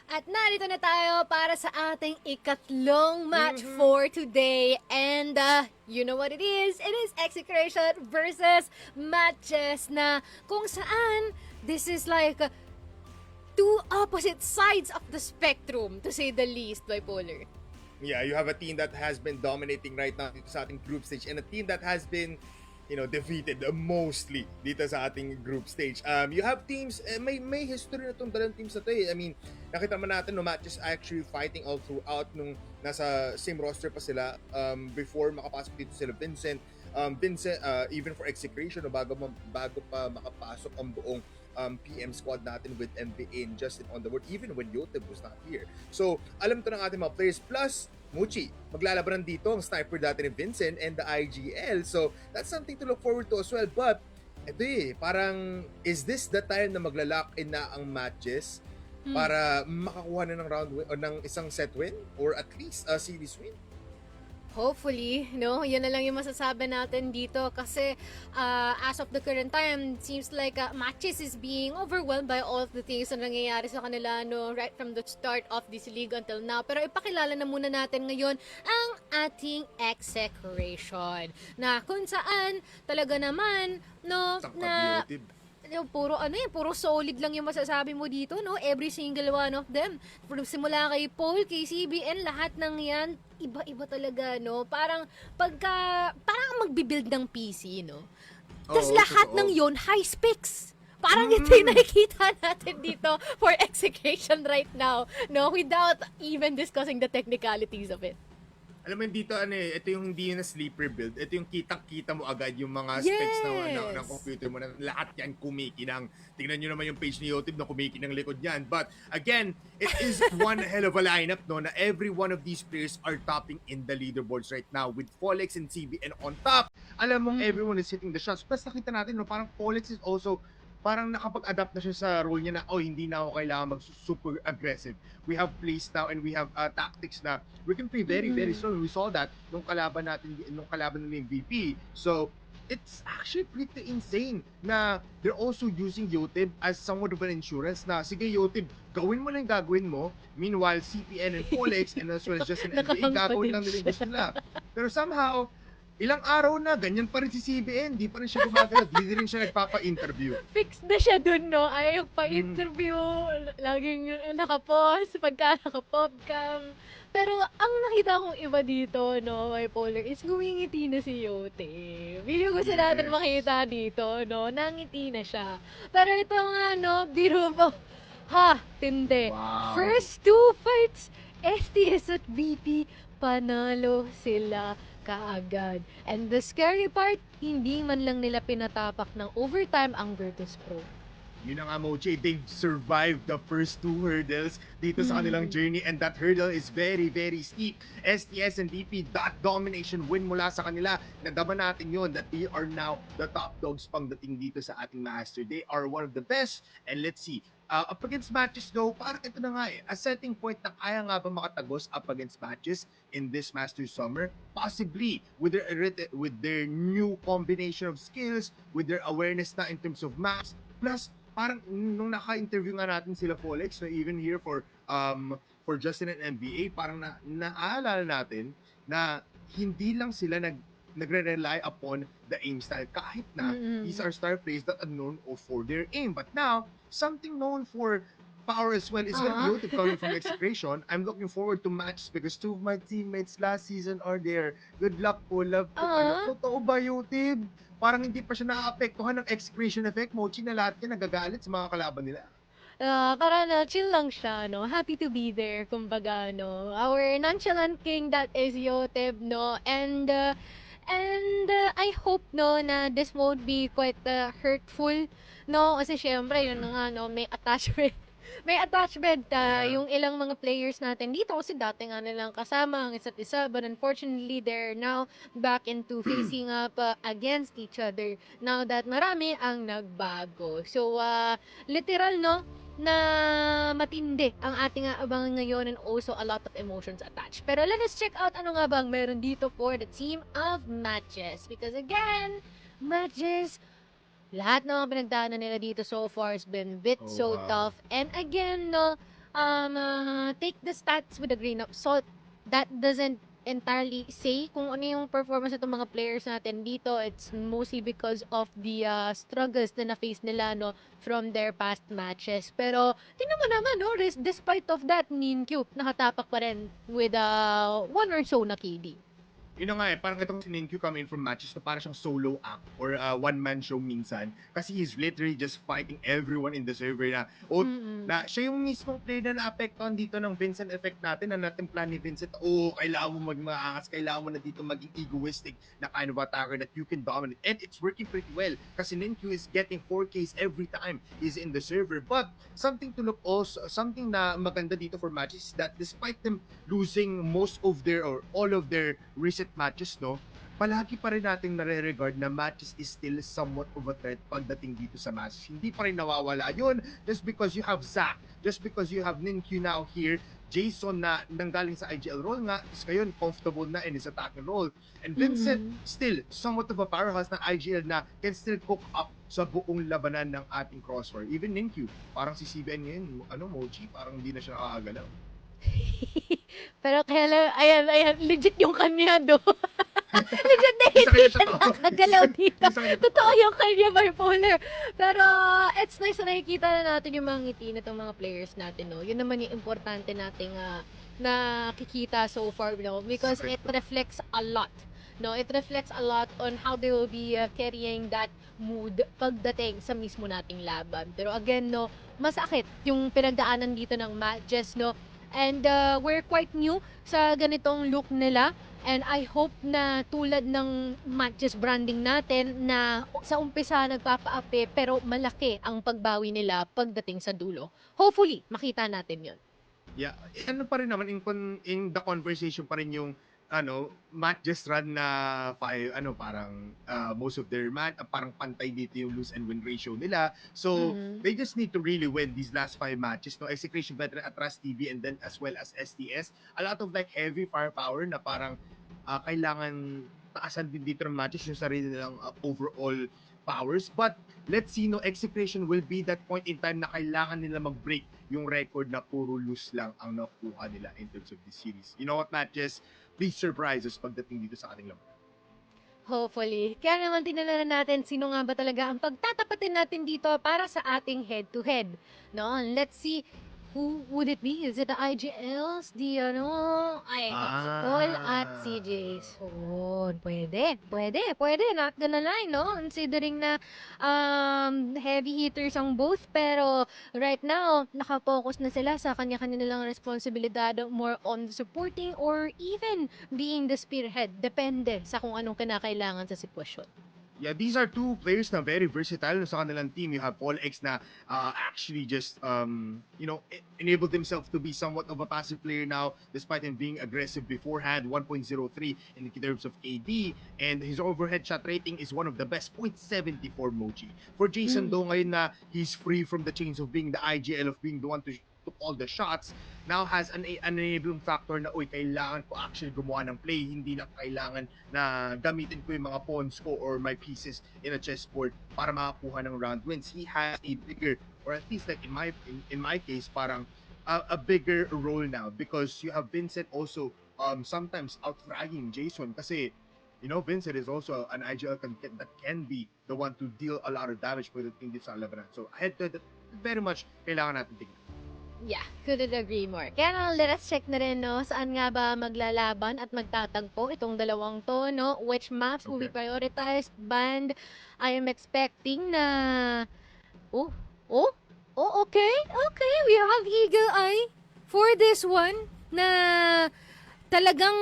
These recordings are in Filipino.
At narito na tayo para sa ating ikatlong match for today. And you know what it is? It is Execration versus MATTJESS na kung saan this is like two opposite sides of the spectrum, to say the least, Bipolar. Yeah, you have a team that has been dominating right now dito sa ating group stage and a team that has been defeated mostly dito sa ating group stage. You have teams, may history na itong dalawang teams na to eh. I mean, nakita man natin no matches actually fighting all throughout nung nasa same roster pa sila before makapasok dito sila Vincent, even for Execration bago pa makapasok ang buong PM squad natin with MBA and Justin on the board even when Yoteb was not here. So, alam to ng ating mga players plus Muchi, maglalabanan dito ang sniper dati ni Vincent and the IGL. So, that's something to look forward to as well. But, ito parang, is this the time na magla-lock in na ang matches para makakuha na ng round win, o ng isang set win or at least a series win? Hopefully, no? Yan na lang yung masasabi natin dito kasi as of the current time, seems like MATTJESS is being overwhelmed by all of the things na nangyayari sa kanila no, right from the start of this league until now. Pero ipakilala na muna natin ngayon ang ating Execration na kung saan talaga naman no, na puro solid lang yung masasabi mo dito, no? Every single one of them. Simula kay Paul, kay CBN, lahat ng yan, iba-iba talaga, no? Parang magbibuild ng PC, no? Tapos lahat ng yon high specs. Parang ito yung nakikita natin dito for Execution right now, no? Without even discussing the technicalities of it. Alam mo dito ito yung hindi na sleeper build. Ito yung kitang-kita mo agad yung mga specs ng computer mo na lahat yan kumikinang. Tingnan nyo naman yung page ni YouTube na kumikinang likod yan. But again, it is one hell of a lineup no na every one of these players are topping in the leaderboards right now with Folex and CBN on top. Alam mo everyone is hitting the shots. Plus nakita natin no parang Folex is also parang nakapag-adapt na siya sa role niya na, hindi na ako kailangan mag-super aggressive. We have plays now and we have tactics na we can play very, very strong. We saw that nung kalaban nila yung VP. So, it's actually pretty insane na they're also using Yoteb as somewhat of an insurance na, sige Yoteb, gawin mo lang gagawin mo. Meanwhile, CPN and Polex and as well as just an NBA, gagawin lang nila yung gusto nila. Pero somehow, ilang araw na, ganyan pa rin si CBN, di pa rin siya gumagalaw, di rin siya nagpapa-interview. Fix na siya dun, no? Ayaw pa-interview. Laging nakapost, pagka nakapopcam. Pero ang nakita kong iba dito, no, Bipolar, is ngumingiti na si Yote. Video gusto natin makita dito, no? Nangiti na siya. Pero ito nga, no, biro mo. Tindi. Wow. First two fights, STS at VP, panalo sila kaagad. And the scary part, hindi man lang nila pinatapak ng overtime ang Virtus Pro. Yun ang Mochi, they've survived the first two hurdles dito sa kanilang journey and that hurdle is very, very steep. STS and DP, that domination win mula sa kanila. Nadama natin yun that they are now the top dogs pangdating dito sa ating master. They are one of the best and let's see. Up against MATTJESS though, parang ito na nga a setting point na kaya nga ba makatagos up against MATTJESS in this Masters Summer? Possibly, with their new combination of skills, with their awareness na in terms of maps, plus parang nung naka-interview nga natin sila Folex, na even here for Justin and NBA, parang naaalala natin na hindi lang sila nagre-rely upon the aim style kahit na these are star players that are known for their aim. But now, something known for power as well is very beautiful coming from Execration. I'm looking forward to matches because two of my teammates last season are there. Good luck po, love po. Totoo ba YouTube? Parang hindi pa siya naaapektuhan ng Execration effect. Mochi na lahat yan nagagalit sa mga kalaban nila. Para na chill lang siya, no? Happy to be there, kumbaga, no? Our nonchalant king that is Yoteb, no? And I hope, no, na this won't be quite hurtful, no? Kasi syempre, yun na nga, no, may attachment. May attachment yung ilang mga players natin dito kasi dati nga nilang kasama ang isa't isa, but unfortunately, they're now back into facing up against each other now that marami ang nagbago. So, literal, no, na matindi ang ating abangan ngayon and also a lot of emotions attached. Pero let us check out ano nga bang meron dito for the team of MATTJESS. Because again, MATTJESS, lahat ng mga pinagdaanan nila dito so far has been bit so tough. And again, no, take the stats with a grain of salt. That doesn't entirely say kung ano yung performance ng mga players natin dito. It's mostly because of the struggles na na-face nila no from their past matches. Pero tingnan mo naman no, despite of that, Ninkyu nakatapak pa rin with one or so na KD. Yun na nga parang itong si Ninkyu come in from matches na parang siyang solo act or one-man show minsan. Kasi he's literally just fighting everyone in the server na siya yung mismong player na naapektuhan dito ng Vincent effect natin na natimpla ni Vincent. Kailangan mo magmaangas, kailangan mo na dito maging egoistic na kind of attacker that you can dominate. And it's working pretty well kasi Ninkyu is getting 4Ks every time he's in the server. But something na maganda dito for matches is that despite them losing most of their or all of their recent matches, no, palagi pa rin nating nare-regard na matches is still somewhat of a threat pagdating dito sa matches. Hindi pa rin nawawala yun just because you have Zac, just because you have Ninkyu now here, Jason na nanggaling sa IGL role nga, is ngayon comfortable na in his attacking role. And Vincent, still somewhat of a powerhouse ng IGL na can still cook up sa buong labanan ng ating CROSSFIRE. Even Ninkyu, parang si CBN ngayon, Mochi, parang hindi na siya nakakagalaw. Pero kaya lang, ayan, legit yung kanya do. Legit na Isa hindi kanya siya totoo. nakagalaw dito. Isa kanya Totoo yung kanya bipolar. Pero it's nice na nakikita na natin yung mga ngiti na itong mga players natin, no? Yun naman yung importante nating nakikita so far, no? Because it reflects a lot. No, it reflects a lot on how they will be carrying that mood pagdating sa mismo nating laban. Pero again, no, masakit yung pinagdaanan dito ng MATTJESS, no? And we're quite new sa ganitong look nila. And I hope na tulad ng MATTJESS branding natin na sa umpisa nagpapaapi pero malaki ang pagbawi nila pagdating sa dulo. Hopefully, makita natin yun. Yeah, ano pa rin naman in the conversation pa rin yung MATTJESS run na parang most of their parang pantay dito yung lose and win ratio nila. So, they just need to really win these last 5 matches. No, Execration veteran Atras TV and then as well as STS. A lot of like heavy firepower na parang kailangan taasan din dito ng matches yung sarili nilang overall powers. But let's see, no, Execration will be that point in time na kailangan nila mag-break yung record na puro lose lang ang nakuha nila in terms of this series. You know what, Matches? Please surprise us pagdating dito sa ating laban. Hopefully. Kaya naman tinala natin sino nga ba talaga ang pagtatapatin natin dito para sa ating head-to-head. No? Let's see, who would it be? Is it the IGLs? All at CJ. So, pwede. Not gonna lie, no? Considering na heavy hitters ang both, pero right now, nakapokus na sila sa kanya-kanya nilang responsibilidad more on supporting or even being the spearhead. Depende sa kung anong kinakailangan sa sitwasyon. Yeah, these are two players na very versatile sa kanilang team. You have Paul X na actually just enabled himself to be somewhat of a passive player now despite him being aggressive beforehand. 1.03 in terms of AD and his overhead shot rating is one of the best, 0.74 Mochi. For Jason though ngayon na he's free from the chains of being the IGL, of being the one to all the shots, now has an enabling factor na kailangan ko actually gumawa ng play, hindi lang kailangan na gamitin ko yung mga pawns ko or my pieces in a chessboard para makakuha ng round wins. He has a bigger, or at least like in my case, parang a bigger role now because you have Vincent also sometimes outfragging Jason kasi Vincent is also an IGL that can be the one to deal a lot of damage pagdating dito sa labanan. So head to head, very much kailangan natin tingnan. Yeah, couldn't agree more. Kaya na, let us check na rin, no, saan nga ba maglalaban at magtatagpo itong dalawang to, no? Which maps will be prioritized, banned. I am expecting na... okay. We have Eagle Eye for this one na talagang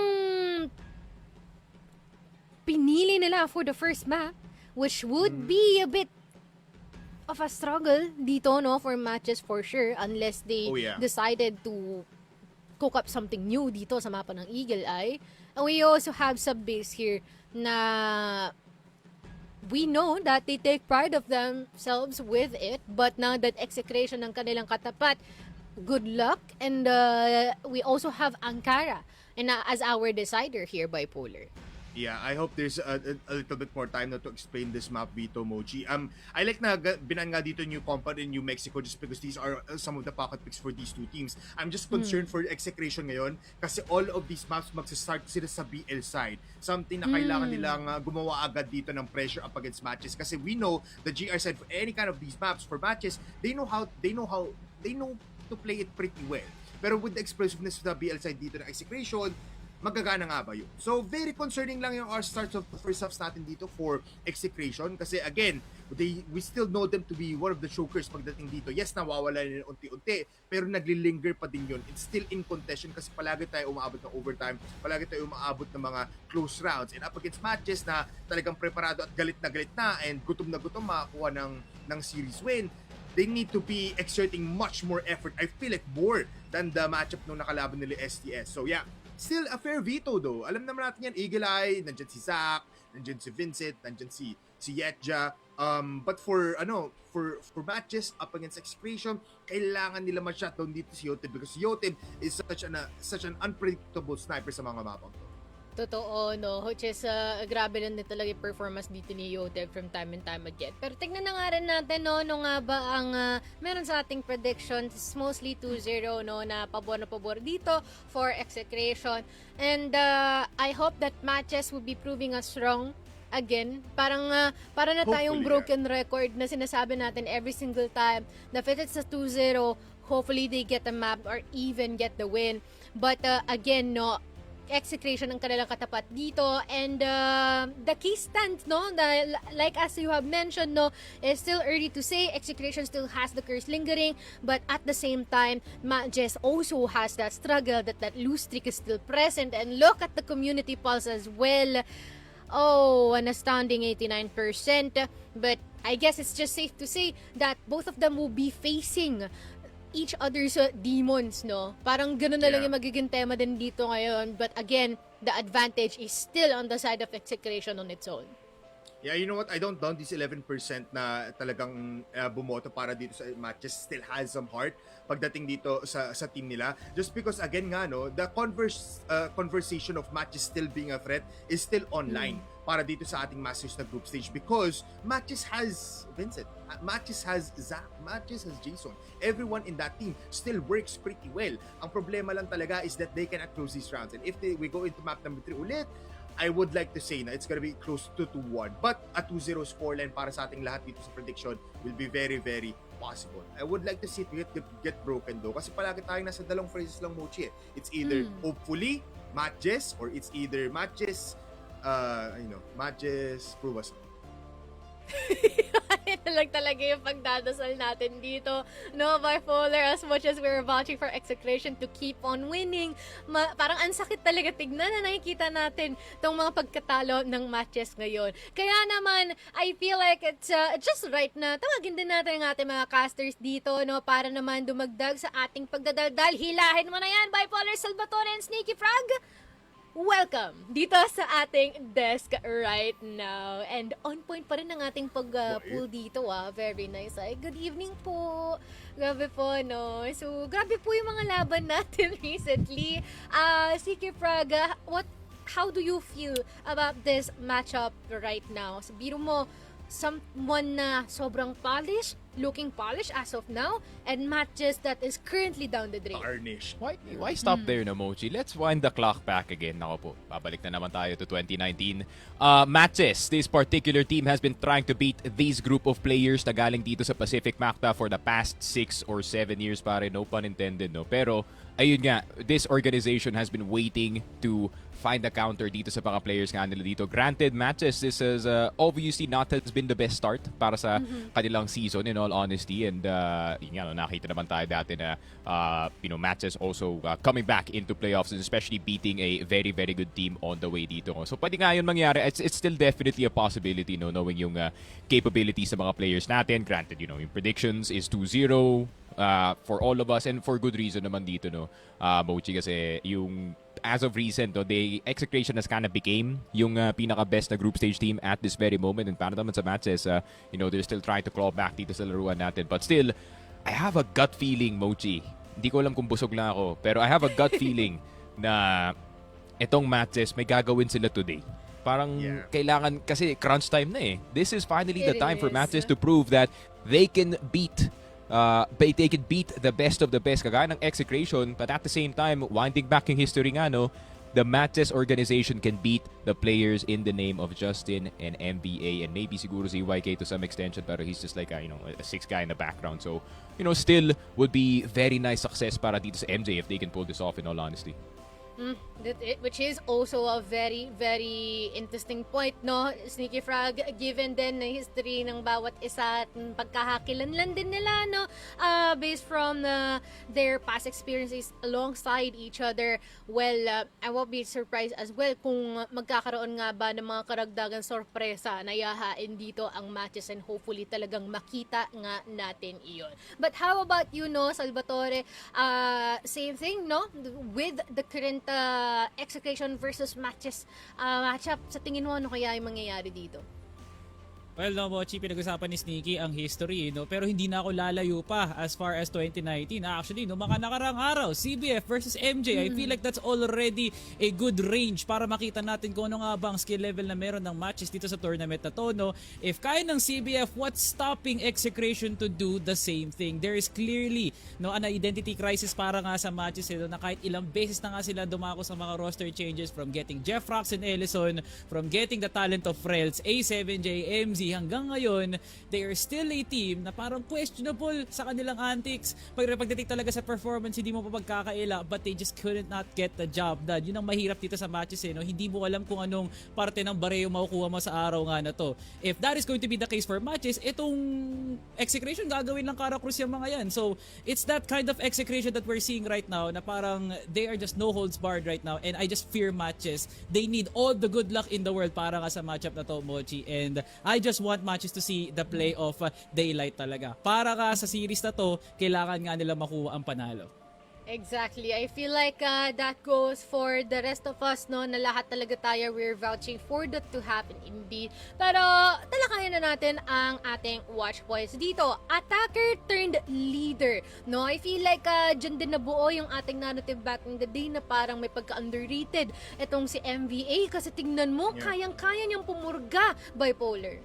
pinili nila for the first map, which would be a bit of a struggle dito, no, for matches for sure, unless they decided to cook up something new dito sa mapa ng Eagle Eye. And we also have sub-base here na we know that they take pride of themselves with it, but now that Execration ng kanilang katapat, good luck. And we also have Ankara and as our decider here, Bipolar. Yeah, I hope there's a little bit more time na to explain this map, Vito Mochi. I like na binan nga dito New Compound in New Mexico just because these are some of the pocket picks for these two teams. I'm just concerned for Execration ngayon kasi all of these maps magsa-start sila sa BL side. Something na kailangan nilang gumawa agad dito ng pressure up against matches kasi we know the GR side for any kind of these maps for matches, they know to play it pretty well. Pero with the explosiveness of the BL side dito ng Execration, magagana nga ba yun? So, very concerning lang yung our starts of the first halves natin dito for Execration kasi again, we still know them to be one of the chokers pagdating dito. Yes, nawawala nila unti-unti, pero naglilinger pa din yun. It's still in contention kasi palagi tayo umaabot ng overtime, palagi tayo umaabot ng mga close rounds and up against matches na talagang preparado at galit na and gutom na gutom makakuha ng series win. They need to be exerting much more effort. I feel like more than the matchup nung nakalaban nila STS. So yeah, still a fair veto though. Alam naman natin yan, Eagle Eye, nandyan si Zach, nandyan si Vincent, nandyan si Yetja. But for matches up against Execration, kailangan nila ma-shutdown dito si Yotem because Yotem is such an unpredictable sniper sa mga mapang to. Totoo, no? Which is, grabe lang din talaga yung performance dito ni Yotev from time and time again. Pero tignan na nga rin natin, no? Ano nga ba ang meron sa ating predictions? Mostly 2-0, no? Na pabor dito for Execration. And I hope that matches will be proving us wrong again. Para na tayong broken record na sinasabi natin every single time. Na if it's a 2-0, hopefully they get the map or even get the win. But again, no? Execration ang kanilang katapat dito and the key stand, no, like as you have mentioned, no, is still early to say. Execration still has the curse lingering, but at the same time MATTJESS also has that struggle, that lose streak is still present. And look at the community pulse as well. Oh, an astounding 89%. But I guess it's just safe to say that both of them will be facing each other's demons, no? Parang gano'n na lang yung magiging tema din dito ngayon. But again, the advantage is still on the side of Execration on its own. Yeah, you know what? I don't doubt this 11% na talagang bumoto para dito sa matches still has some heart pagdating dito sa team nila. Just because, again nga, no, the conversation of matches still being a threat is still online para dito sa ating Masters na group stage because matches has Vincent, matches has Zach, matches has Jason. Everyone in that team still works pretty well. Ang problema lang talaga is that they cannot close these rounds. And if we go into map number 3 ulit, I would like to say na it's gonna be close to 2-1. But a 2-0 scoreline para sa ating lahat dito sa prediction will be very, very possible. I would like to see it get broken though. Kasi palagi tayong nasa dalawang phrases lang, Mochi. It's either hopefully MATTJESS or it's either MATTJESS MATTJESS prove us. Ito lang talaga yung pagdadasal natin dito. No, bipolar, as much as we're watching for Execration to keep on winning, parang ang sakit talaga tignan na nakikita natin tong mga pagkatalo ng matches ngayon. Kaya naman, I feel like it's just right na tawagin din natin ang ating mga casters dito, no, para naman dumagdag sa ating pagdadaldal. Hilahin mo na yan, Bipolar, Salvatore, and Sneaky Frog! Welcome dito sa ating desk right now. And on point pa rin ang ating pag-pull dito, Very nice. Good evening po. Grabe po, no? So, grabe po yung mga laban natin recently. Siki Praga, how do you feel about this matchup right now? Sabihin mo, someone na sobrang looking polished as of now, and MATTJESS that is currently down the drain. Tarnished. Why stop there, no, Mochi? Let's wind the clock back again. Nako po, babalik na naman tayo to 2019. MATTJESS, this particular team has been trying to beat these group of players na galing dito sa Pacific MACTA for the past 6 or 7 years, pare. No pun intended, no? Pero, ayun nga, this organization has been waiting to find a counter dito sa mga players nga nila dito. Granted, MATTJESS, this is obviously not has been the best start para sa kanilang season, in all honesty. And yun nga, no, nakita naman tayo dati na MATTJESS also coming back into playoffs and especially beating a very, very good team on the way dito. So pwede nga yun mangyari. It's still definitely a possibility, no, knowing yung capabilities sa mga players natin. Granted, yung predictions is 2-0 for all of us and for good reason naman dito, no, Mochi, kasi yung as of recent, no, the Execration has kind of became yung pinaka-best na group stage team at this very moment. And para naman sa matches, they're still trying to claw back dito sa laruan natin. But still, I have a gut feeling, Mochi. Hindi ko alam kung busog lang ako, pero I have a gut feeling na itong matches may gagawin sila today Parang Yeah. kailangan, kasi crunch time na eh. This is finally the It time for is. MATTJESS to prove that they can beat the best of the best, kagaya ng Execration, but at the same time, winding back yung history nga, no, the MATTJESS organization can beat the players in the name of Justin and MBA, and maybe siguro si YK to some extension, pero he's just like a sixth guy in the background. So, still would be very nice success para dito sa MJ if they can pull this off, in all honesty. Which is also a very, very interesting point, no? Sneaky Frog, given din na history ng bawat isa at pagkakakilanlan din nila, no? Based from their past experiences alongside each other. Well, I won't be surprised as well kung magkakaroon nga ba ng mga karagdagang sorpresa na yahain dito ang matches, and hopefully talagang makita nga natin iyon. But how about you, no, Salvatore? Same thing, no? With the current Execration versus matches matchup, sa tingin mo ano kaya yung mangyayari dito? Well, no, Mochi, pinag-usapan ni Sneaky ang history, no? Pero hindi na ako lalayo pa as far as 2019. Actually, no, mga nakarang araw, CBF versus MJ, I feel like that's already a good range para makita natin kung ano nga ba ang skill level na meron ng matches dito sa tournament na to, no? If kaya ng CBF, what's stopping Execration to do the same thing? There is clearly, no, an identity crisis para nga sa matches, no, na kahit ilang beses na nga sila dumako sa mga roster changes, from getting Jeff Rox and Ellison, from getting the talent of Frelts, A7J, MZ, hanggang ngayon, they are still a team na parang questionable sa kanilang antics. Pagdating talaga sa performance, hindi mo pa pagkakaila, but they just couldn't not get the job done. Yun ang mahirap dito sa matches, no? Hindi mo alam kung anong parte ng bareo makukuha mo sa araw nga na to. If that is going to be the case for matches, itong Execration gagawin lang Kara-Cruz yung mga yan. So, it's that kind of Execration that we're seeing right now na parang they are just no holds barred right now, and I just fear matches. They need all the good luck in the world para nga sa matchup na to, Mochi, and I just want matches to see the play of daylight talaga. Para ka sa series na to, kailangan nga nila makuha ang panalo. Exactly. I feel like that goes for the rest of us, no, na lahat talaga tayo, we're vouching for that to happen indeed. Pero talakayan na natin ang ating watch points dito. Attacker turned leader, no? I feel like dyan din nabuo yung ating narrative back in the day na parang may pagka-underrated itong si MVA, kasi tingnan mo, kayang-kaya niyang pumurga bipolar.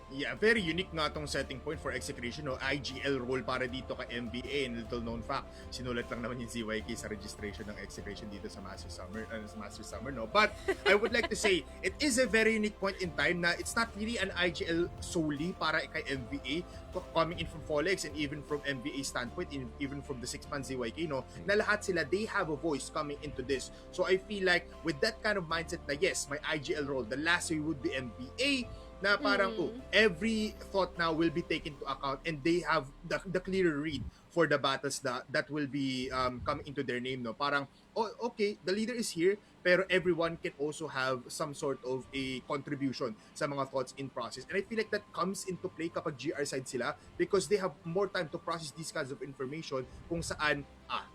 Yeah, very unique nga tong setting point for Execration, no? IGL role para dito kay MBA, and little known fact, sinulat lang naman yung ZYK sa registration ng Execration dito sa Master Summer, no? But I would like to say, it is a very unique point in time na it's not really an IGL solely para kay MBA, coming in from Folex and even from MBA standpoint, even from the 6-man ZYK, no? Na lahat sila, they have a voice coming into this. So I feel like with that kind of mindset na yes, my IGL role, the last way would be MBA, na parang every thought now will be taken into account, and they have the clearer read for the battles that will be coming into their name, no? Parang, oh, okay, the leader is here, pero everyone can also have some sort of a contribution sa mga thoughts in process. And I feel like that comes into play kapag GR side sila, because they have more time to process these kinds of information kung saan,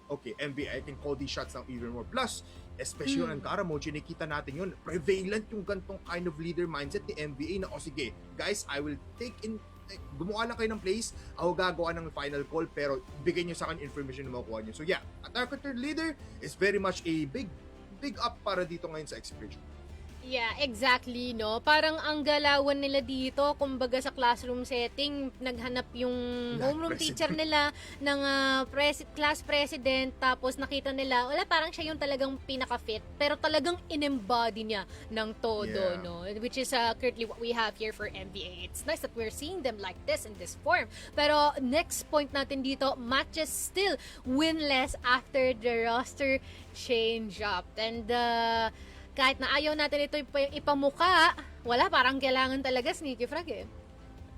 okay, MBA, I can call these shots now even more. Plus, especially yung Ankara Mochi, nakita natin yun, prevalent yung gantong kind of leader mindset ni MBA na, sige, guys, I will take in, gumawa lang kayo ng plays, ako gagawa ng final call, pero bigay nyo sa akin information na makukuha nyo. So yeah, attacker third leader is very much a big up para dito ngayon sa Execration. Yeah, exactly, no? Parang ang galawan nila dito, kumbaga sa classroom setting, naghanap yung homeroom teacher nila ng class president, tapos nakita nila, wala, parang siya yung talagang pinaka-fit, pero talagang in-embody niya ng todo, no? Which is currently what we have here for NBA. It's nice that we're seeing them like this in this form. Pero next point natin dito, matches still winless after the roster change-up. And kahit na ayaw natin ito ipamuka, wala, parang kailangan talaga Sneaky Frog eh.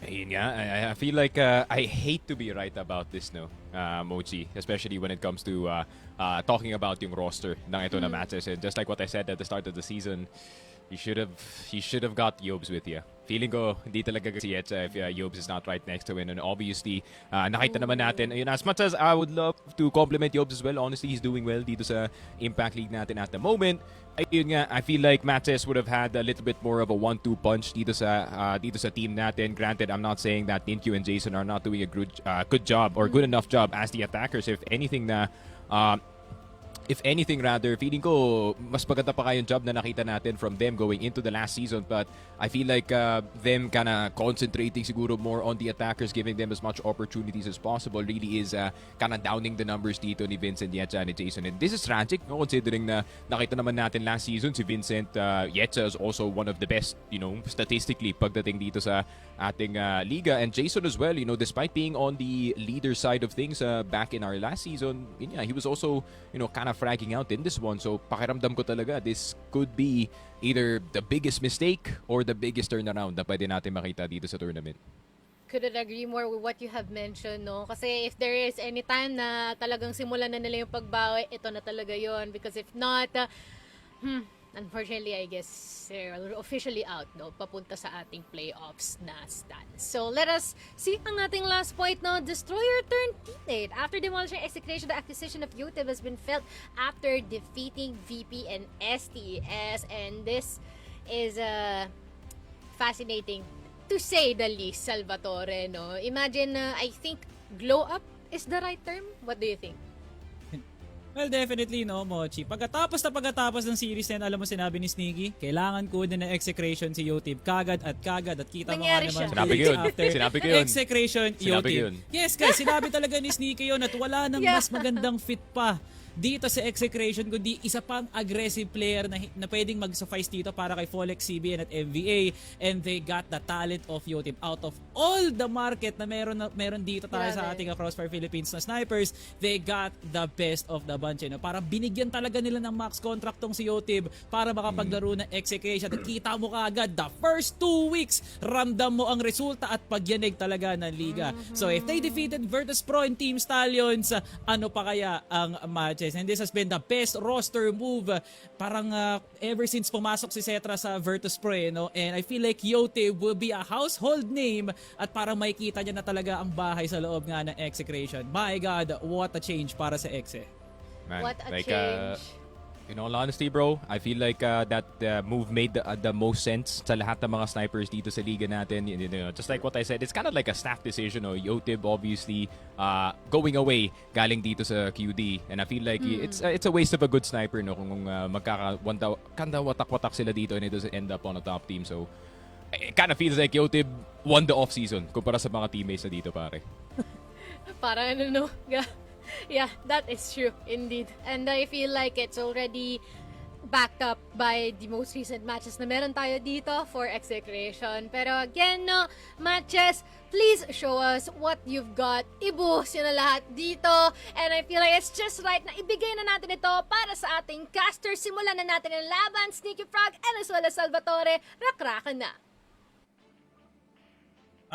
Ayun nga, I feel like I hate to be right about this, no, Mochi, especially when it comes to talking about yung roster ng ito na matches. And just like what I said at the start of the season, you should have got Yobes with you. Feeling ko, hindi talaga si Etsa if Yobes is not right next to him. And obviously, nakita naman natin, yun, as much as I would love to compliment Yobes as well, honestly, he's doing well dito sa Impact League natin at the moment. Ayun nga, I feel like MATTJESS would have had a little bit more of a 1-2 punch dito sa team natin. Granted, I'm not saying that Ninkyu and Jason are not doing a good job or good enough job as the attackers. If anything na if anything rather, feeling ko mas maganda pa kayong job na nakita natin from them going into the last season. But I feel like them kinda concentrating siguro more on the attackers, giving them as much opportunities as possible really is kinda downing the numbers dito ni Vincent, Yetcha, and Jason. And this is tragic, no? Considering na nakita naman natin last season si Vincent, Yetcha is also one of the best, statistically pagdating dito sa ating liga. And Jason as well, despite being on the leader side of things back in our last season, he was also, kind of fragging out in this one. So pakiramdam ko talaga this could be either the biggest mistake or the biggest turnaround na pwede natin makita dito sa tournament. Couldn't agree more with what you have mentioned, no? Kasi if there is any time na talagang simulan na nila yung pagbawi, ito na talaga yon. Because if not, unfortunately, I guess they're officially out, no? Papunta sa ating playoffs na stand. So, let us see ang ating last point, no? Destroyer turned teammate. After demolishing Execration, the acquisition of UTEB has been felt after defeating VP and STS. And this is fascinating, to say the least, Salvatore, no? Imagine, I think, glow up is the right term? What do you think? Well, definitely, no, Mochi. Pagkatapos ng series na yun, alam mo sinabi ni Sneaky, kailangan ko din na Execration si UTIB kagad at kita mo nga Nangyari naman. siya. Sinabi ko yun. After Sinabi ko yun. Execration, Sinabi ko UTIB. yun. Yes, guys, sinabi talaga ni Sneaky yun at wala nang Yeah. mas magandang fit pa dito sa Execration, kundi isa pang aggressive player na pwedeng mag-suffice dito para kay Folex, CBN at MVA, and they got the talent of UTIB. Out of all the market na meron dito tayo sa Grabe. ating CrossFire Philippines na snipers, they got the best of the bunch. Para binigyan talaga nila ng max contract tong si UTIB para makapaglaro ng Execration. At kita mo kaagad, the first 2 weeks, ramdam mo ang resulta at pagyanig talaga ng liga. So if they defeated Virtus Pro and Team Stallions, ano pa kaya ang matches? And this has been the best roster move parang ever since pumasok si Cetra sa Virtus Pro, no? And I feel like UTIB will be a household name at parang makikita niya na talaga ang bahay sa loob nga ng Execration. My God, what a change para sa Exe. Man, What a like, change. in all honesty, bro, I feel like that move made the most sense sa lahat ng mga snipers dito sa liga natin. Just like what I said, it's kind of like a staff decision. Yotib obviously going away galing dito sa QD, and I feel like it's a waste of a good sniper, no, kung kanda watak-watak sila dito and it doesn't end up on a top team. So it kind of feels like Yotib won the off-season kumpara sa mga teammates na dito, pare. Parang no? Yeah, that is true indeed. And I feel like it's already backed up by the most recent matches na meron tayo dito for Execration. Pero again, no, matches, please show us what you've got. Ibuhos yun na lahat dito. And I feel like it's just right na ibigay na natin ito para sa ating caster. Simulan na natin ang laban, Sneaky Frog, and as well as Salvatore. Rakrakan na.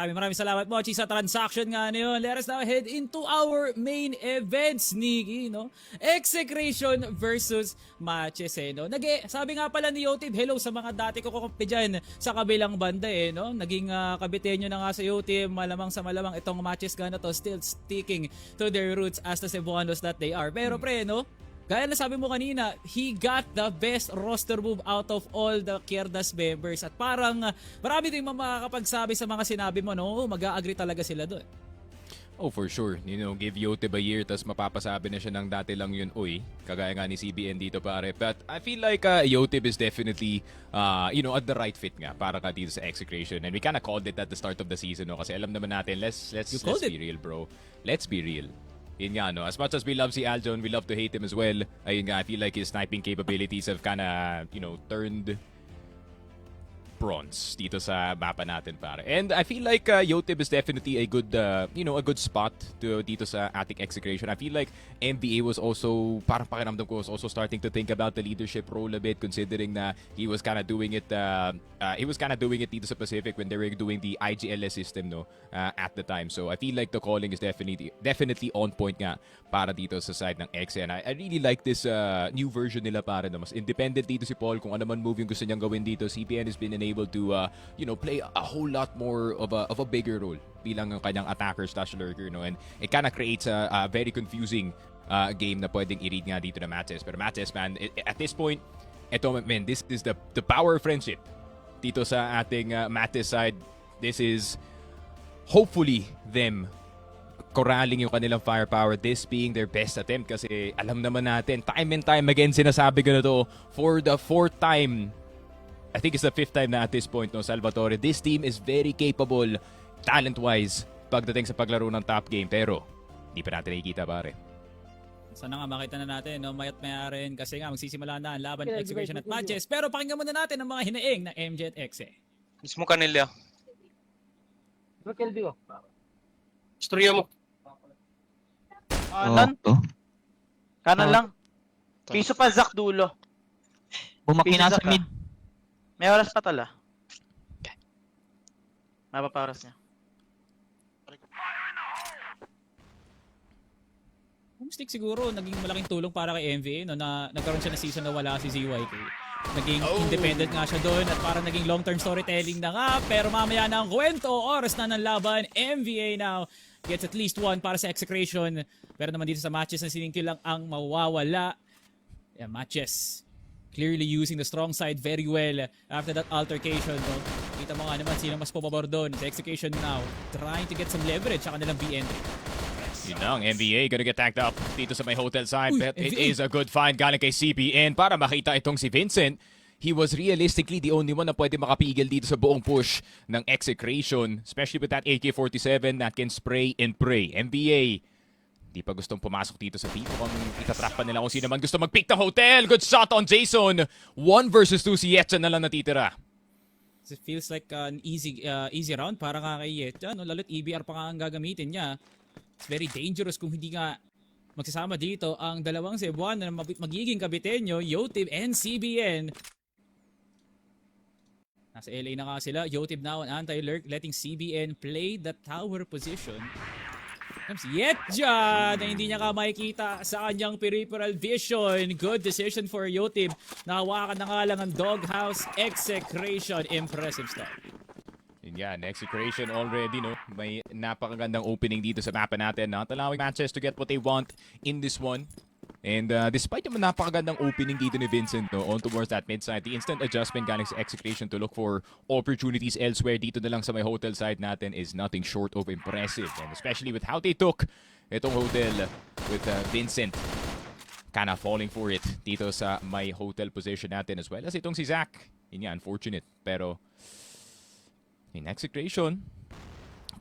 Maraming salamat, Mochi, sa transaction nga na yun. Let us now head into our main event, Sneaky, no? Execration versus MATTJESS, no? Sabi nga pala ni Yotib, hello sa mga dati ko kakampi dyan sa kabilang banda, no? Naging kabitenyo na nga sa Yotib, malamang sa malamang itong MATTJESS nga na to, still sticking to their roots as the Cebuanos that they are. Pero pre, no? Gaya na sabi mo kanina, he got the best roster move out of all the Kierdas members. At parang marami din makakapagsabi sa mga sinabi mo, no? Mag-a-agree talaga sila doon. Oh, for sure. Give Yotib a year, tas mapapasabi na siya ng dati lang yun, uy, kagaya nga ni CBN dito, pare. But I feel like Yotib is definitely, at the right fit nga para ka dito sa Execration. And we kinda called it at the start of the season, no? Kasi alam naman natin, let's be real, bro. Let's be real. Yun nga, no? As much as we love si Aljon, we love to hate him as well. Ayun nga, I feel like his sniping capabilities have kinda, turned bronze dito sa mapa natin, pare. And I feel like Yotib is definitely a good spot dito sa ating Execration. I feel like MBA was also, parang pakiramdam ko, was also starting to think about the leadership role a bit, considering na he was kind of doing it dito sa Pacific when they were doing the IGLS system, no, at the time. So I feel like the calling is definitely on point nga para dito sa side ng Exe. And I really like this new version nila, pare, no? Mas independent dito si Paul. Kung ano man move yung gusto niyang gawin dito, CPN has been able to play a whole lot more of a bigger role bilang ang kanyang attacker / lurker, no? And it kind of creates a very confusing game na pwedeng i-read nga dito na MATTJESS. Pero MATTJESS, man, at this point, this is the power of friendship dito sa ating MATTJESS side. This is hopefully them corralling yung kanilang firepower, this being their best attempt kasi alam naman natin, time and time again sinasabi ko na to, for the 4th time, I think it's the 5th time na at this point, no, Salvatore, this team is very capable, talent-wise, pagdating sa paglaro ng top game, pero hindi pa natin nakikita pare. Sana nga makita na natin, no, mayat maya rin kasi nga magsisimula na ang laban ng Execration at MATTJESS. Pero pakinggan muna natin ang mga hinaing ng MJ at Exe. Mismo kanila. Istorya mo. Kanan? Kanan lang. Piso pa Zak dulo. Bumakina sa mid. May oras pa tala. Mapaparas niya. Stick siguro naging malaking tulong para kay MVA, no, na nagkaroon siya ng season na wala si ZYK. Naging independent nga siya doon at parang naging long-term storytelling na nga. Pero mamaya na ang kwento, oras na ng laban. MVA now gets at least 1 para sa Execration. Pero naman dito sa MATTJESS na siningkil lang ang mawawala. Yeah, MATTJESS clearly using the strong side very well after that altercation. No? Kita mo nga naman sino mas pababor doon. Sa Execration now, trying to get some leverage sa kanilang B-entry. Yun lang, NBA gonna get tagged up dito sa may hotel side. Uy, But it NBA. is a good find galing kay CBN para makita itong si Vincent. He was realistically the only one na pwede makapigil dito sa buong push ng Execration. Especially with that AK-47 that can spray and pray. NBA, di pa gustong pumasok dito sa dito. Kung itatrap pa nila kung sino man gusto mag-pick ng hotel. Good shot on Jason. 1 versus 2 si Yetcha na lang natitira. It feels like an easy round para nga kay Yetcha. No? Lalo't EBR pa nga ang gagamitin niya. It's very dangerous kung hindi nga magsasama dito ang dalawang Cebuano na magiging kabitenyo, Yotib and CBN. Nasa LA na nga sila. Yotib now on anti-lurk, letting CBN play the tower position. Comes Yetja na hindi niya ka makikita sa kanyang peripheral vision. Good decision for Yotib. Nahawakan na nga lang ang doghouse. Execration. Impressive start. Yun yan, Execration already, no? May napakagandang opening dito sa mapa natin. Not allowing MATTJESS to get what they want in this one. And despite yung napakagandang opening dito ni Vincent, no, on towards that mid side, the instant adjustment galing sa Execration to look for opportunities elsewhere dito na lang sa may hotel side natin is nothing short of impressive. And especially with how they took itong hotel with Vincent kinda falling for it dito sa may hotel position natin as well as itong si Zach. Yun yan, unfortunate. Pero in Execration,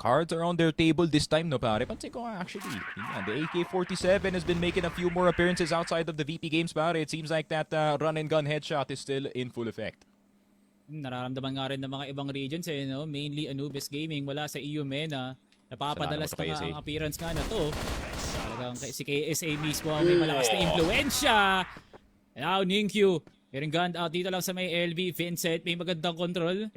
cards are on their table this time, no pare? Pansin ko nga actually, yun, the AK-47 has been making a few more appearances outside of the VP games, pare. It seems like that run and gun headshot is still in full effect. Nararamdaman nga rin ng mga ibang regions, eh, no? Mainly Anubis Gaming, wala sa EU MENA. Napapadalas Salamat pa sa nga KSA. ang appearance nga na to. Talagang si KSA mismo ang may malakas na impluensya. Now, Ninkyu, meron gun out dito lang sa may LB. Vincent, may magandang control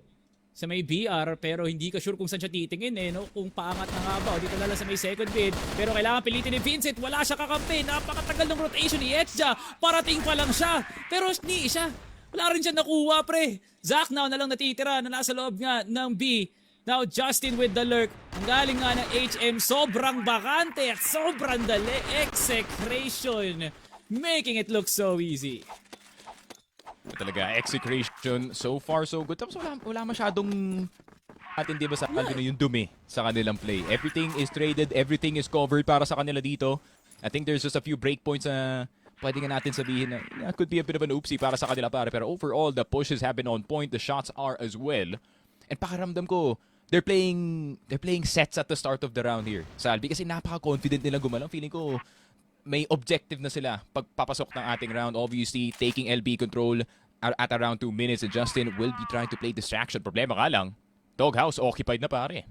sa may BR, pero hindi ka sure kung saan siya titingin, eh, no? Kung paangat na nga ba o dito na lang sa may second bid. Pero kailangan pilitin ni Vincent, wala siya kakampi. Napakatagal ng rotation ni Etja. Parating pa lang siya, pero ni siya. Wala rin siya nakuha, pre. Zach now na lang natitira na nasa loob nga ng B. Now Justin with the lurk. Ang galing nga ng HM, sobrang bakante at sobrang dali. Execration, making it look so easy. Talaga, Execration, so far so good. Tapos wala masyadong atin, di ba, sa yung dumi sa kanilang play. Everything is traded, everything is covered para sa kanila dito. I think there's just a few breakpoints na pwede nga natin sabihin na could be a bit of an oopsie para sa kanila, pare. Pero overall, the pushes have been on point. The shots are as well. And pakiramdam ko, they're playing sets at the start of the round here, Salvi, kasi napaka-confident nila gumalang. Feeling ko may objective na sila pagpapasok ng ating round. Obviously, taking LB control at around 2 minutes. And Justin will be trying to play distraction. Problema nga lang, doghouse occupied na, pare.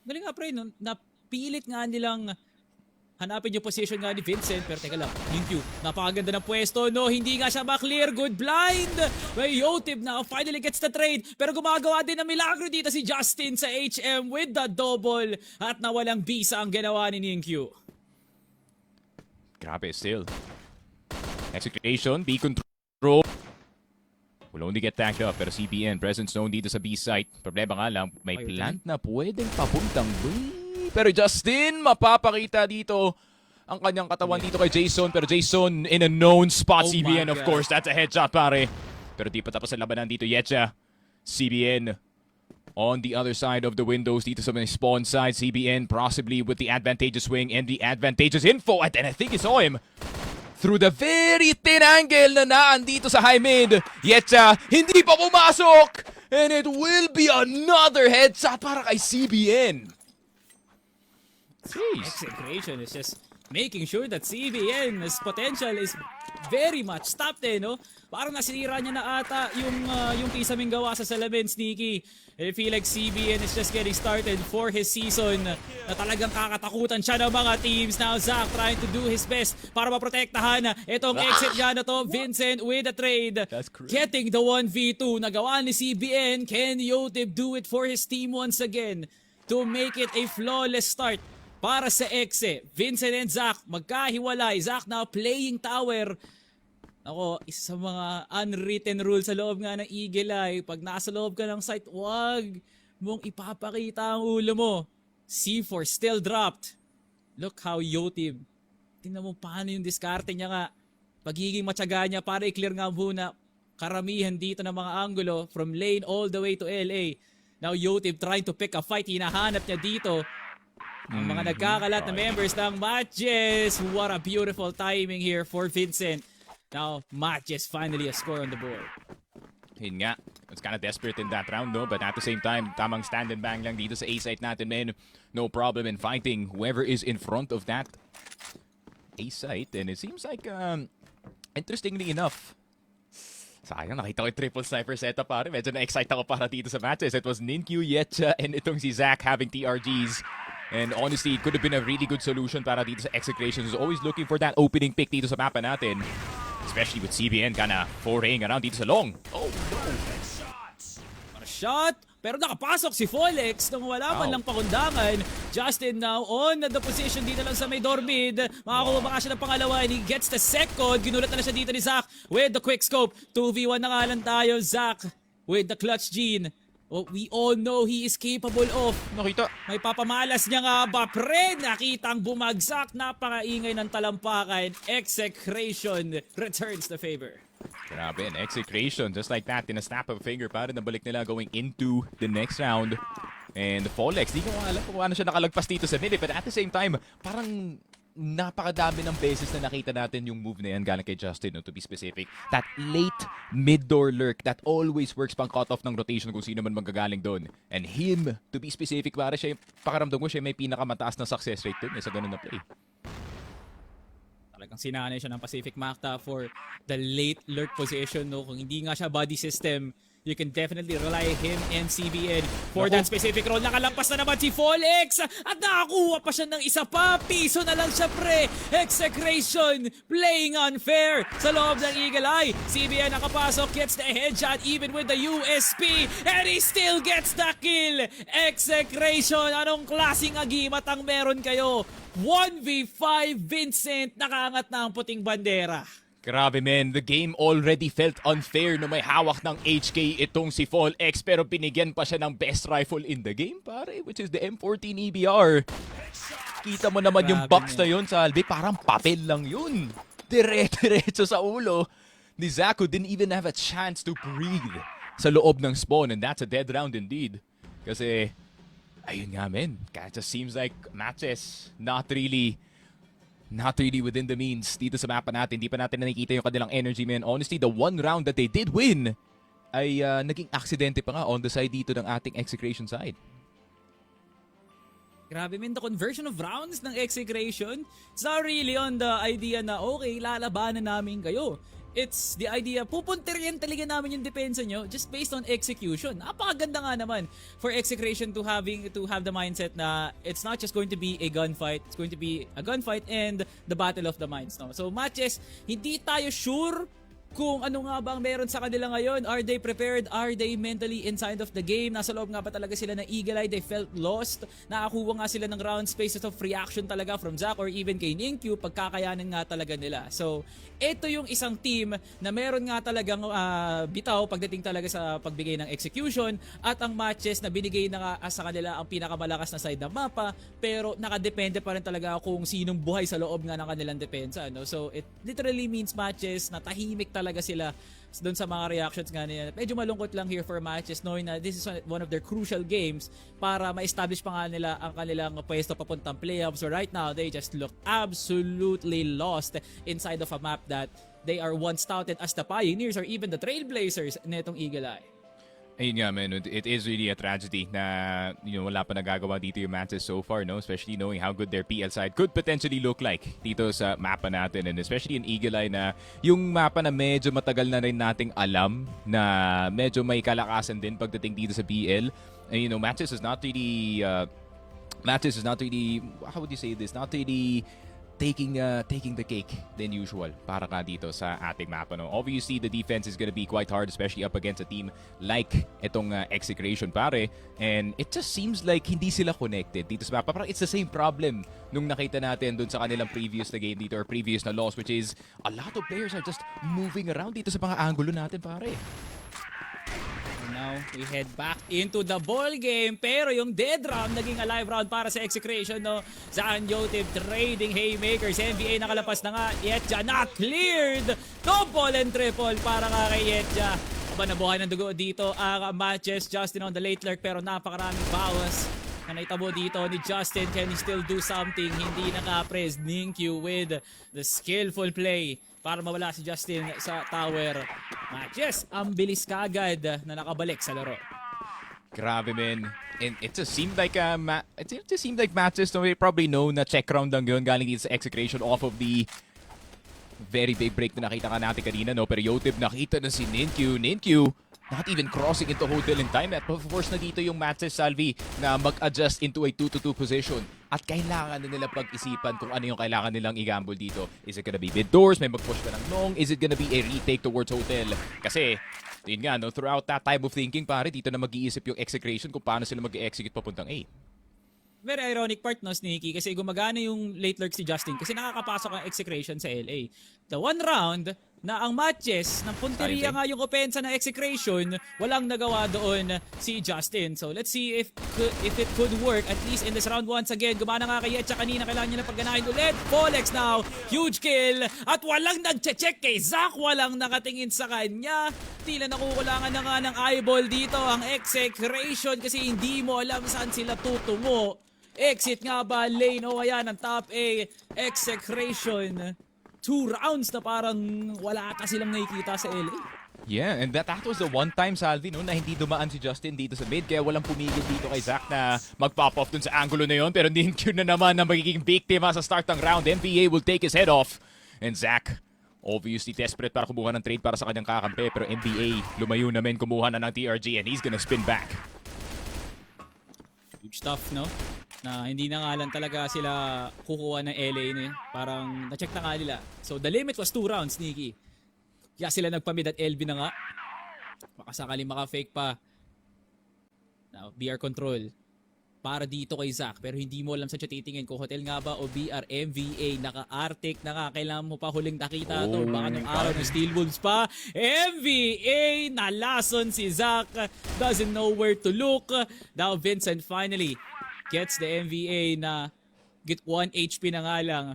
Galing nga, pre, no? Napilit nga nilang hanapin yung position nga ni Vincent. Pero teka lang, Ninkyu, napakaganda ng pwesto, no? Hindi nga siya maklear. Good blind! May Yotib na finally gets the trade. Pero gumagawa din ng milagro dito si Justin sa HM with the double. At nawalang bisa ang ginawa ni Ninkyu. Grabe, still. Execution, B control. Will only get tagged up, pero CBN, presence zone dito sa B site. Problema nga lang, may plant na pwedeng papuntang B. Pero Justin, mapapakita dito ang kanyang katawan dito kay Jason. Pero Jason in a known spot. Oh CBN, my of God. course, that's a headshot, pare. Pero di pa tapos ang labanan dito, Yetcha. CBN On the other side of the windows, dito sa may spawn side, CBN possibly with the advantageous swing and the advantageous info. And then I think he saw him through the very thin angle na naan dito sa high mid. Yet hindi pa pumasok. And it will be another headshot para kay CBN. Jeez. Execration is just making sure that CBN's potential is very much stopped no? Parang nasira niya na ata yung pisaming gawa sa salamin, Sneaky. I feel like CBN is just getting started for his season na talagang kakatakutan siya ng mga teams. Now Zach trying to do his best para maprotektahan itong exit niya na to. Vincent with a trade. Getting the 1v2 na gawa ni CBN. Can Yotib do it for his team once again to make it a flawless start para sa Exe? Vincent and Zach magkahiwalay. Zach now playing tower. Ako, isa sa mga unwritten rules sa loob nga ng Eagle Eye. Pag nasa loob ka ng site, wag mong ipapakita ang ulo mo. C4 still dropped. Look how Yotib. Tingnan mo paano yung diskarte niya nga. Pagiging matyaga niya para i-clear nga muna karamihan dito ng mga angulo from lane all the way to LA. Now Yotib trying to pick a fight. Hinahanap niya dito ang mga nagkakalat na members ng MATTJESS. What a beautiful timing here for Vincent. Now, MATTJESS finally a score on the board. Yun nga, it's kind of desperate in that round, no? But at the same time, tamang stand and bang lang dito sa A-site natin, men. No problem in fighting whoever is in front of that A-site. And it seems like, interestingly enough, sayang, nakita ko yung triple sniper setup pare. Medyo na-excite ako para dito sa MATTJESS. It was Ninkyu, Yetcha, and itong si Zach having TRGs. And honestly, it could have been a really good solution para dito sa Execration. Who's always looking for that opening pick dito sa mapa natin. Especially with CBN kinda foraying around dito sa long. Oh no! A shot, pero nakapasok si Folex nung wala man lang pakundangan. Justin now on the position dito lang sa may door mid. Makakuha ba siya ng pangalawa and he gets the second. Ginulat na siya dito ni Zach with the quick scope. 2v1 na nga lang tayo. Zach with the clutch gene. Oh, we all know he is capable of. Nakita. May papamalas niya nga ba, pre? Nakitang bumagsak. Napakaingay ng talampakan. Execration returns the favor. Grabe, an Execration. Just like that, in a snap of a finger, parang nabalik nila going into the next round. And Folex, di ko alam kung ano siya nakalagpas dito sa mid. But at the same time, parang napakadami ng beses na nakita natin yung move na yan galing kay Justin, no, to be specific. That late mid-door lurk that always works pang cut-off ng rotation kung sino man magagaling doon. And him, to be specific, para siya, pakaramdam ko siya may pinakamataas na success rate doon sa ganun na play. Talagang sinanay siya ng Pacific Macta for the late lurk position. No? Kung hindi nga siya body system, you can definitely rely him and CBN for that specific role. Nakalampas na naman si Folex at nakakuha pa siya ng isa pa. Piso na lang siya, pre. Execration playing unfair sa loob ng Eagle Eye. CBN nakapasok, gets the headshot even with the USP and he still gets the kill. Execration, anong klaseng agimat ang meron kayo? 1v5 Vincent, nakaangat na ang puting bandera. Grabe men, the game already felt unfair no may hawak ng HK itong si Folex pero binigyan pa siya ng best rifle in the game pare, which is the M14 EBR. Kita mo naman yung box na yun sa Albi, parang papel lang yun. Dire-diretso sa ulo ni Zach, who didn't even have a chance to breathe sa loob ng spawn, and that's a dead round indeed. Kasi, ayun nga men, it just seems like MATTJESS not really within the means dito sa mapa natin. Hindi pa natin nakikita yung kanilang energy, man. Honestly, the one round that they did win ay naging aksidente pa nga on the side dito ng ating Execration side. Grabe, man, the conversion of rounds ng Execration, it's not really on the idea na, okay, lalabanan namin kayo. It's the idea, pupuntiryan talaga namin yung depensa nyo just based on execution. Napakaganda nga naman for Execration to have the mindset na it's not just going to be a gunfight, it's going to be a gunfight and the battle of the minds. No? So MATTJESS, hindi tayo sure kung ano nga ba ang meron sa kanila ngayon. Are they prepared? Are they mentally inside of the game? Nasa loob nga ba talaga sila ng Eagle Eye? They felt lost. Nakakuha nga sila ng round spaces of reaction talaga from Zach or even kay Ninkyu. Pagkakayanan nga talaga nila. So, ito yung isang team na meron nga talagang bitaw pagdating talaga sa pagbigay ng execution at ang MATTJESS na binigay na nga sa kanila ang pinakamalakas na side ng mapa pero nakadepende pa rin talaga kung sinong buhay sa loob nga ng kanilang depensa. No? So, it literally means MATTJESS na tahimik talaga sila doon sa mga reactions nga nila. Medyo malungkot lang here for Matches knowing na this is one of their crucial games para ma-establish pa nga nila ang kanilang pwesto papuntang playoffs. So right now, they just look absolutely lost inside of a map that they are once touted as the pioneers or even the trailblazers netong Eagle Eye. Ayun nga, man. It is really a tragedy na wala pa nagagawa dito yung matches so far, no? Especially knowing how good their PL side could potentially look like dito sa mapa natin. And especially in Eagle Eye na yung mapa na medyo matagal na rin nating alam na medyo may kalakasan din pagdating dito sa PL. And matches is not really... how would you say this? Not really taking the cake than usual para ka dito sa ating mapa. No? Obviously, the defense is gonna be quite hard, especially up against a team like itong Execration, pare. And it just seems like hindi sila connected dito sa mapa. Parang it's the same problem nung nakita natin dun sa kanilang previous na game dito or previous na loss, which is a lot of players are just moving around dito sa mga angulo natin, pare. Now, we head back into the ball game. Pero yung dead round, naging alive round para sa Execration, no? Saan Yotib trading haymakers. NBA nakalapas na nga. Yetja na cleared. Double and triple para nga kay Yetja. Aba, nabuhay ng dugo dito ang Matches. Justin on the late lurk pero napakaraming bawas na naitabo dito ni Justin. Can he still do something? Hindi naka-press. Ninkyu with the skillful play para mawala si Justin sa tower. Matches, ang bilis kagad na nakabalik sa laro. Grabe, man. And it just seemed like Matches, no, we probably know na check round lang yun galing dito sa Execration off of the very big break na nakita ka natin kanina, no? Pero Yotib nakita na si Ninkyu. Not even crossing into hotel in time. At of course na dito yung Matches, Salvi, na mag-adjust into a 2-2 position. At kailangan na nila pag-isipan kung ano yung kailangan nilang i-gamble dito. Is it gonna be mid-doors? May mag-push pa ng long? Is it gonna be a retake towards hotel? Kasi, yun nga, no, throughout that time of thinking, pare, dito na mag-iisip yung Execration kung paano sila mag-execute papuntang A. Very ironic part, no, Sneaky, kasi gumagana yung late lurk si Justin kasi nakakapasok ang Execration sa LA. The one round na ang Matches ng punteriya nga yung opensa ng Execration, walang nagawa doon si Justin. So let's see if it could work at least in this round once again. Gumana nga kay Yetcha kanina, kailangan niya na pagganahin ulit. Polex now, huge kill at walang nagche-check kay Zach, walang nakatingin sa kanya. Tila nakukulangan na nga ng eyeball dito ang Execration kasi hindi mo alam saan sila tutungo. Exit nga ba lane? O ayan ang top A Execration. 2 rounds na parang wala ata silang nakikita sa LA. Yeah, and that was the one time, Salvi, no, na hindi dumaan si Justin dito sa mid. Kaya walang pumigil dito kay Zach na mag-pop off dun sa angulo na yon. Pero Ninkyu na naman na magiging biktima sa start ng round. NBA will take his head off. And Zach, obviously desperate para kumuha ng trade para sa kanyang kakampi. Pero NBA lumayo naman, kumuha na ng TRG and he's gonna spin back. Huge stuff, no? Na hindi na nga lang talaga sila kukuha ng LA na yun. Parang na-check na nga nila. So the limit was 2 rounds, Nikki. Kaya sila nagpamid at LB na nga. Baka sakali maka-fake pa. Now, BR control. Para dito kay Zach. Pero hindi mo alam sa siya titingin kung hotel nga ba o BR, MVA. Naka-Arctic na nga. Kailangan mo pa huling nakita to. Baka nung araw ng Steel Wolves pa. MVA! Nalason si Zach. Doesn't know where to look. Now Vincent finally gets the MVA na get 1 HP na nga lang.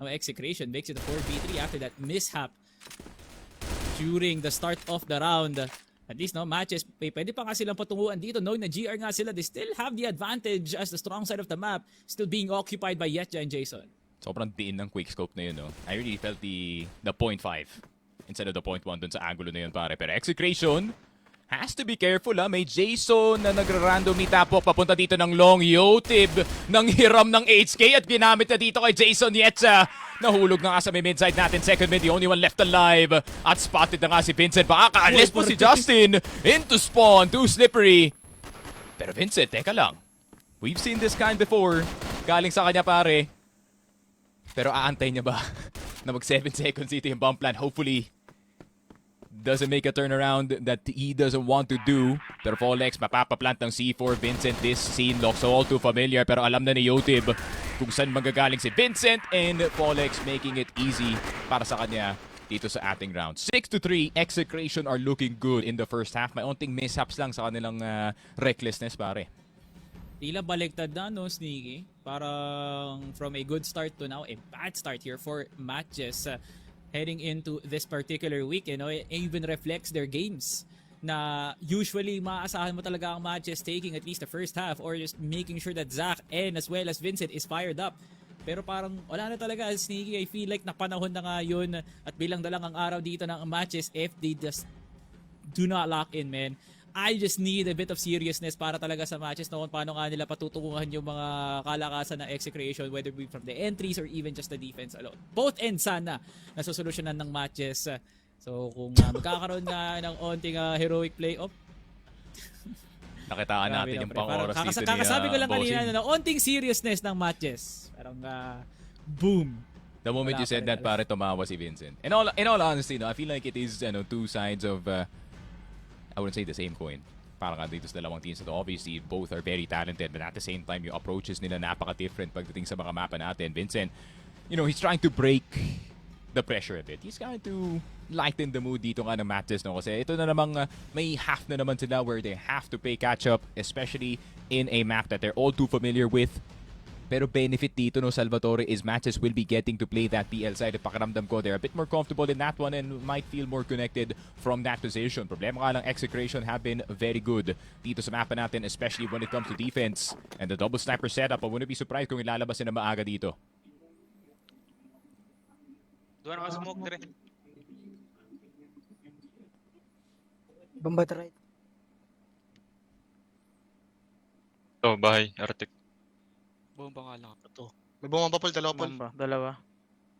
Now Execration makes it a 4v3 after that mishap during the start of the round. At least, no, Matches, pwede pa nga silang patunguan dito. Knowing na GR nga sila, they still have the advantage as the strong side of the map still being occupied by Yetja and Jason. Sobrang diin ng quickscope na yun, no? I really felt the 0.5 instead of the 0.1 dun sa angulo na yun, pare. Pero Execration has to be careful, ha? May Jason na nagra-randomly tapok papunta dito ng long. Yotib ng hiram ng HK at ginamit na dito kay Jason Yetcha. Nahulog na nga sa may midside natin. Second mid, the only one left alive. At spotted na nga si Vincent. Baka kaalis po si Justin into spawn. Too slippery. Pero Vincent, teka lang. We've seen this kind before. Galing sa kanya, pare. Pero aantay niya ba na mag 7 seconds dito yung bomb plan? Hopefully doesn't make a turnaround that he doesn't want to do. Pero Folex, mapapaplant ng C4. Vincent, this scene looks all too familiar. Pero alam na ni Yotib kung saan magagaling si Vincent. And Folex making it easy para sa kanya dito sa ating round. 6-3, Execration are looking good in the first half. May onting mishaps lang sa kanilang recklessness, pare. Tila baliktad na, no, Sneaky? Parang from a good start to now a bad start here for Matches. heading into this particular week, you know, it even reflects their games na usually maaasahan mo talaga ang matches taking at least the first half or just making sure that Zach and as well as Vincent is fired up. Pero parang wala na talaga, Sneaky. I feel like napanahon na nga yun at bilang na lang ang araw dito ng matches if they just do not lock in, man. I just need a bit of seriousness para talaga sa matches na kung paano nga nila patutunguhan yung mga kalakasan ng execration, whether it be from the entries or even just the defense alone. Both ends sana nasusolusyonan ng matches. So kung magkakaroon nga ng onting heroic play, Nakitaan natin yung pang-oras dito ni kakasabi ko lang Bossing. kanina na onting seriousness ng matches. Parang boom. The moment you said that, pare, tumawa si Vincent. In all honesty, no, I feel like it is two sides of, I wouldn't say the same coin. Parang dito sa dalawang teams na to, obviously, both are very talented, but at the same time, yung approaches nila napaka-different pagdating sa mga mapa natin. Vincent, you know, he's trying to break the pressure a bit. He's trying to lighten the mood dito nga ng MATTJESS, no? Kasi ito na namang may half na naman sila where they have to play catch-up, especially in a map that they're all too familiar with. Pero benefit dito, no, Salvatore, is MATTJESS will be getting to play that PL side. Pakiramdam ko, they're a bit more comfortable in that one and might feel more connected from that position. Problema nga lang, Execration have been very good dito sa mapa natin, especially when it comes to defense. And the double sniper setup, I wouldn't be surprised kung ilalabas na maaga dito. Doon naka-smoke dire. Bomba right. Oh, bahay, Arctic. Bomba nga lang. Ito. May bumamba pol, dalawa pol. Bomba, dalawa.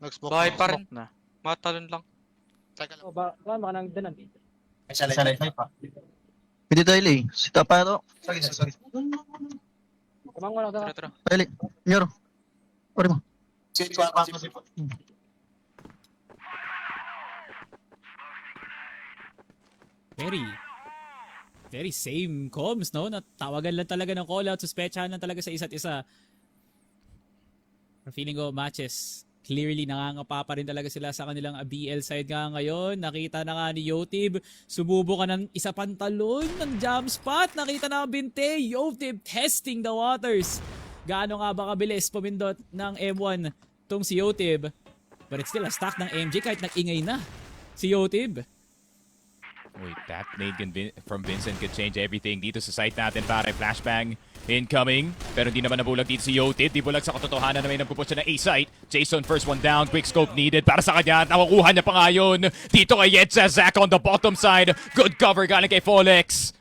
Nag-smoke. Bahay pa rin. Smoke na. Matalon lang. Teka lang. Baka nang danan. Salay pa. Pwede tayo eh. Sita pa ito. Sorry. Kamang wala ka. Tara. Pwede. Yoro. Ori mo. Sige, pa si po. Very same comms, no? Natawagan lang talaga ng call-out, suspetsahan lang talaga sa isa't isa. Pero feeling ko, matches, clearly nangangapa pa rin talaga sila sa kanilang BL side nga ngayon. Nakita na nga ni Yotib, sumubo ka ng isa pantalon ng jump spot. Nakita na ang binte, Yotib testing the waters. Gaano nga ba kabilis pumindot ng M1 tong si Yotib? But it's still a stack ng MJ kahit nag-ingay na si Yotib. Wait, that nade from Vincent could change everything dito sa site natin, pare. Flashbang incoming. Pero hindi naman nabulag dito si Yotib. Di bulag sa katotohanan na may nagpupush na A-site. Jason, first one down. Quick scope needed para sa kanya. Nakukuha niya pa nga yun. Dito kay MATTJESS. Zach on the bottom side. Good cover galing kay Folex.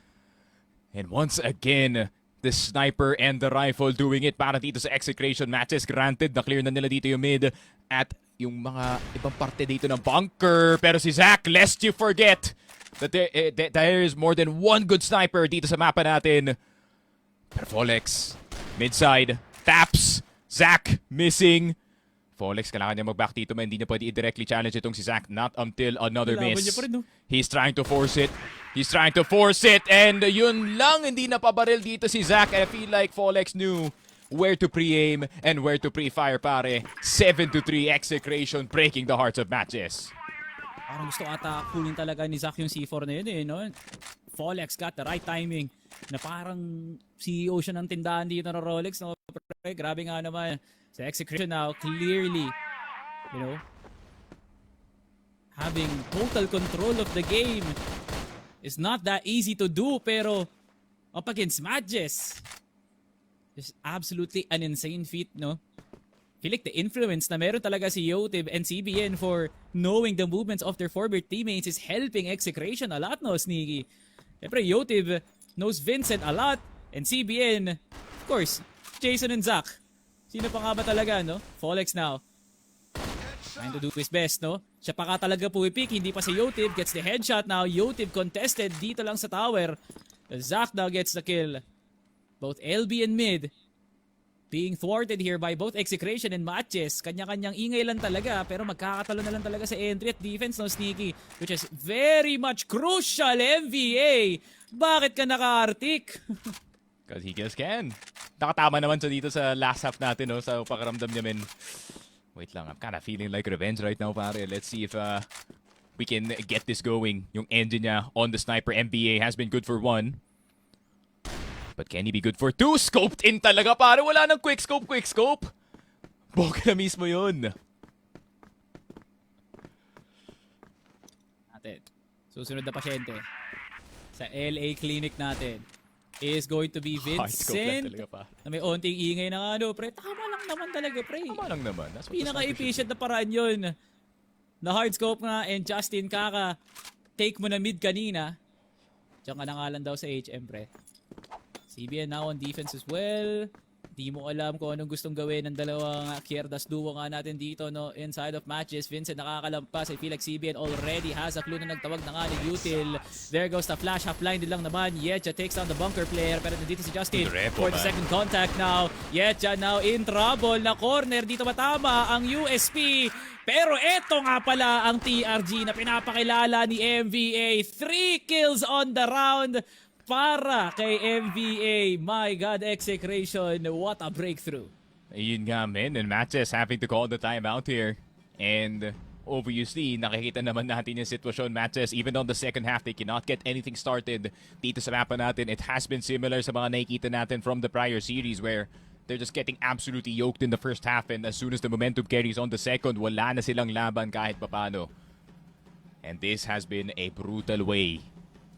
And once again, the sniper and the rifle doing it para dito sa Execration. MATTJESS granted. Na-clear na nila dito yung mid. At yung mga ibang parte dito ng bunker. Pero si Zach, lest you forget that there is more than one good sniper dito sa mapa natin. Pero Folex, midside, taps, Zach missing. Folex, kailangan niya mag-back dito, man. Hindi niya pwede i-directly challenge itong si Zach. Not until another Kailangan miss. niya pa rin, no? He's trying to force it. And yun lang, hindi napabaril dito si Zach. I feel like Folex knew where to pre-aim and where to pre-fire, pare. 7-3 Execration breaking the hearts of MATTJESS. Parang gusto ata kunin talaga ni Zach yung C4 na yun eh, no? Folex got the right timing na parang CEO siya ng tindahan dito ng Rolex, no? Pero, grabe nga naman. Sa Execration now, clearly, you know, having total control of the game is not that easy to do, pero up against MATTJESS, just absolutely an insane feat, no? Feel like the influence na meron talaga si Yotib and CBN for knowing the movements of their forward teammates is helping Execration a lot, no, Sneaky? Siyempre, Yotib knows Vincent a lot and CBN, of course, Jason and Zach. Sino pa nga ba talaga, no? Folex now. Trying to do his best, no? Siya pa ka talaga puwipik, hindi pa si Yotib. Gets the headshot now. Yotib contested dito lang sa tower. Zach now gets the kill. Both LB and mid being thwarted here by both Execration and MATTJESS. Kanya-kanyang ingay lang talaga, pero magkakatalo na lang talaga sa entry at defense, no, Sneaky? Which is very much crucial, MVA! Bakit ka naka-Arctic? Because he just can. Nakatama naman siya dito sa last half natin, no? Sa pakaramdam niya, men. Wait lang, I'm kind of feeling like revenge right now, pare. Let's see if we can get this going. Yung engine niya on the sniper MBA has been good for 1. But can he be good for 2? Scoped in talaga, pare. Wala nang quick scope. Boga na mismo yun. natin. Susunod na pasyente sa LA clinic natin is going to be Hardscope lang Vincent talaga pa. na may onting ingay ng ano, pre. Tama lang naman talaga, pre. Tama lang naman. That's what the sniper Pinaka-efficient should na paraan yun. Na hardscope nga and Justin Kaka take mo na mid kanina. Diyan ka na nga lang daw sa HM, pre. CBN now on defense as well. Di mo alam kung anong gustong gawin ng dalawang Kierdas duo nga natin dito, no, inside of matches. Vincent nakakalampas. I feel like CBN already has a clue na nagtawag na nga ni Util. There goes the flash. Half-blinded lang naman. Yetcha takes down the bunker player. Pero nandito si Justin Repo, for the man. second contact now. Yetcha now in trouble. Na corner. Dito matama ang USP. Pero eto nga pala ang TRG na pinapakilala ni MVA. 3 kills on the round para kay MVA. My God, Execration, what a breakthrough. Ayun nga, men. And MATTJESS having to call the timeout here. And obviously, nakikita naman natin yung sitwasyon. MATTJESS, even on the second half, they cannot get anything started dito sa mapa natin. It has been similar sa mga nakikita natin from the prior series where they're just getting absolutely yoked in the first half, and as soon as the momentum carries on the second, wala na silang laban kahit papano. And this has been a brutal way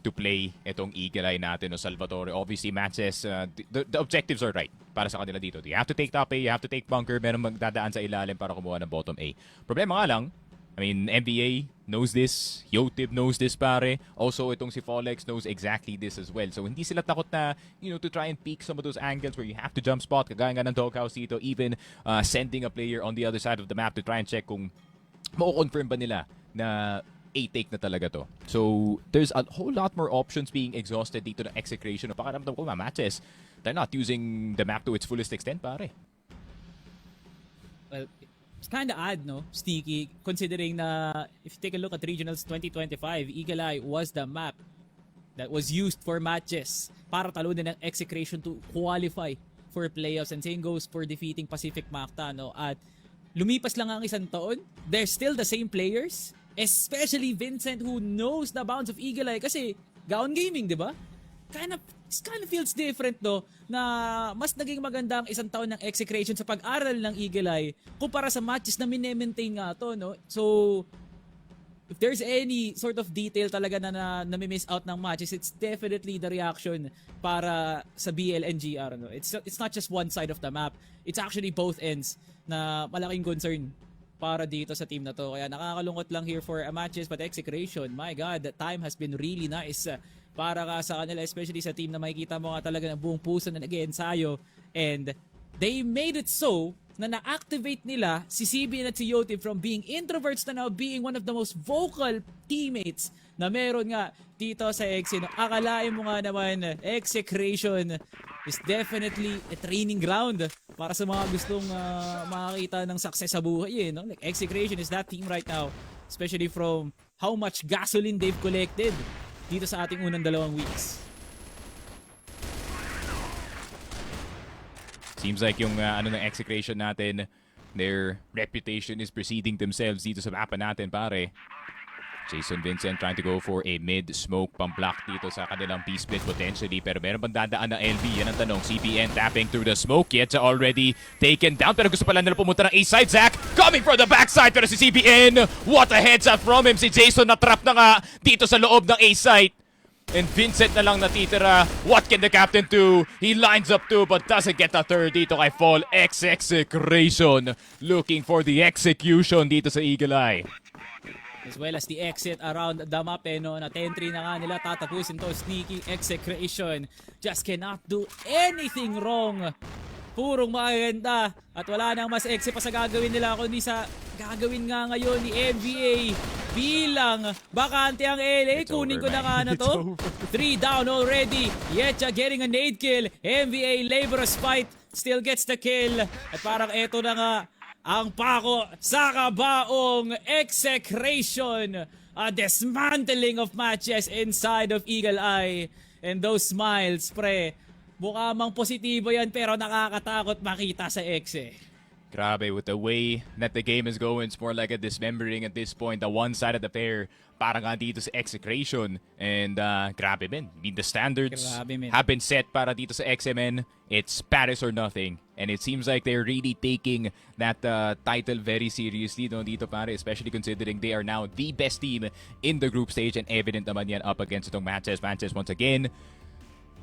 to play itong Eagle Eye natin, no, Salvatore. Obviously, MATTJESS, the objectives are right para sa kanila dito. You have to take top A, you have to take bunker, meron magdadaan sa ilalim para kumuha ng bottom A. Problema nga lang, I mean, NBA knows this, Yotib knows this, pare. Also, itong si Folex knows exactly this as well. So, hindi sila takot na, to try and peek some of those angles where you have to jump spot, kagaya nga ng doghouse dito, even sending a player on the other side of the map to try and check kung mako-confirm ba nila na A-take na talaga to. So, there's a whole lot more options being exhausted dito ng Execration. Pakiramdam ko, MATTJESS, they're not using the map to its fullest extent, pare. Well, it's kind of odd, no, Sneaky, considering na if you take a look at Regionals 2025, Eagle Eye was the map that was used for MATTJESS para talunin ng Execration to qualify for playoffs. And same goes for defeating Pacific Macta, no? At lumipas lang ang isang taon, they're still the same players. Especially Vincent, who knows the bounds of Eagle Eye kasi Gaon Gaming, di ba? Kind of feels different, no, na mas naging maganda ang isang taon ng Execration sa pag-aral ng Eagle Eye kumpara sa matches na minemaintain nga to, no? So, if there's any sort of detail talaga na nami-miss out ng matches, it's definitely the reaction para sa BL and GR, no? It's not just one side of the map. It's actually both ends na malaking concern para dito sa team na to. Kaya nakakalungkot lang here for MATTJESS, but Execration, my God, the time has been really nice para ka sa kanila, especially sa team na makikita mo nga talaga ng buong puso na nag-ensayo. And they made it so na na-activate nila si CBN at si Yotib from being introverts to now being one of the most vocal teammates na meron nga dito sa Exe. No, akalain mo nga naman, Execration is definitely a training ground para sa mga gustong makakita ng success sa buhay. No? Like, Execration is that team right now, especially from how much gasoline they've collected dito sa ating unang 2 weeks. Seems like yung ng Execration natin, their reputation is preceding themselves dito sa mapa natin, pare. Jason Vincent trying to go for a mid-smoke pang-block dito sa kanilang B-split potentially. Pero meron bang dadaan ng LB? Yan ang tanong. CBN tapping through the smoke. Yet already taken down. Pero gusto pala nila pumunta ng A-side. Zach coming from the backside. Pero si CBN, what a heads up from him. Si Jason na-trap na nga dito sa loob ng A-side. And Vincent na lang natitira. What can the captain do? He lines up two but doesn't get the third dito kay Fall. Execration looking for the execution dito sa Eagle Eye. As well as the exit around the map, no? Na 10-3 na nga nila tatapusin to. Sneaky Execration just cannot do anything wrong. Purong maganda. At wala nang mas exit pa sa gagawin nila kundi sa gagawin nga ngayon ni MVA bilang bakante ang LA. Kunin ko na nga na to. 3 down already. Yetcha getting a nade kill. MVA laborious fight. Still gets the kill. At parang eto na nga ang pako sa kabaong Execration. A dismantling of MATTJESS inside of Eagle Eye. And those smiles, pre. Mukha mang positibo yan pero nakakatakot makita sa Exe. Grabe, with the way that the game is going, it's more like a dismembering at this point. The one side of the pair, parang nga dito sa Execration. And grabe, men. I mean, the standards Grabe, men. have been set para dito sa XMN. It's Paris or nothing. And it seems like they're really taking that title very seriously, no, dito pare, especially considering they are now the best team in the group stage, and evident naman yan up against itong MATTJESS. MATTJESS once again,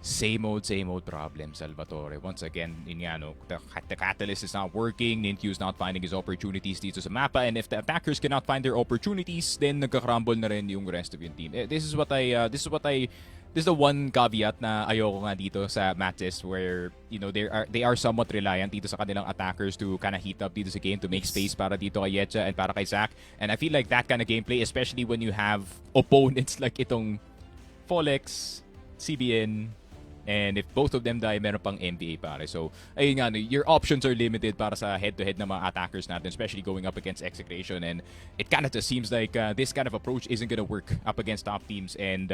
same old problem, Salvatore. Once again, the catalyst is not working. Nintyu's not finding his opportunities dito sa mapa, and if the attackers cannot find their opportunities, then nagka-crumble na rin yung rest of yung team. This is the one caveat na ayoko nga dito sa MATTJESS, where they are somewhat reliant dito sa kanilang attackers to kind of heat up dito sa game, to make space para dito kay Yetcha and para kay Zach. And I feel like that kind of gameplay, especially when you have opponents like itong Folex, CBN, and if both of them die, meron pang NBA pare. So, ayun nga, your options are limited para sa head-to-head na mga attackers natin, especially going up against Execration. And it kind of just seems like this kind of approach isn't gonna work up against top teams. And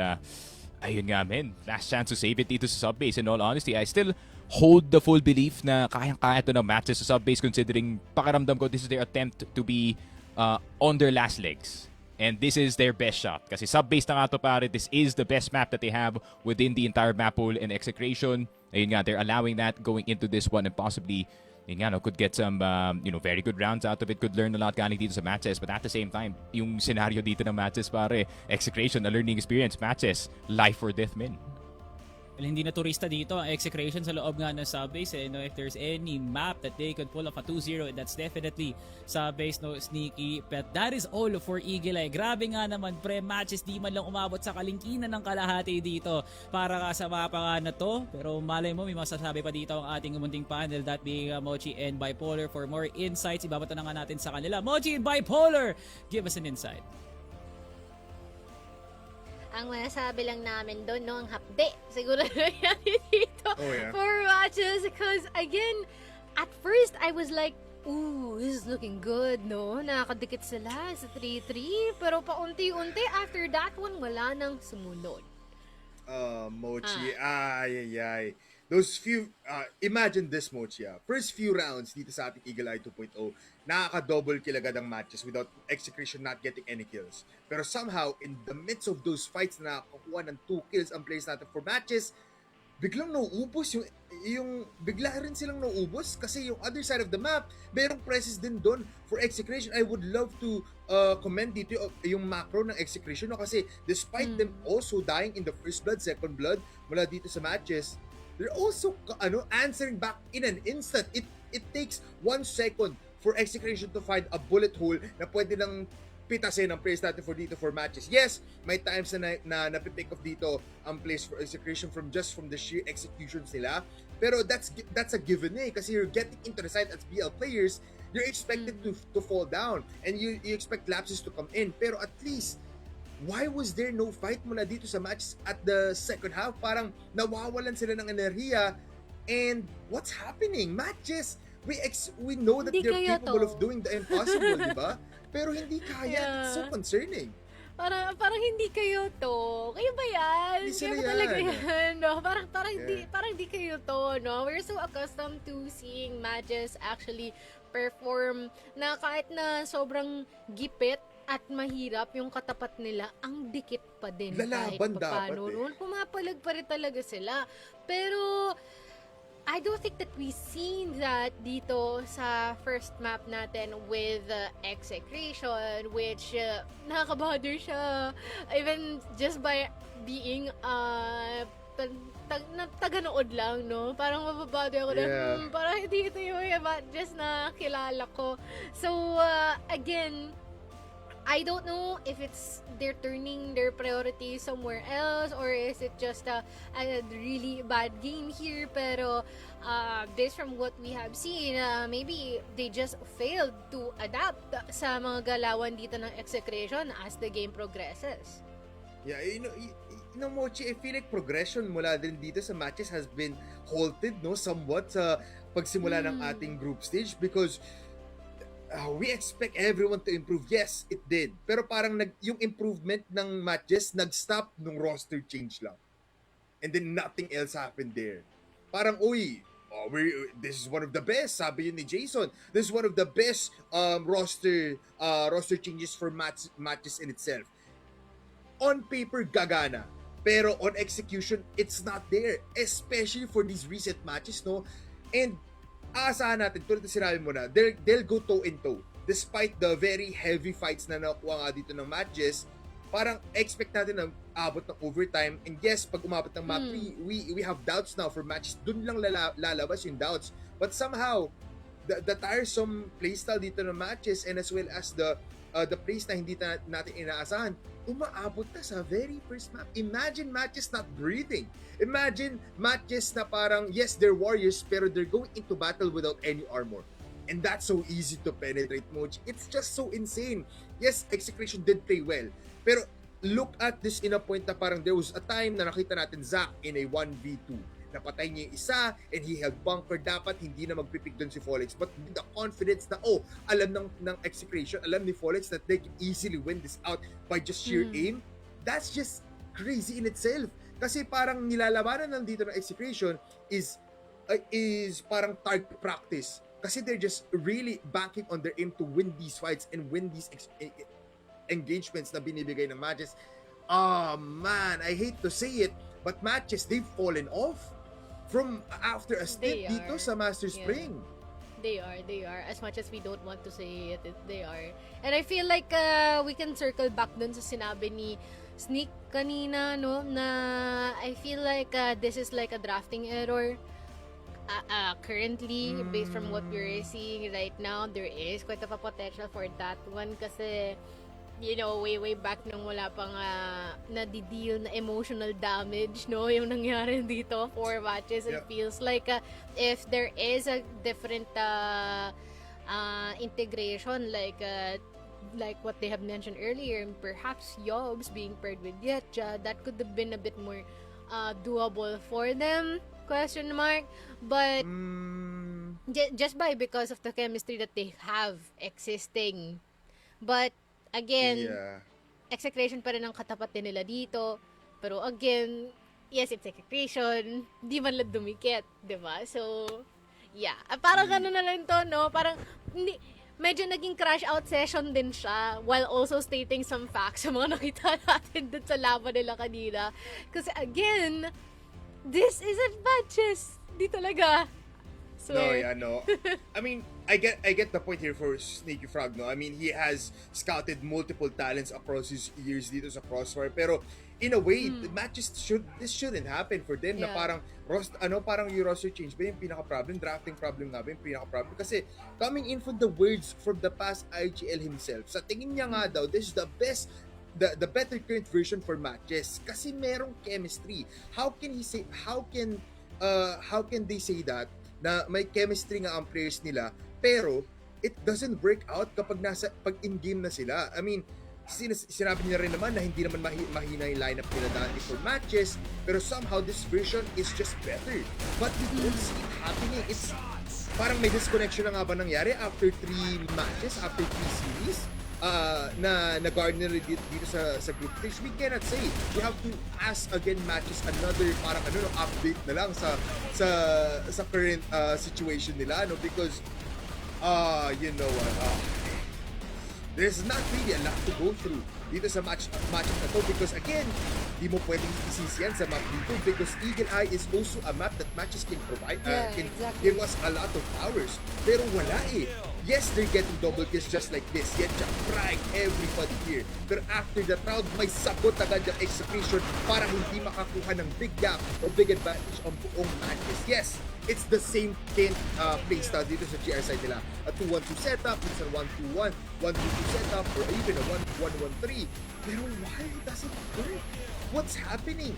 ayun nga, man, last chance to save it dito sa subbase. In all honesty, I still hold the full belief na kayang-kaya ito ng MATTJESS sa subbase, considering pakiramdam ko this is their attempt to be on their last legs. And this is their best shot. Kasi sub-base na nga to pare, this is the best map that they have within the entire map pool and Execration. Ayun nga, they're allowing that going into this one, and possibly, yun nga, could get some very good rounds out of it, could learn a lot galing dito sa MATTJESS. But at the same time, yung scenario dito ng MATTJESS pare, Execration, a learning experience. MATTJESS, life or death, men. Well, hindi na turista dito ang Execration sa loob nga ng subbase. If there's any map that they could pull off a 2-0, that's definitely subbase, no, Sneaky. But that is all for Eagle Eye. Grabe nga naman, pre, MATTJESS di man lang umabot sa kalingkinan ng kalahati dito para ka sa mapa nga na to. Pero malay mo, may masasabi pa dito ang ating munting panel, that being Mochi and Bipolar. For more insights, ibabato na nga natin sa kanila. Mochi and Bipolar, give us an insight. Ang masasabi lang namin doon, no, ang hapde. Siguro na yan dito for MATTJESS. Because, again, at first, I was like, ooh, this is looking good, no? Nakakadikit sila sa 3-3. Pero paunti-unti, after that one, wala nang sumunod. Mochi, ay. Those few, imagine this, Mochi, first few rounds dito sa ating Eagle Eye 2.0, nakaka-double kill agad ang MATTJESS without Execration not getting any kills. Pero somehow, in the midst of those fights na nakakuha ng 2 kills ang players natin for MATTJESS, biglang nauubos yung bigla rin silang nauubos kasi yung other side of the map, merong presses din doon for Execration. I would love to commend dito yung macro ng Execration, no? Kasi despite them also dying in the first blood, second blood mula dito sa MATTJESS, they're also answering back in an instant. It takes 1 second for Execration to find a bullet hole na pwede lang pitasin ang players natin for MATTJESS. Yes, may times na napipick off dito ang plays for Execration from the sheer executions nila. Pero that's a given kasi you're getting into the side as BL players, you're expected to fall down and you expect lapses to come in. Pero at least, why was there no fight mula dito sa match at the second half? Parang nawawalan sila ng enerhiya. And what's happening? MATTJESS, we know that they're capable of doing the impossible, di ba? Pero hindi kaya. It's so concerning. Parang hindi kayo to. Kayo ba yan? Hindi sila Kayo ba yan. talaga yan? No? Parang hindi kayo to, no? We're so accustomed to seeing MATTJESS actually perform na kahit na sobrang gipit at mahirap yung katapat nila, ang dikit pa din. Lalaban kahit paano. dapat Pumapalag pa rin talaga sila. Pero I don't think that we seen that dito sa first map natin with Execration, which nakaka-bother siya even just by being taga-nood lang, no? Parang mababother ako na, parang hindi ito yung just na kilala ko. So, again, I don't know if it's they're turning their priority somewhere else or is it just a really bad game here. Pero based from what we have seen, maybe they just failed to adapt sa mga galawan dito ng Execration as the game progresses. Yeah, Mochi, I feel like progression mula din dito sa matches has been halted, no, somewhat sa pagsimula ng ating group stage because we expect everyone to improve. Yes, it did. Pero parang yung improvement ng MATTJESS nag-stop nung roster change lang. And then nothing else happened there. Parang, this is one of the best, sabi yun ni Jason. This is one of the best roster changes for matches in itself. On paper, gagana. Pero on execution, it's not there. Especially for these recent matches, no? And aasahan natin, tulad na sinabi mo na, they'll go toe in toe. Despite the very heavy fights na nakuha nga dito ng matches, parang expect natin na abot ng overtime. And yes, pag umabot ng map 3, we have doubts now for matches. Dun lang lalabas yung doubts. But somehow, the tiresome playstyle dito ng matches and as well as the plays na hindi natin inaasahan, umaabot na sa very first map. Imagine matches not breathing. Imagine matches na parang, yes, they're warriors, pero they're going into battle without any armor. And that's so easy to penetrate, Mochi. It's just so insane. Yes, Execration did play well. Pero look at this in a point na parang there was a time na nakita natin Zac in a 1v2. Napatay niya yung isa and he held bunker. Dapat hindi na magpipik doon si Folex. But with the confidence na, alam ng Execration, alam ni Folex that they can easily win this out by just sheer aim. That's just crazy in itself. Kasi parang nilalabanan lang dito ng Execration is parang target practice. Kasi they're just really banking on their aim to win these fights and win these engagements na binibigay ng matches. Oh man, I hate to say it, but matches, they've fallen off from after a stint dito sa Master Spring. They are. As much as we don't want to say it, they are. And I feel like we can circle back dun sa sinabi ni Sneak kanina, no, na I feel like this is like a drafting error. Currently, based from what we're seeing right now, there is quite of a potential for that one kasi, you know, way back nung wala pang nadideal na emotional damage, no, yung nangyari dito, 4 matches. It feels like if there is a different integration, like what they have mentioned earlier, perhaps Yobs being paired with Yetcha, that could have been a bit more doable for them, ? But just because of the chemistry that they have existing. But again, Execration pa rin ang katapat din nila dito. Pero again, yes, it's Execration, di man lang dumikit, diba? So, yeah. Parang gano'n na lang to, no? Parang, hindi, medyo naging crash out session din siya while also stating some facts sa mga nakita natin dun sa laban nila kanina. Kasi again, this isn't matches. Di talaga. Swear. No. I mean, I get the point here for Sneaky Frog, no? I mean, he has scouted multiple talents across his years dito sa Crossfire, pero in a way, the matches this shouldn't happen for them na parang parang yung roster change ba yung pinaka-problem, drafting problem nga ba yung pinaka-problem, kasi coming in from the words from the past IGL himself, sa tingin niya nga daw, this is the best the better current version for matches kasi merong chemistry. How can they say that na may chemistry nga ang players nila pero it doesn't work out kapag pag in-game na sila? I mean, sinabi niya rin naman na hindi naman mahina yung lineup nila dati for matches, pero somehow this version is just better. But we don't see it happening. It's parang may disconnection na nga ba nangyari after 3 matches, after 3 series? Na nag-garner dito sa group stage. We cannot say. We have to ask again matches another parang update na lang sa current situation nila, no, because you know what, there's not really a lot to go through dito sa match na to, because again, di mo pwedeng isisiyan sa map dito because Eagle Eye is also a map that matches can provide can give us a lot of powers, pero wala eh. Yes, they're getting double kills just like this. Yet, pride everybody here. Pero after the round, may sagot agad yung Execration para hindi makakuha ng big gap or big advantage on buong matches. Yes, it's the same playstyle dito sa GR side nila. A 2-1-2 setup, it's a 1-2-1, 1-2-2 setup, or even a 1-1-1-3. Pero why does it work? What's happening?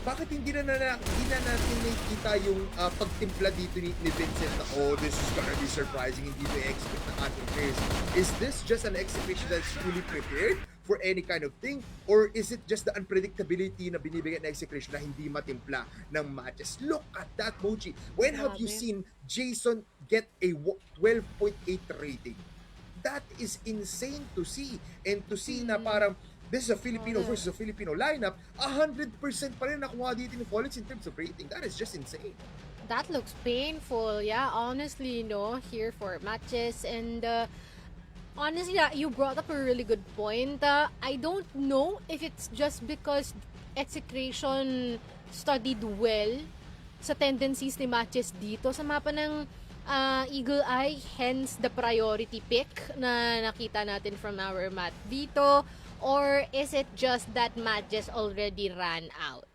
Bakit hindi na natin nakikita yung pagtimpla dito ni Vincent na, this is gonna be surprising, hindi na expect ng ating players? Is this just an Execration that's fully prepared for any kind of thing? Or is it just the unpredictability na binibigay ng Execration na hindi matimpla ng matches? Look at that, Mochi. When have you seen Jason get a 12.8 rating? That is insane to see. And to see na parang this is a Filipino versus a Filipino lineup, 100% pa rin nakuha dito ni Folex in terms of rating. That is just insane. That looks painful. Yeah, honestly, here for matches. And honestly, you brought up a really good point. I don't know if it's just because Execration studied well sa tendencies ni matches dito sa mapa ng Eagle Eye, hence the priority pick na nakita natin from our mat dito. Or is it just that matches already ran out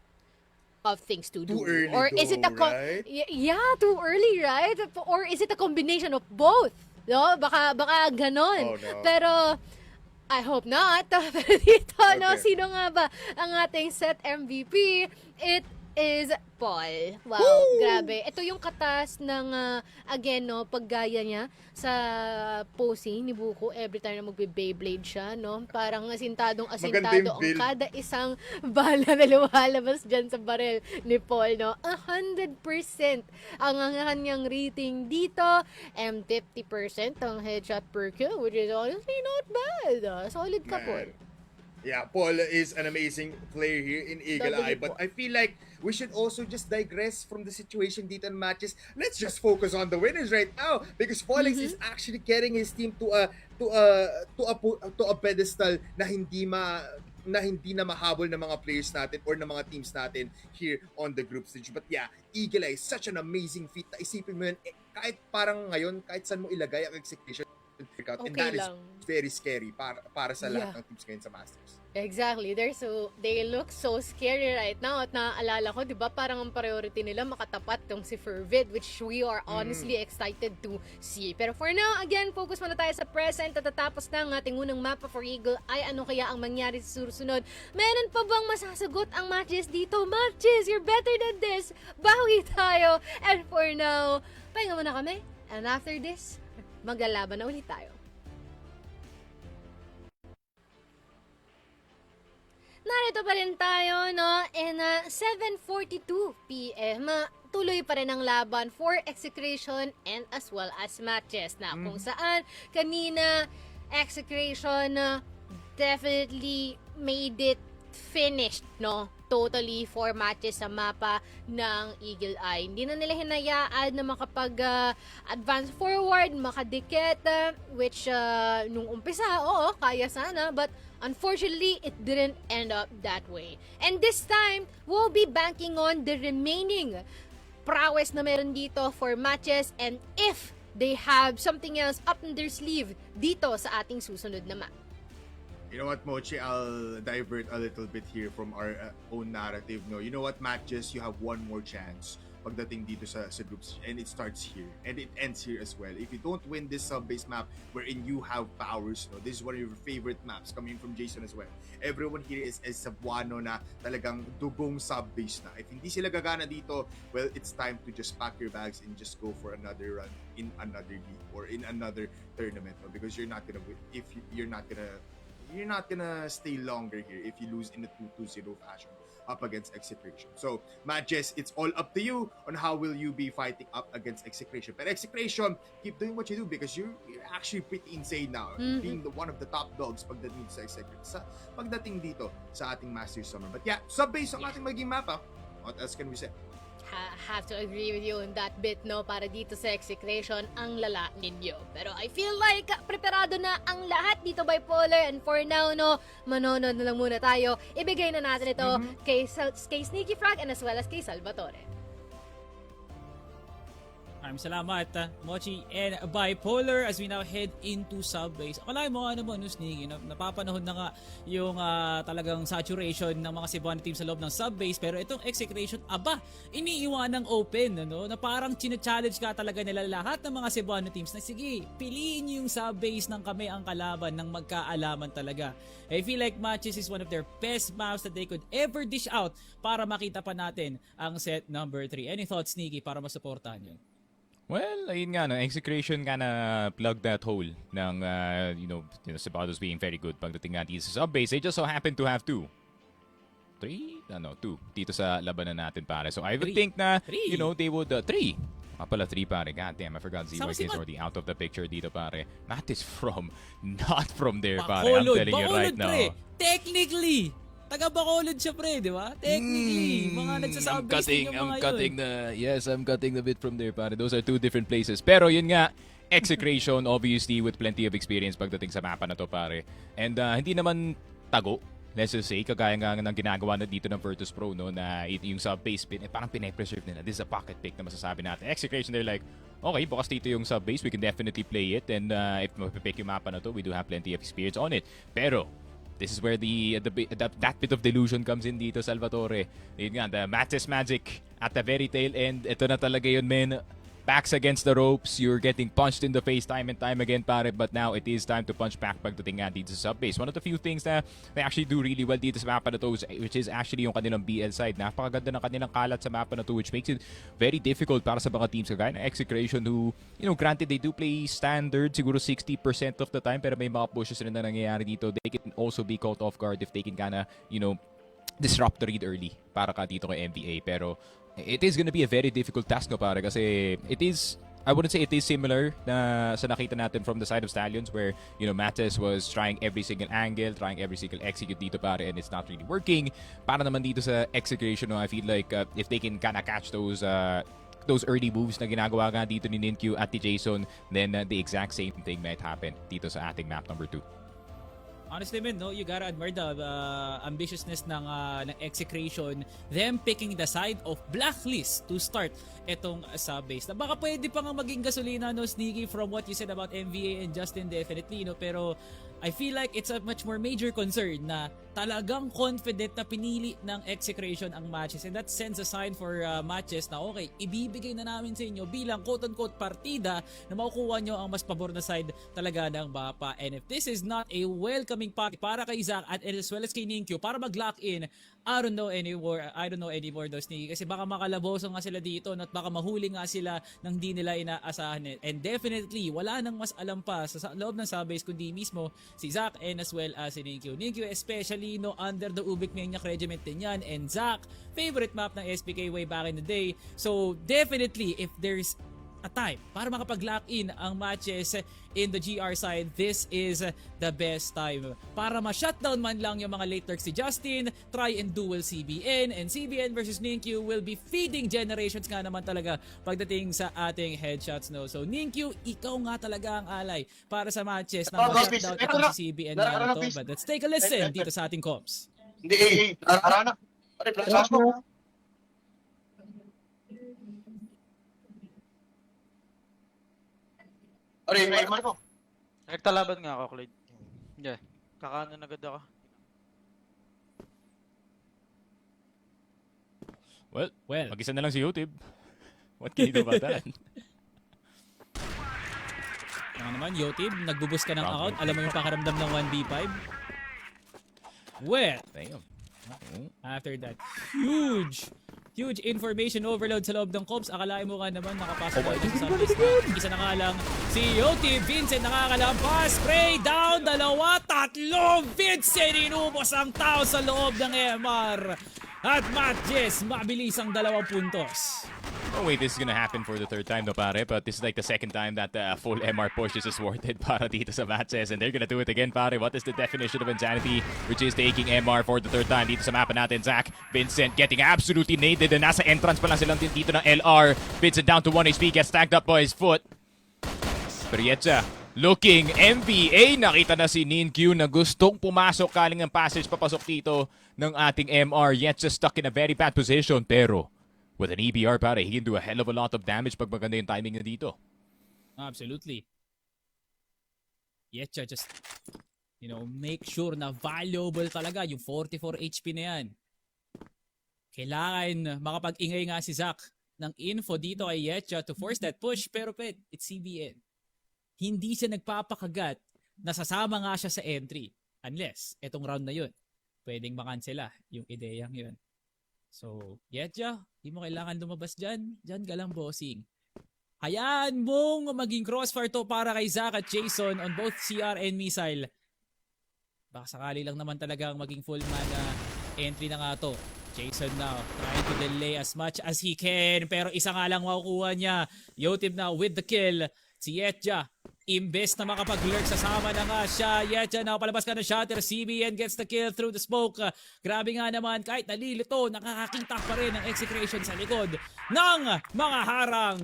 of things to do? Too early Or is it a though, right? yeah, too early, right? Or is it a combination of both? No, baka ganon. Oh, no. Pero I hope not. Pero dito, Okay. sino nga ba ang ating set MVP? It is Paul. Wow, Woo! grabe. Ito yung katas ng, again, paggaya niya sa posing ni Buko every time na magbe-Beyblade siya, no? Parang Maganda asintado yung ang build. kada isang bala na lumalabas dyan sa barel ni Paul, no? 100% ang kanyang rating dito, and 50% ang headshot per kill, which is honestly not bad. Solid ka, Man. Paul. Yeah, Paul is an amazing player here in Eagle Double Eye, it, but Paul. I feel like we should also just digress from the situation dito in matches. Let's just focus on the winners right now because Pollex is actually carrying his team to a pedestal na hindi na mahabol ng mga players natin or ng mga teams natin here on the group stage. But yeah, Eagle Eye is such an amazing feat. Isipin mo yun, kahit parang ngayon, kahit saan mo ilagay ang execution, and Okay that is lang. very scary para sa lahat Yeah. ng teams ngayon sa Masters. Exactly. They look so scary right now. At naaalala ko, di ba, parang ang priority nila makatapat tong si Fervid, which we are honestly excited to see. Pero for now, again, focus muna tayo sa present at tatapos na ang ating unang mapa for Eagle. Ay, ano kaya ang mangyari sa susunod? Meron pa bang masasagot ang matches dito? Matches, you're better than this. Bawi tayo. And for now, pahinga muna kami. And after this, maglalaban na ulit tayo. Narito pa rin tayo, no? And 7:42 p.m. Tuloy pa rin ang laban for Execration and as well as matches na kung saan kanina Execration definitely made it finished, no? Totally 4 matches sa mapa ng Eagle Eye. Hindi na nila hinayaan na makapag-advance forward, makadikit, which nung umpisa, oo, kaya sana, but unfortunately, it didn't end up that way. And this time, we'll be banking on the remaining prowess na meron dito for matches and if they have something else up in their sleeve dito sa ating susunod na map. You know what, Mochi? I'll divert a little bit here from our own narrative. No, you know what, matches, you have one more chance pagdating dito sa groups, and it starts here and it ends here as well. If you don't win this sub-base map wherein you have powers, no, this is one of your favorite maps coming from Jason as well. Everyone here is Cebuano na talagang dugong sub-base na. If hindi sila gagana dito, well, it's time to just pack your bags and just go for another run in another league or in another tournament, no? Because you're not gonna win if you're not gonna stay longer here if you lose in a 2-2-0 fashion up against Execration. So, MATTJESS, it's all up to you on how will you be fighting up against Execration. But Execration, keep doing what you do because you're actually pretty insane now, being one of the top dogs pagdating dito sa ating Masters Summer. But yeah, sub-base ang ating maging mapa. What else can we say? Have to agree with you on that bit, no? Para dito sa Execration, ang lala ninyo. Pero I feel like preparado na ang lahat dito by Polar. And for now, no, manonood na lang muna tayo. Ibigay na natin ito kay Sneaky Frog and as well as kay Salvatore. Maraming salamat, Mochi and Bipolar, as we now head into sub-base. Akalain mo ano mo, Sneaky, napapanahon na nga yung talagang saturation ng mga Cebuano team sa loob ng sub-base, pero itong Execration, iniiwanang open, ano? Na parang chine-challenge ka talaga nila lahat ng mga Cebuano teams na sige, piliin niyo yung sub-base ng kami ang kalaban ng magkaalaman talaga. I feel like Matches is one of their best maps that they could ever dish out para makita pa natin ang set number 3. Any thoughts, Sneaky, para masuportahan yun? Well, ayun nga, no, Execration kinda plugged that hole ng, Cebados being very good pagdating nga dito sa sub-base. They just so happen to have 2 dito sa labanan natin, pare. So I would think na, they would, 3. Pala 3, pare. God damn, I forgot ZYK is already out of the picture dito, pare. Not from there, pare. I'm telling you right now. Technically, taga Bacolod siya pre, di ba? Technically, mga nagsasabase din yung mga yun. I'm cutting the bit from there, pare. Those are two different places. Pero yun nga, Execration, obviously, with plenty of experience pagdating sa mapa na to, pare. And hindi naman tago, let's just say, kagaya nga ng ginagawa na dito ng Virtus Pro, no, na yung sub-base pin, parang pine-preserve nila. This is a pocket pick na masasabi natin. Execration, they're like, okay, bukas dito yung sub-base, we can definitely play it. And if mapipick yung mapa na to, we do have plenty of experience on it. Pero, this is where that bit of delusion comes in dito, Salvatore. Yun nga, the MATTJESS magic at the very tail end. Ito na talaga yun, men. Backs against the ropes. You're getting punched in the face time and time again, pare. But now, it is time to punch back pagdating nga dito sa sub-base. One of the few things na they actually do really well dito sa mapa na to, which is actually yung kanilang BL side. Napakaganda ng kanilang kalat sa mapa na to, which makes it very difficult para sa mga teams kagaya ng Execration who, granted, they do play standard siguro 60% of the time, pero may mga pushes rin na nangyayari dito. They can also be caught off guard if they can kinda, disrupt the read early para ka dito kay MVA. Pero it is gonna be a very difficult task, no, pare, kasi I wouldn't say it is similar na sa nakita natin from the side of Stallions where, MATTJESS was trying every single angle, trying every single execute dito, pare, and it's not really working. Para naman dito sa Execration, no, I feel like if they can kinda catch those early moves na ginagawa nga dito ni Ninkyu at ni Jason, then the exact same thing might happen dito sa ating map number 2. Honestly, man, no, you gotta admire the ambitiousness ng Execration, them picking the side of Blacklist to start etong sub-base. Na baka pwede pa nga maging gasolina, no, Sneaky, from what you said about MVA and Justin, definitely, no, pero I feel like it's a much more major concern na talagang confident na pinili ng Execration ang matches, and that sends a sign for matches na okay, ibibigay na namin sa inyo bilang quote-unquote partida na makukuha nyo ang mas pabor na side talaga ng mapa. And if this is not a welcoming party para kay Zach at as well as kay Ninkyu para mag-lock in, I don't know anymore those Sneaky, kasi baka makalaboso nga sila dito at baka mahuli nga sila nang di nila inaasahan. And definitely wala nang mas alam pa sa loob ng subbase kundi mismo si Zach and as well as si Ninkyu. Ninkyu especially, no, under the Ubik Maniac regiment din yan, and Zach, favorite map ng SPK way back in the day. So definitely, if there's a time para makapag-lock in ang matches in the GR side, this is the best time para ma-shutdown man lang yung mga late lurks si Justin, try and duel CBN, and CBN versus Ninkyu will be feeding generations nga naman talaga pagdating sa ating headshots, no. So Ninkyu, ikaw nga talaga ang alay para sa matches na ma-shutdown itong si CBN nga to. But let's take a listen dito sa ating comps. Hindi, arana. Pare, flash mo. Are, may Marco. Nagtalaban nga ako, Clyde. Yeah. Kakanan agad ako. Well, Well, mag-isa na lang si YouTube. What can you do about that? ano naman, Yotib, nagbubus ka ng account. Alam mo yung pakaramdam ng 1v5? Well, Damn. after that, huge information overload sa loob ng comps. Akalain mo ka naman nakapasok ka sa subbase na isa na nga lang si Yoti Vincent nakakalampas, spray down, dalawa, tatlo, Vincent inubos ang tao sa loob ng MR at MATTJESS mabilis ang 2 puntos. Oh wait, this is gonna happen for the 3rd time, no, pare, but this is like the 2nd time that full MR push is thwarted para dito sa MATTJESS, and they're gonna do it again, pare. What is the definition of insanity, which is taking MR for the 3rd time dito sa mapa natin? Zach, Vincent getting absolutely naded, and nasa entrance pa lang silang dito ng LR. Vincent down to 1 HP, gets tagged up by his foot. Prietza looking, MVA, nakita na si Ninkyu na gustong pumasok kaling ng passage papasok dito ng ating MR, yet just stuck in a very bad position, pero with an EBR, pare, he can do a hell of a lot of damage pag maganda yung timing na dito. Absolutely. Yetcha just, make sure na valuable talaga yung 44 HP na yan. Kailangan makapag-ingay nga si Zach ng info dito kay Yetcha to force that push, pero it's CBN. Hindi siya nagpapakagat na sasama nga siya sa entry. Unless, etong round na yun, pwedeng makansela yung ideyang yun. So, Yetcha, di mo kailangan lumabas dyan. Dyan ka lang, bossing. Hayaan mong maging crossfire to para kay Zach at Jason on both CR and missile. Baka sakali lang naman talagang maging full mana entry na nga to. Jason now trying to delay as much as he can, pero isa nga lang makukuha niya. Yotib now with the kill. Si Yetcha Imbes na makapag-lurk, sasama na nga siya. Yetcha, nakapalabas ka ng shutter. CBN gets the kill through the smoke. Grabe nga naman, kahit nalilito, nakakakita pa rin ng Execration sa likod ng mga harang.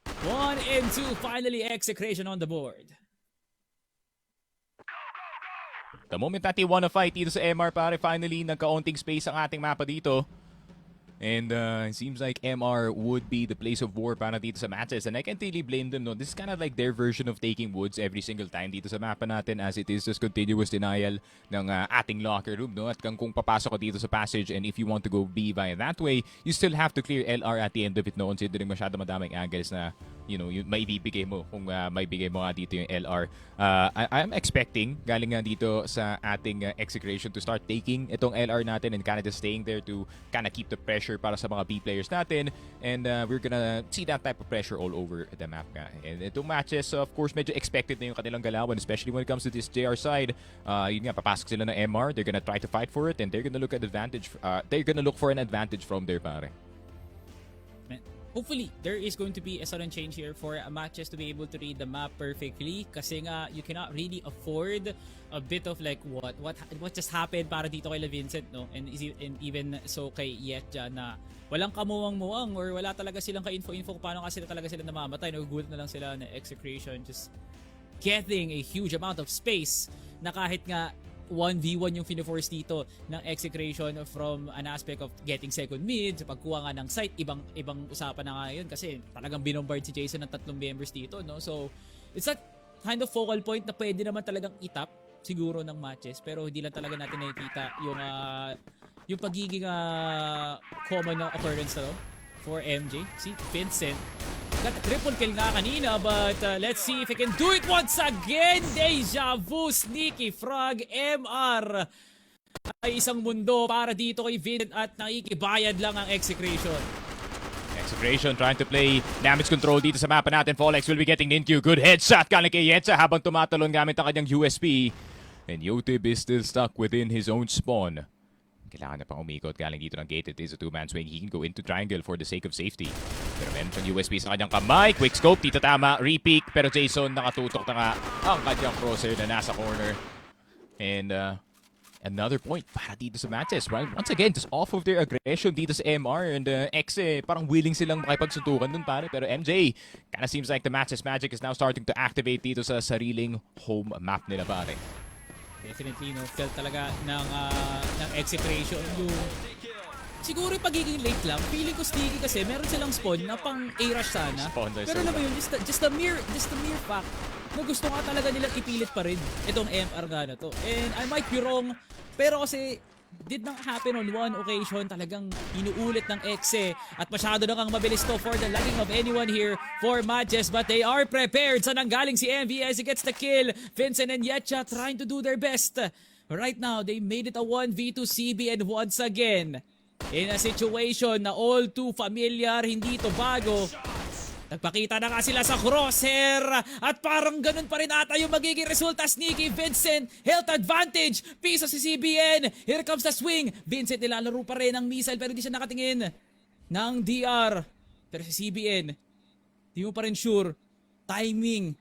1 and 2, finally Execration on the board. The moment that they wanna fight dito sa MR, pare, finally nagka-onting space ang ating mapa dito. And it seems like MR would be the place of war para dito sa matches. And I can't really blame them, no? This is kind of like their version of taking woods every single time dito sa mapa natin, as it is just continuous denial ng ating locker room, no? At kung papasok ka dito sa passage and if you want to go B via that way, you still have to clear LR at the end of it, no? Considering masyado madaming angles na, you know, yung maibibigay mo kung maibigay mo nga dito yung LR. I'm expecting, galing nga dito sa ating Execration, to start taking itong LR natin and kind of just staying there to kind of keep the pressure para sa mga B players natin, and we're gonna see that type of pressure all over the map nga. And itong matches, of course, medyo expected na yung kanilang galawan, especially when it comes to this JR side. Yun nga, papasok sila ng MR, they're gonna try to fight for it, and they're gonna look at advantage. They're gonna look for an advantage from there, pare. Hopefully, there is going to be a sudden change here for MATTJESS to be able to read the map perfectly, kasi nga you cannot really afford a bit of like what just happened para dito kay Vincent, no? And even so kay Yetja, na walang kamuwang-muwang or wala talaga silang ka-info-info kung paano kasi talaga sila namamatay. Nagugulat na lang sila na Execration just getting a huge amount of space na kahit nga 1v1 yung finiforce dito ng Execration from an aspect of getting second mid, sa pagkuha nga ng site, ibang usapan na nga yun kasi talagang binombard si Jason ng 3 members dito, no? So it's that kind of focal point na pwede naman talagang itap siguro ng matches, pero hindi lang talaga natin nakikita yung pagiging common na occurrence na for MJ. Si Vincent got a triple kill nga kanina, but let's see if he can do it once again. Deja vu, Sneaky Frog, MR ay isang mundo para dito kay Vincent at nakikibayad lang ang Execration. Execration trying to play damage control dito sa mapa natin. Folex will be getting into. Good headshot galing kay Yetsa habang tumatalon gamit ang kanyang USP. And Yotib is still stuck within his own spawn. Kailangan na pang umikot galing dito ng gate. It is a 2-man swing. He can go into triangle for the sake of safety. Pero meron siyang USP sa kanyang kamay. Quick scope, dito tama, repeak. Pero Jason nakatutok na nga ang kanyang crosshair na nasa corner. And another point para dito sa matches. Right? Once again, just off of their aggression dito sa MR. And X, parang willing silang makipagsuntukan dun, pare. Pero MJ, kinda seems like the matches magic is now starting to activate dito sa sariling home map nila, pare. Definitely, no, felt talaga ng Execration yung siguro yung pagiging late lang. Feeling ko Sneaky kasi meron silang spawn na pang A-rush sana. Pero alam mo yun, just the mere fact na gusto nga talaga nilang ipilit pa rin itong MR nga na to. And I might be wrong, pero kasi did not happen on one occasion. Talagang inuulit ng Exe at masyado na kang mabilis to for the lagging of anyone here for MATTJESS, but they are prepared. Sa nanggaling si MVS, he gets the kill. Vincent and Yetcha trying to do their best. Right now, they made it a 1v2 CBN once again. In a situation na all too familiar, hindi to bago. Nagpakita na nga sila sa crosshair at parang ganun pa rin ata yung magiging resulta. Sneaky Vincent, health advantage, piso si CBN. Here comes the swing. Vincent nilalaro pa rin ang missile pero hindi siya nakatingin ng DR. Pero si CBN, di mo pa rin sure. Timing.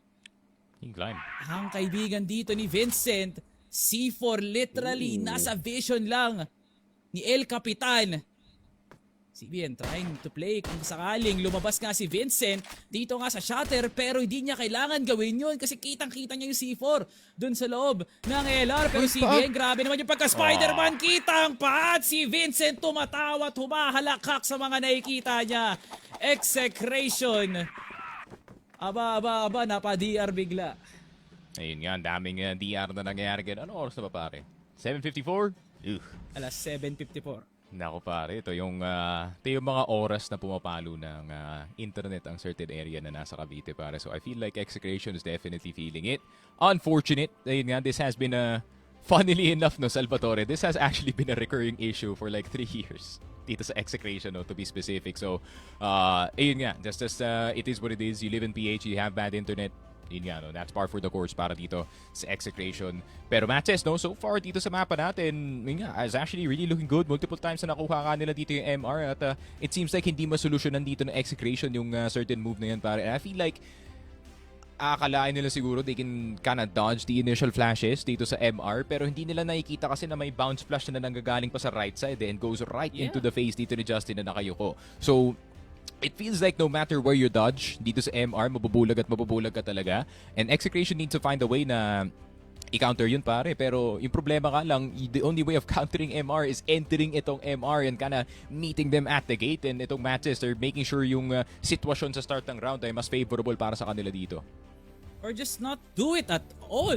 Ang kaibigan dito ni Vincent, C4 literally nasa vision lang ni El Capitan. CBN trying to play kung sakaling lumabas nga si Vincent dito nga sa shutter, pero hindi niya kailangan gawin yun kasi kitang-kita niya yung C4 dun sa loob ng LR. Pero CBN, grabe naman yung pagka-Spider-Man, kitang pa at si Vincent tumatawa at humahalakak sa mga nakikita niya. Execration. Aba, napa-DR bigla. Ayun nga, ang daming DR na nangyayari. Ano oras na ba, pare? 7:54? Alas 7:54. Nako, pare, ito yung mga oras na pumapalo ng internet ang certain area na nasa Cavite, pare. So I feel like Execration is definitely feeling it. Unfortunate, ayun nga, this has been funnily enough, no, Salvatore, this has actually been a recurring issue for like 3 years dito sa Execration, no, to be specific. So, ayun nga, just as it is what it is, you live in PH, you have bad internet, yun nga, no, that's par for the course para dito sa Execration. Pero MATTJESS, no, so far dito sa mapa natin, yun nga, is actually really looking good. Multiple times na nakuha ka nila dito yung MR at it seems like hindi masolusyonan dito ng Execration yung certain move na yan, pare. And I feel like akalain nila siguro they can kinda dodge the initial flashes dito sa MR, pero hindi nila nakikita kasi na may bounce flash na nanggagaling pa sa right side and goes right into the face dito ni Justin na nakayuko. So, it feels like no matter where you dodge dito sa MR, mabubulag ka talaga. And Execration needs to find a way na i-counter yun pare. Pero yung problema ka lang, the only way of countering MR is entering itong MR and kinda meeting them at the gate. And itong matches, they're making sure yung sitwasyon sa start ng round ay mas favorable para sa kanila dito. Or just not do it at all.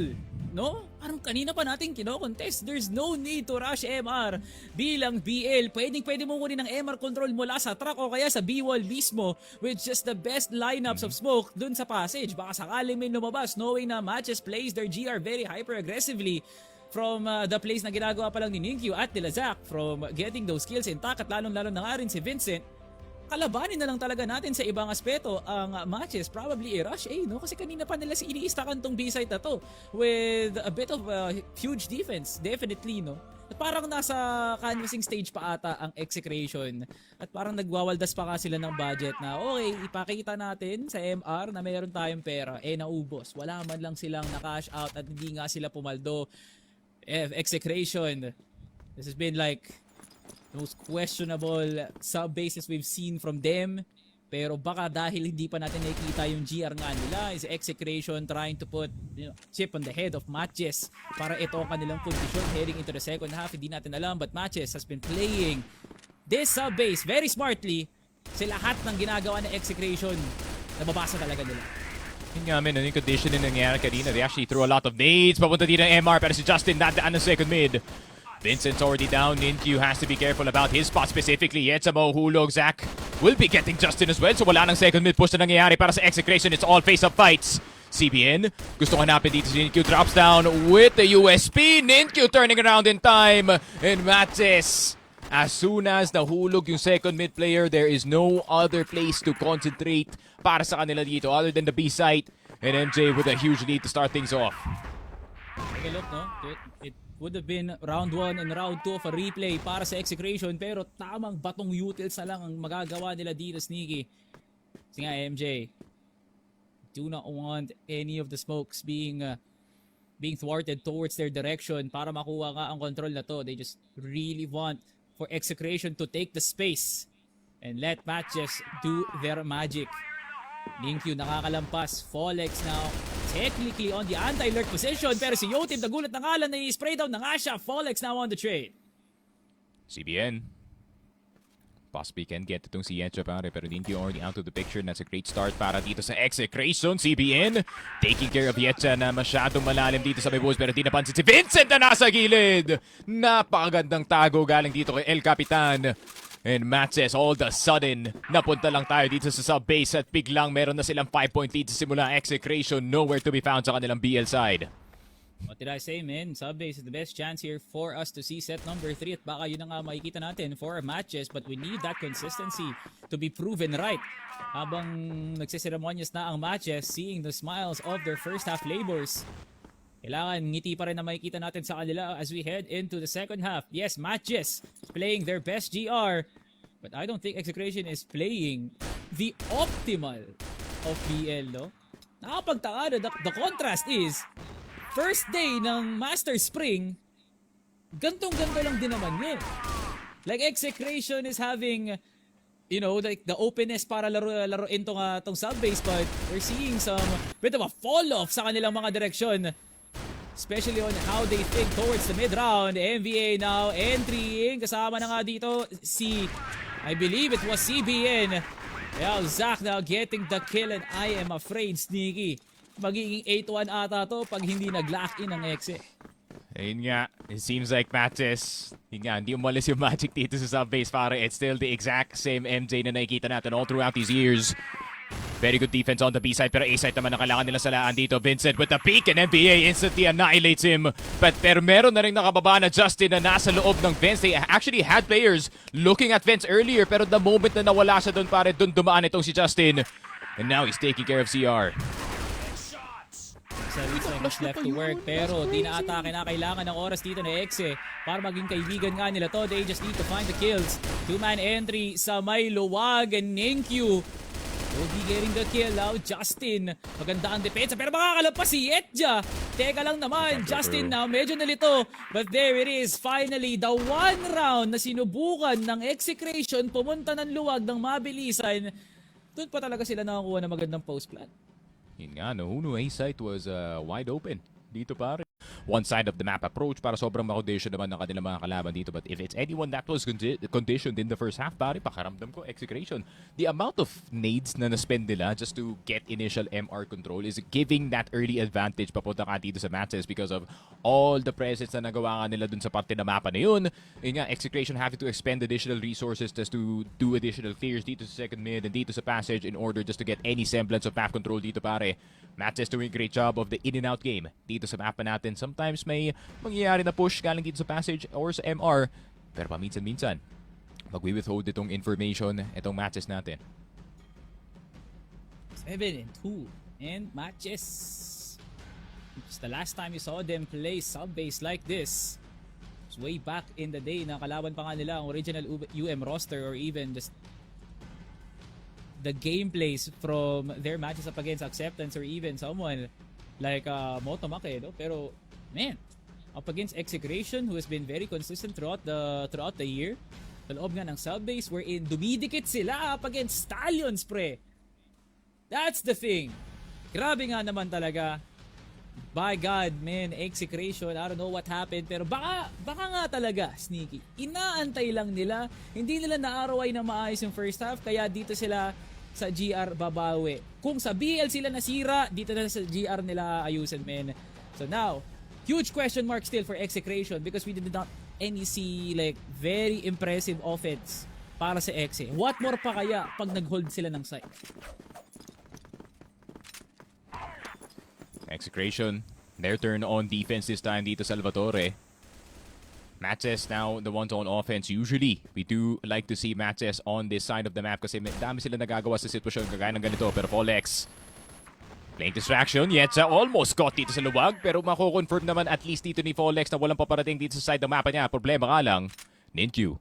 No? Parang kanina pa natin kino-contest. There's no need to rush MR. Bilang BL, pwede mo kunin ng MR control mula sa truck o kaya sa B-wall mismo with just the best lineups of smoke dun sa passage. Baka sakaling may lumabas knowing na Matches plays their GR very hyper-aggressively from the plays na ginagawa pa lang ni Ninkyu at nila Zach from getting those kills intact at lalong-lalo na nga rin si Vincent. Kalabanin na lang talaga natin sa ibang aspeto ang Matches, probably i-rush no? Kasi kanina pa nila iniistakan tong B-site na to with a bit of huge defense, definitely, no? At parang nasa canvassing stage pa ata ang Execration at parang nagwawaldas pa nga sila ng budget na okay, ipakita natin sa MR na mayroon tayong pera, naubos. Wala man lang silang na-cash out at hindi nga sila pumaldo. Execration, this has been like the most questionable sub-bases we've seen from them. Pero baka dahil hindi pa natin nakikita yung GR nga nila, is Execration trying to put chip on the head of MATTJESS para ito ang kanilang condition heading into the second half. Hindi natin alam, but MATTJESS has been playing this sub-base very smartly. Sa lahat ng ginagawa ng Execration, nababasa talaga nila. Yun nga men, yung condition na nangyari kanina, they actually threw a lot of nades. Papunta dito ng MR, pero si Justin nadaan ng second mid. Vincent's already down. Ninkyu has to be careful about his spot specifically. Yet sa mahuhulog, Zach will be getting Justin as well. So wala nang second mid push na nangyayari para sa Execration. It's all face-up fights. CBN, gusto hanapin dito si Ninkyu. Drops down with the USP. Ninkyu turning around in time. And MATTJESS, as soon as nahulog yung second mid player, there is no other place to concentrate para sa kanila dito other than the B site. And MJ with a huge lead to start things off. Take a look, no? It would have been round 1 and round 2 of a replay para sa Execration, pero tamang batong utils na lang ang magagawa nila dito, Sneaky. Kasi nga, MJ, do not want any of the smokes being thwarted towards their direction para makuha nga ang control na to. They just really want for Execration to take the space and let MATTJESS do their magic. Ninkyu nakakalampas. Folex now technically on the anti-lurk position, pero si Yotib nagulat na nga lang na i-spray down na nga siya. Folex now on the trade. CBN. Possibly can get itong si Yencha pare, pero Ninkyu already out of the picture. That's a great start para dito sa Execration. CBN taking care of Yencha na masyadong malalim dito sa may buhos, pero di napansin si Vincent na nasa gilid. Napakagandang tago galing dito kay El Capitan. And MATTJESS, all the sudden, napunta lang tayo dito sa sub-base at biglang meron na silang 5-point lead sa simula. Execration, nowhere to be found sa kanilang BL side. What did I say, man? Sub-base is the best chance here for us to see set number 3 at baka yun na nga makikita natin for MATTJESS, but we need that consistency to be proven right. Habang nagsiseremonyas na ang MATTJESS, seeing the smiles of their first half labors, kailangan ngiti pa rin na makikita natin sa kanila as we head into the second half. Yes, MATTJESS playing their best GR, but I don't think Execration is playing the optimal of BL, no? Nakapagtaka na, the contrast is, first day ng Master Spring, gantong-ganto lang din naman yun. Like Execration is having, like the openness para laruin tong sub-base, but we're seeing some bit of a fall-off sa kanilang mga direksyon. Especially on how they think towards the mid-round. MVA now entering. Kasama na nga dito I believe it was CBN. Yeah, Zach now getting the kill, and I am afraid, Sneaky, magiging 8-1 ata to pag hindi nag-lock in ang Exe. Ayun nga, it seems like MATTJESS, hindi umalis yung magic dito sa sub-base para it's still the exact same MJ na nakikita natin all throughout these years. Very good defense on the B side, pero A side naman ang kailangan nila salaan dito. Vincent with the peek, and NBA instantly annihilates him. Pero meron na rin nakababa na Justin na nasa loob ng Vince. They actually had players looking at Vince earlier, pero the moment na nawala siya doon pare, doon dumaan itong si Justin. And now he's taking care of CR. 7 seconds left to work, pero di na atake na kailangan ng oras dito na Exe para maging kaibigan nga nila to. They just need to find the kills. Two-man entry sa may luwag, and Ninkyu will be getting the kill out. Justin, maganda ang depensa pero makakalagpas si Etja. Teka lang naman, Justin now medyo nalito. But there it is, finally, the one round na sinubukan ng Execration, pumunta ng luwag ng mabilisan. Doon pa talaga sila nakakuha ng magandang post plan. Yun nga, no? Huno A site was wide open. Dito pare. One side of the map approach para sobrang ma-condition naman ng kanilang mga kalaban dito. But if it's anyone that was conditioned in the first half, pare, pakaramdam ko, Execration. The amount of nades na na-spend nila just to get initial MR control is giving that early advantage papunta ka dito sa matches because of all the presence na nagawa nga nila dun sa parte na mapa na yun. Yun nga, Execration having to expend additional resources just to do additional clears dito sa second mid and dito sa passage in order just to get any semblance of map control dito, pare. MATTJESS doing a great job of the in and out game dito sa mapa natin. Sometimes may mangyayari na push galing dito sa passage or sa MR. Pero paminsan-minsan, mag-withhold itong information, itong MATTJESS natin. 7-2 and MATTJESS. It's the last time you saw them play sub-base like this. It's way back in the day na kalaban pa nga nila ang original UM roster or even just the gameplays from their matches up against Acceptance or even someone like Motomake, no? Pero man, up against Execration who has been very consistent throughout the year. Sa loob nga ng sub-base wherein dumidikit sila up against Stallions, pre. That's the thing. Grabe nga naman talaga. By God, man, Execration, I don't know what happened, pero baka nga talaga, Sneaky. Inaantay lang nila, hindi nila na-ROI na maayos yung first half, kaya dito sila sa GR babawi. Kung sa BL sila nasira, dito na sa GR nila ayusin, man. So now, huge question mark still for Execration because we did not see like very impressive offense para sa Exe. What more pa kaya pag nag-hold sila ng site? Execration, their turn on defense this time dito Salvatore. MATTJESS now the ones on offense. Usually, we do like to see MATTJESS on this side of the map kasi dami sila nagagawa sa sitwasyon kagaya ng ganito. Pero Polex, playing distraction. Yetza almost got dito sa luwag pero mako-confirm naman at least dito ni Polex na walang paparating dito sa side ng mapa niya. Problema nga lang, Ninkyu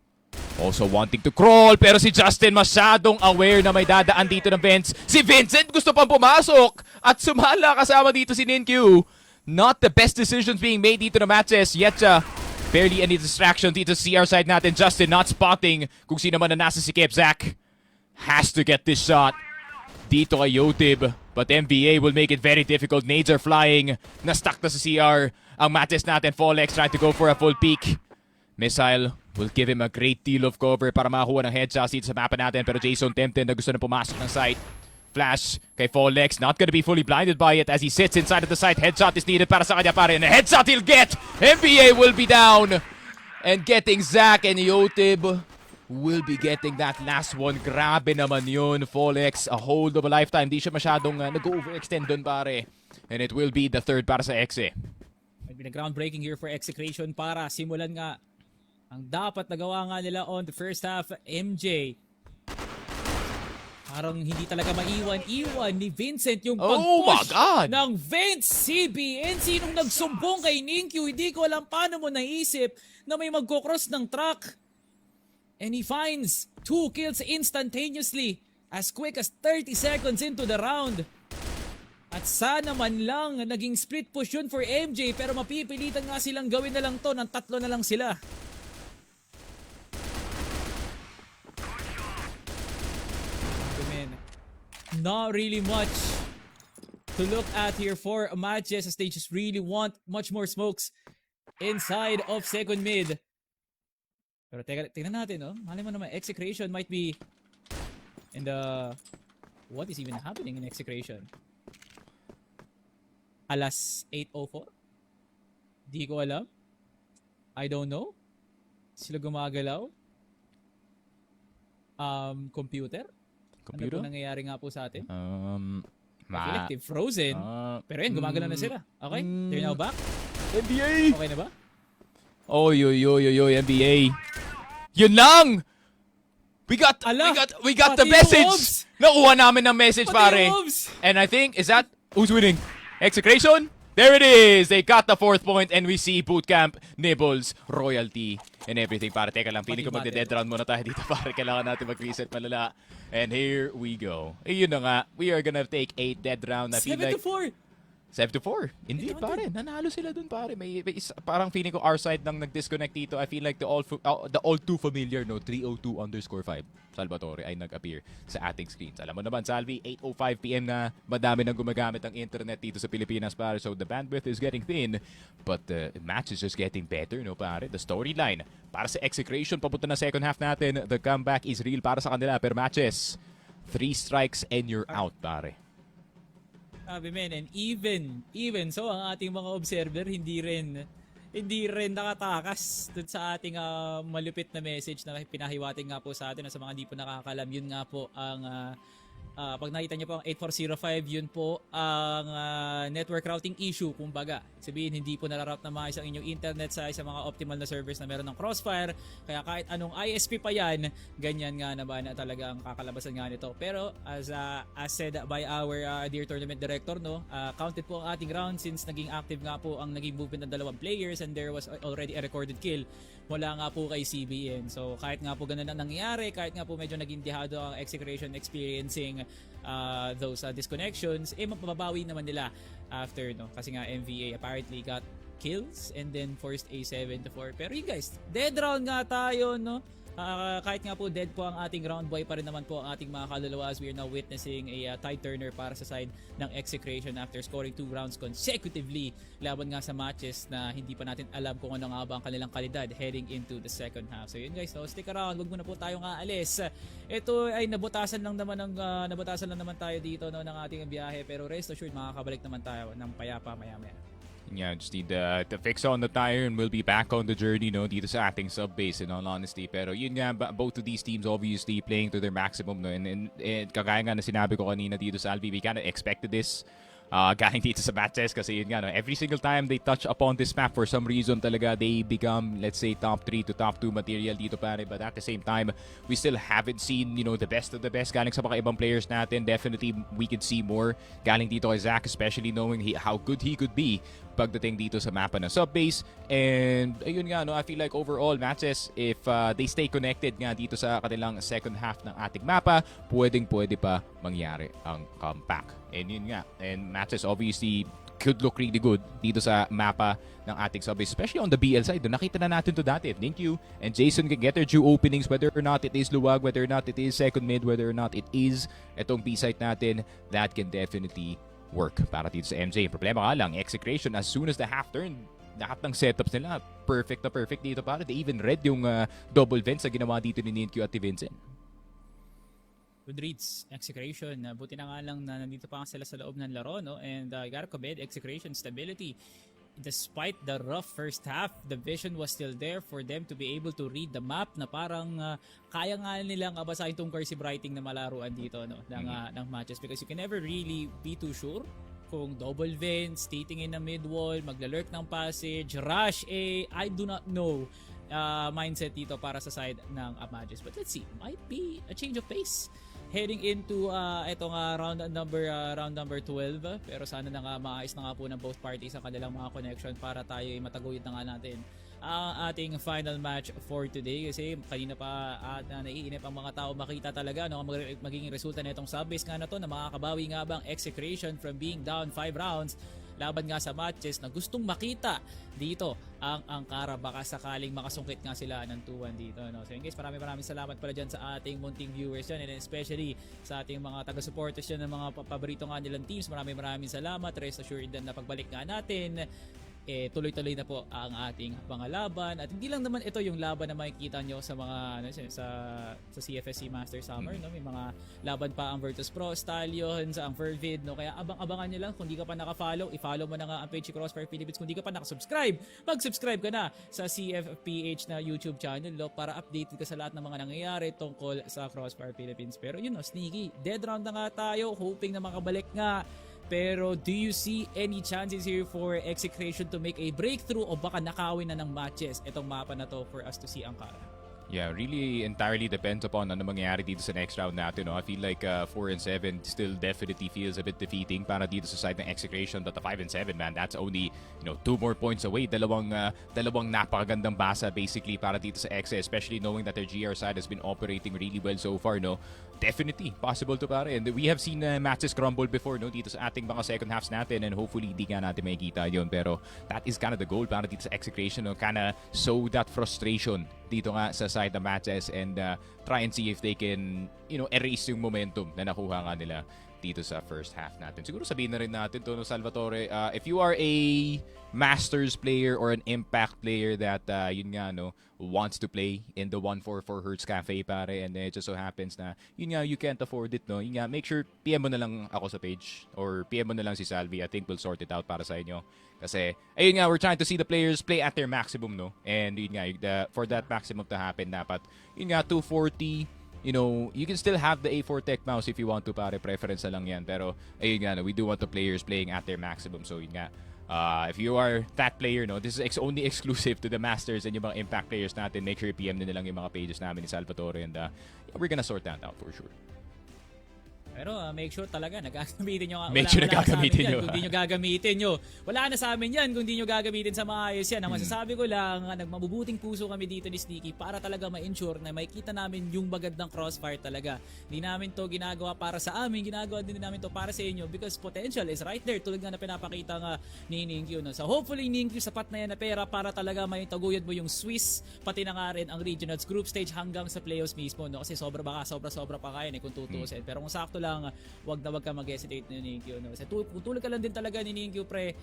also wanting to crawl pero si Justin masyadong aware na may dadaan dito ng vents. Si Vincent gusto pang pumasok at sumala kasama dito si Ninkyu. Not the best decisions being made dito ng MATTJESS. Yetza barely any distraction dito sa CR side natin. Justin not spotting kung sino man na nasa si Zach. Has to get this shot dito kay Yotib. But MVA will make it very difficult. Nades are flying. Na-stuck na sa CR. Ang MATTJESS natin. Folex trying to go for a full peek. Missile will give him a great deal of cover para makakuha ng headshots dito sa mapa natin. Pero Jason tempted na gusto na pumasok ng site. Flash kay Folex, not gonna be fully blinded by it as he sits inside of the site. Headshot is needed para sa kanya pare. And a headshot he'll get! MBA will be down! And getting Zach and Yotib will be getting that last one. Grabe naman yun. Folex, a hold of a lifetime. Di siya masyadong nag-overextend dun pare. And it will be the third para sa Exe. Might be a groundbreaking here for Execration para simulan nga ang dapat nagawa nga nila on the first half. MJ, parang hindi talaga maiwan-iwan ni Vincent yung pag-push ng Vince CBN. Sinong nagsumbong kay Ninkyu? Hindi ko alam paano mo naisip na may magkocross ng truck. And he finds 2 kills instantaneously as quick as 30 seconds into the round. At sana man lang naging split push yun for MJ pero mapipilitan nga silang gawin na lang to ng 3 na lang sila. Not really much to look at here for MATTJESS as they just really want much more smokes inside of second mid. Pero tingnan natin, no? Malay mo naman, Execration might be in the... What is even happening in Execration? Alas 8:04? Di ko alam. I don't know. Sila gumagalaw. Computer? Ano po nangyayari nga po sa atin? Collective frozen. Pero yan, gumagalaw na sila. Okay? They're now back. NBA! Okay na ba? Oy, NBA. Yun lang! We got the message! Wolves. Nakuha namin ng message, Pati pare. Wolves. And I think, is that, who's winning? Execration? There it is! They got the 4th point and we see Bootcamp, Nibbles, Royalty, and everything. Para teka lang, feeling ko magde-dead round muna tayo dito. Para kailangan natin mag-reset malala. And here we go. Yun na nga, we are gonna take a dead round. I feel like 7-4. 7-4. Indeed, pare. Nanalo sila dun, pare. Parang feeling ko our side nang nag-disconnect dito. I feel like the all too familiar, no, 302_5 Salvatore ay nag-appear sa ating screens. Alam mo naman, Salvi, 8:05 PM na madami nang gumagamit ang internet dito sa Pilipinas, pare. So the bandwidth is getting thin, but the match is just getting better, no, pare. The storyline para sa Execration, papunta na second half natin. The comeback is real para sa kanila. Per matches, 3 strikes and you're out, pare. Sabi men, and even so ang ating mga observer hindi rin nakatakas dun sa ating malupit na message na pinahiwating nga po sa atin sa mga hindi po nakakalam. Yun nga po ang pag nakita niyo po ang 8405, yun po ang network routing issue, kumbaga. Sabihin, hindi po nararoute na maayos ang inyong internet sa mga optimal na servers na meron ng CROSSFIRE. Kaya kahit anong ISP pa yan, ganyan nga naman na talaga ang kakalabasan nga nito. Pero as said by our dear tournament director, no, counted po ang ating round since naging active nga po ang naging movement ng 2 players and there was already a recorded kill mula nga po kay CBN. So kahit nga po ganun ang nangyayari, kahit nga po medyo naging dihado ang Execration experiencing those disconnections, mapabawi naman nila after, no, kasi nga MVA apparently got kills and then forced a 7-4. Pero yun guys, dead round nga tayo, no. Kahit nga po dead po ang ating round, boy pa rin naman po ang ating mga kaluluwa as we are now witnessing a tie turner para sa side ng Execration after scoring 2 rounds consecutively laban nga sa matches na hindi pa natin alam kung ano nga ba ang kanilang kalidad heading into the second half. So yun guys, so stick around, wag muna po tayong aalis. Ito ay nabutasan lang naman tayo dito, no, ng ating biyahe, pero rest assured makakabalik naman tayo ng payapa maya-maya. Yeah, just need to fix on the tire and we'll be back on the journey, no, dito sa ating sub-base, in all honesty. Pero yun nga, both of these teams obviously playing to their maximum, no, and kagaya nga na sinabi ko kanina dito sa Alvi, we kind of expected this galing dito sa MATTJESS kasi yun nga, no, every single time they touch upon this map, for some reason talaga they become, let's say, top 3 to top 2 material dito, pare. But at the same time, we still haven't seen, you know, the best of the best galing sa mga ibang players natin. Definitely, we could see more galing dito kay Zach, especially knowing how good he could be pagdating dito sa mapa ng subbase. And ayun nga, no, I feel like overall MATTJESS, if they stay connected nga dito sa kanilang second half ng ating mapa, pwede pa mangyari ang comeback. And yun nga, and MATTJESS obviously could look really good dito sa mapa ng ating subbase, especially on the BL side. Nakita na natin to dati. Ninkyu and Jason can get their due openings, whether or not it is Luwag, whether or not it is second mid, whether or not it is itong B-site natin, that can definitely work para dito sa MJ. Problema nga lang, Execration, as soon as the half turn, lahat ng setups nila, perfect na perfect dito, para they even read yung double vents na ginawa dito ni Ninkyu at ni Vincent. Good reads, Execration. Buti na nga lang na nandito pa sila sa loob ng laro, no? And you gotta commend Execration stability. Despite the rough first half, the vision was still there for them to be able to read the map na parang kaya nga nilang basahin tong cursive writing na malaruan dito, no, ng matches, because you can never really be too sure kung double vents, stating in the mid wall, maglalurk ng passage, rush I do not know mindset dito para sa side ng MATTJESS. But let's see, might be a change of pace heading into itong round number 12, pero sana na nga maayos na nga po ng both parties ang kanilang mga connection para tayo mataguyod na nga natin ang ating final match for today. Kasi kanina pa naiinip ang mga tao makita talaga, no, magiging resulta na itong subbase nga na to, na makakabawi nga bang Execration from being down 5 rounds laban nga sa MATTJESS, na gustong makita dito ang Angkara, baka sakaling makasungkit nga sila ng 2-1 dito, no? So guys, maraming salamat pala dyan sa ating munting viewers dyan, and especially sa ating mga taga-supporters dyan ng mga paborito nga nilang teams. Maraming salamat. Rest assured na pagbalik nga natin, tuloy-tuloy na po ang ating pangalaban. At hindi lang naman ito yung laban na makikita nyo sa mga sa CFS Master Summer, no? May mga laban pa ang Virtus Pro, Stallions, ang Fervid, no? Kaya abangan nyo lang. Kung di ka pa naka-follow, i-follow mo na nga ang page ni CROSSFIRE Philippines. Kung di ka pa naka-subscribe, mag-subscribe ka na sa CFPH na YouTube channel, no? Para updated ka sa lahat ng mga nangyayari tungkol sa CROSSFIRE Philippines. Pero yun, no, sneaky, dead round na nga tayo, hoping na makabalik nga. Pero do you see any chances here for Execration to make a breakthrough, o baka nakawin na ng MATTJESS itong mapa na to for us to see Angkara? Yeah, really entirely depends upon ano mangyayari dito sa next round natin. No? I feel like 4 and 7 still definitely feels a bit defeating para dito sa side ng Execration. But the 5 and 7, man, that's only 2 more points away. Dalawang napakagandang basa basically para dito sa Exe, especially knowing that their GR side has been operating really well so far. No, definitely possible to pare. And we have seen matches crumble before, no, dito sa ating mga second halves natin, and hopefully di nga natin makikita yon. Pero that is kind of the goal para dito sa Execration, no, kind of sow that frustration dito nga sa side ng matches and try and see if they can, erase yung momentum na nakuha nga nila dito sa first half natin. Siguro sabihin na rin natin to, no, Salvatore, if you are a Masters player or an Impact player that yun nga, no, wants to play in the 144 Hertz Cafe, pare, and it just so happens na yun nga, you can't afford it, no, yun nga, make sure PM mo na lang ako sa page or PM mo na lang si Salvi. I think we'll sort it out para sa inyo. Kasi, ayun nga, we're trying to see the players play at their maximum, no? And yun nga, for that maximum to happen, dapat, yun nga, 240, you can still have the A4 Tech mouse if you want to, pare. Preference na lang yan. Pero, ayun nga, no, we do want the players playing at their maximum. So, yun nga, if you are that player, no, this is only exclusive to the Masters and yung mga Impact players natin. Make sure PM na nilang yung mga pages namin ni Salvatore, and we're gonna sort that out for sure. Pero make sure talaga nagagamitin nyo. Make sure nagagamitin nyo. Kung di nyo gagamitin nyo. Wala na sa amin yan kung di nyo gagamitin sa maayos yan. Ang masasabi ko lang, nagmabubuting puso kami dito ni Sneaky para talaga ma-ensure na makita namin yung magandang crossfire talaga. Hindi namin to ginagawa para sa amin, ginagawa din namin to para sa inyo because potential is right there tulad nga na pinapakita nga ni Ninkyu. No? So hopefully Ninkyu sapat na yan na pera para talaga may taguyod mo yung Swiss, pati na nga rin ang regionals group stage hanggang sa playoffs mismo. No? Kasi sobra pa kaya kung tutusin. Pero kung sakto lang, wag ka mag-hesitate ni Ninkyu. No? Kasi tulad ka lang din talaga ni Ninkyu, pre.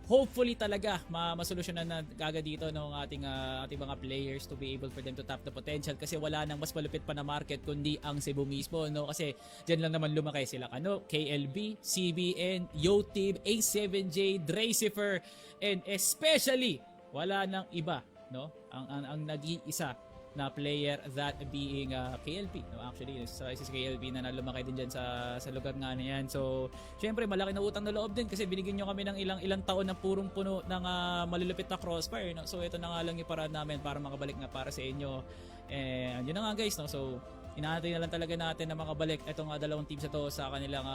Hopefully talaga masolusyonan na kagad dito ng ating mga players to be able for them to tap the potential kasi wala nang mas malupit pa na market kundi ang Cebu mismo, no? Kasi diyan lang naman lumaki sila KLB, CBN, YoTeam, A7J, Dracifer, and especially wala nang iba, no? Ang nag-iisa na player, that being KLP. No, actually, isa si KLP na lumaki din dyan sa lugar nga na yan. So, syempre, malaki na utang na loob din kasi binigyan nyo kami ng ilang taon na purong puno ng malulupit na crossfire. No? So, ito na nga lang yung paraan namin para makabalik na para sa inyo. And yun na nga guys. No? So, inaantay na lang talaga natin na makabalik itong dalawang teams na to sa kanilang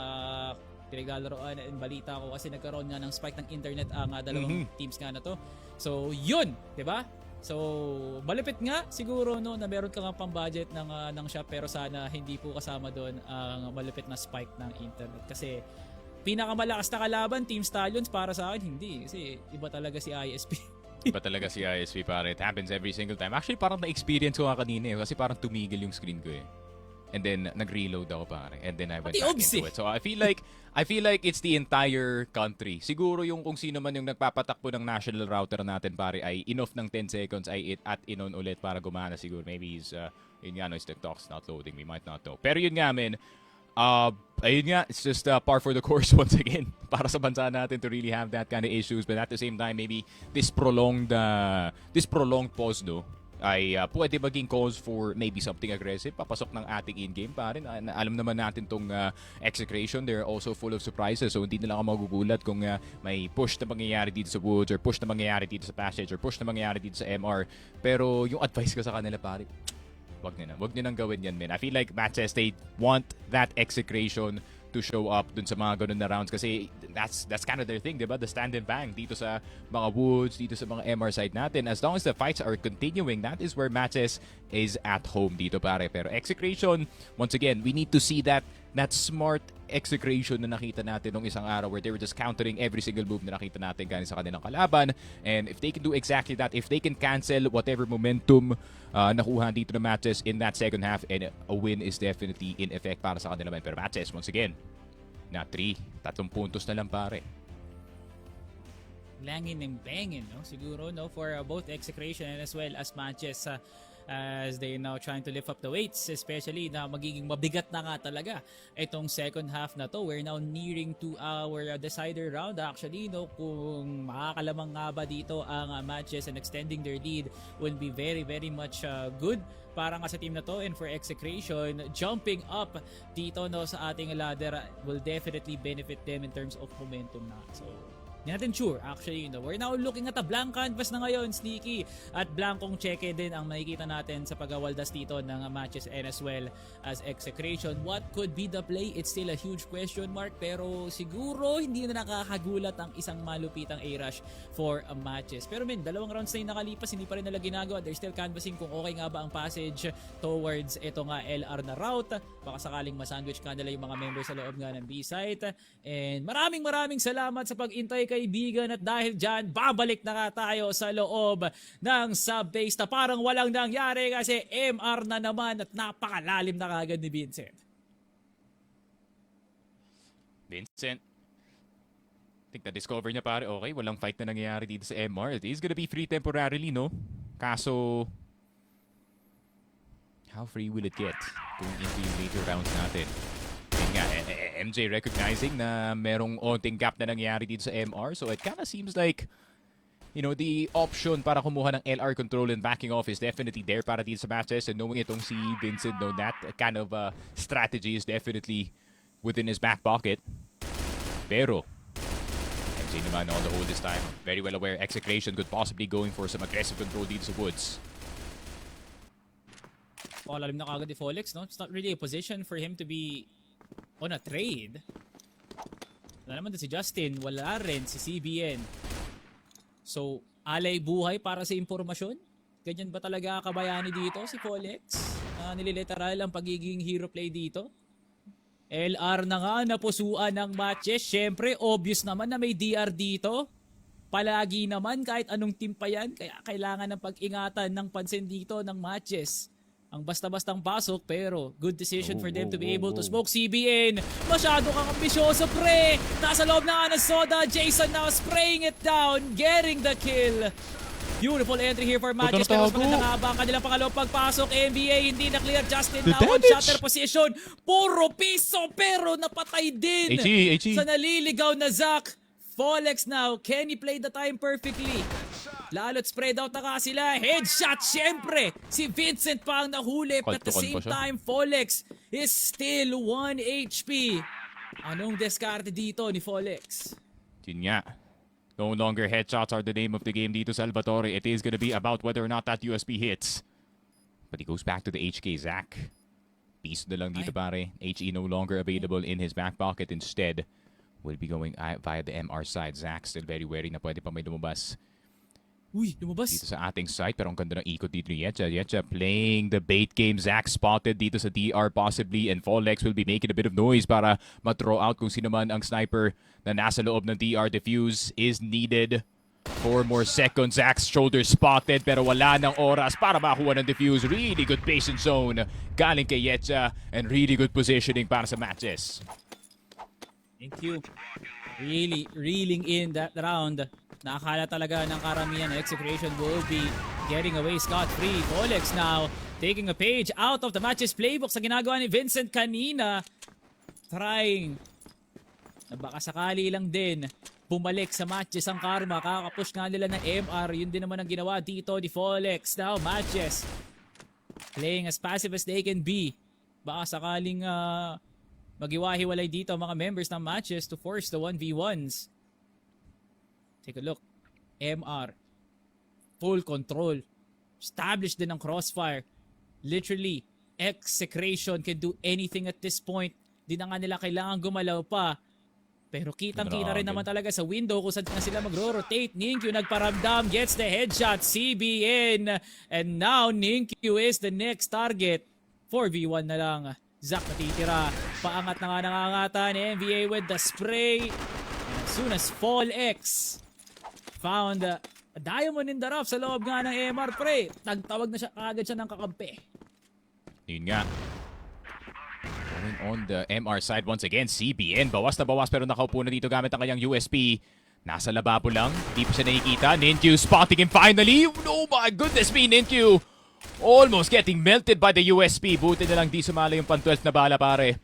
pinaglaloroan and balita ko kasi nagkaroon nga ng spike ng internet ang dalawang teams nga na to. So, yun! Diba? So, malupit nga siguro no na meron ka nga pang budget ng shop pero sana hindi po kasama doon ang malupit na spike ng internet kasi pinakamalakas na kalaban Team Stallions para sa akin hindi kasi iba talaga si ISP. Iba talaga si ISP, pare. It happens every single time. Actually, parang na-experience ko nga kanina kasi parang tumigil yung screen ko And then nag-reload ako, pare. And then I went back into it. So I feel like it's the entire country. Siguro yung kung sino man yung nagpapatakbo ng national router natin, pare, ay enough ng 10 seconds ay at inon ulit para gumana siguro. Maybe his his TikTok's not loading. We might not know. Pero yun nga, men. Ayun nga, it's just par for the course once again para sa bansa natin to really have that kind of issues. But at the same time, maybe this prolonged pause, no, ay pwede maging cause for maybe something aggressive papasok ng ating in-game pare. Alam naman natin tong Execration, they're also full of surprises, so hindi na lang ako magugulat kung may push na mangyayari dito sa Woods or push na mangyayari dito sa Passage or push na mangyayari dito sa MR. Pero yung advice ko sa kanila, pare, wag niyo nang gawin yan, man. I feel like MATTJESS, they want that Execration to show up dun sa mga ganun na rounds kasi that's kind of their thing, diba? The stand and bang dito sa mga Woods, dito sa mga MR side natin. As long as the fights are continuing, that is where MATTJESS is at home dito, pare. Pero Execration, once again, we need to see that smart Execration na nakita natin nung isang araw where they were just countering every single move na nakita natin galing sa kanilang kalaban. And if they can do exactly that, if they can cancel whatever momentum nakuha dito ng MATTJESS in that second half, and a win is definitely in effect para sa kanila. Pero MATTJESS, once again, na 3 puntos na lang, pare. Langin and bangin, no? Siguro, no, for both Execration and as well as MATTJESS as they now trying to lift up the weights, especially na magiging mabigat na nga talaga itong second half na to. We're now nearing to our decider round actually, no, kung makakalamang nga ba dito ang MATTJESS and extending their lead will be very very much good para nga sa team na to. And for Execration, jumping up dito, no, sa ating ladder will definitely benefit them in terms of momentum na. So Hindi natin sure actually, we're now looking at a blank canvas na ngayon, Sneaky, at blankong cheque din ang makikita natin sa pagawaldas dito ng matches and as well as Execration. What could be the play? It's still a huge question mark, pero siguro hindi na nakakagulat ang isang malupitang A-rush for matches. Pero dalawang rounds na yung nakalipas, hindi pa rin nila ginagawa. They're still canvassing kung okay nga ba ang passage towards ito nga LR na route. Baka sakaling masandwich kanila yung mga members sa loob nga ng B-site. And maraming salamat sa pag-intay, kaibigan, at dahil dyan, babalik na nga tayo sa loob ng sub-base na parang walang nangyari kasi MR na naman at napakalalim na kagad ni Vincent. Vincent. I think na-discover niya pare, okay, walang fight na nangyayari dito sa MR. It is gonna be free temporarily, no? Kaso, how free will it get going into yung later rounds natin? Yun nga, MJ recognizing na merong onting gap na nangyayari dito sa MR. So it kinda seems like, the option para kumuha ng LR control and backing off is definitely there para dito sa matches. And knowing itong si Vincent, that kind of strategy is definitely within his back pocket. Pero, MJ naman on the hold this time. Very well aware Execration could possibly going for some aggressive control dito sa woods. Lalim na kagad ni Folex, no? It's not really a position for him to be on a trade. Wala naman si Justin, wala rin si CBN. So, alay buhay para sa impormasyon? Ganyan ba talaga kabayani dito si Folex? Nililiteral ang pagiging hero play dito? LR na nga, napusuan ng matches. Siyempre, obvious naman na may DR dito. Palagi naman kahit anong team pa yan. Kaya kailangan ng pag-ingatan ng pansin dito ng matches. Ang basta-bastang pasok, pero good decision for them to be able to smoke CBN. Masyado kang ambisyoso, pre! Nasa loob na nga ng soda. Jason now spraying it down, getting the kill. Beautiful entry here for matches. Pero mas maganda nga ba ang kanilang pangalawang pagpasok? NBA hindi na clear. Justin now on shutter position. Puro piso, pero napatay din sa naliligaw na Zach. Folex now, can he play the time perfectly? Lalo't spread out na ka sila. Headshot, syempre. Si Vincent pa ang nahuli. But at the same time, Folex is still 1 HP. Anong diskarte dito ni Folex? Yun nga. No longer headshots are the name of the game dito, Salvatore. It is gonna be about whether or not that USB hits. But he goes back to the HK Zach. Piece na lang dito pare. HE no longer available in his back pocket. Instead, will be going via the MR side. Zach still very wary na pwede pa may lumabas. Uy, lumabas. Dito sa ating site, pero ang ganda ng ikot dito ni Yetcha. Yetcha playing the bait game. Zach spotted dito sa DR possibly, and Folex will be making a bit of noise para ma-throw out kung sino man ang sniper na nasa loob ng DR. Defuse is needed. 4 more seconds. Zach's shoulder spotted, pero wala ng oras para makuha ng defuse. Really good patient zone galing kay Yetcha, and really good positioning para sa matches. Thank you. Really reeling in that round. Nakakala talaga ng karamihan na Execration will be getting away scot-free. Folex now taking a page out of the matches playbook sa ginagawa ni Vincent kanina. Trying na baka sakali lang din bumalik sa matches ang karma. Kakapush nga nila ng MR. Yun din naman ang ginawa dito ni Folex. Now matches playing as passive as they can be. Baka sakaling magiwahiwalay dito ang mga members ng matches to force the 1v1s. Take a look. MR. Full control. Established din ng CROSSFIRE. Literally, Execration can do anything at this point. Di na nga nila kailangan gumalaw pa. Pero kitang-kita rin naman talaga sa window kung saan na sila magro-rotate. Ninkyu nagparamdam, gets the headshot, CBN. And now, Ninkyu is the next target. 4v1 na lang. Zach natitira. Paangat na nga nangangatan. NBA with the spray. And as soon as Folex found a diamond in the rough sa loob nga ng MR, pre. Nagtawag na siya agad siya ng kakampi. Yun nga. Going on the MR side once again, CBN. Bawas na bawas pero nakaupo na dito gamit ang kanyang USP. Nasa lababo lang. Hindi pa siya nakikita. Ninkyu spotting him finally. Oh my goodness me, Ninkyu. Almost getting melted by the USP. Buti na lang di sumala yung pan-12 na bala, pare.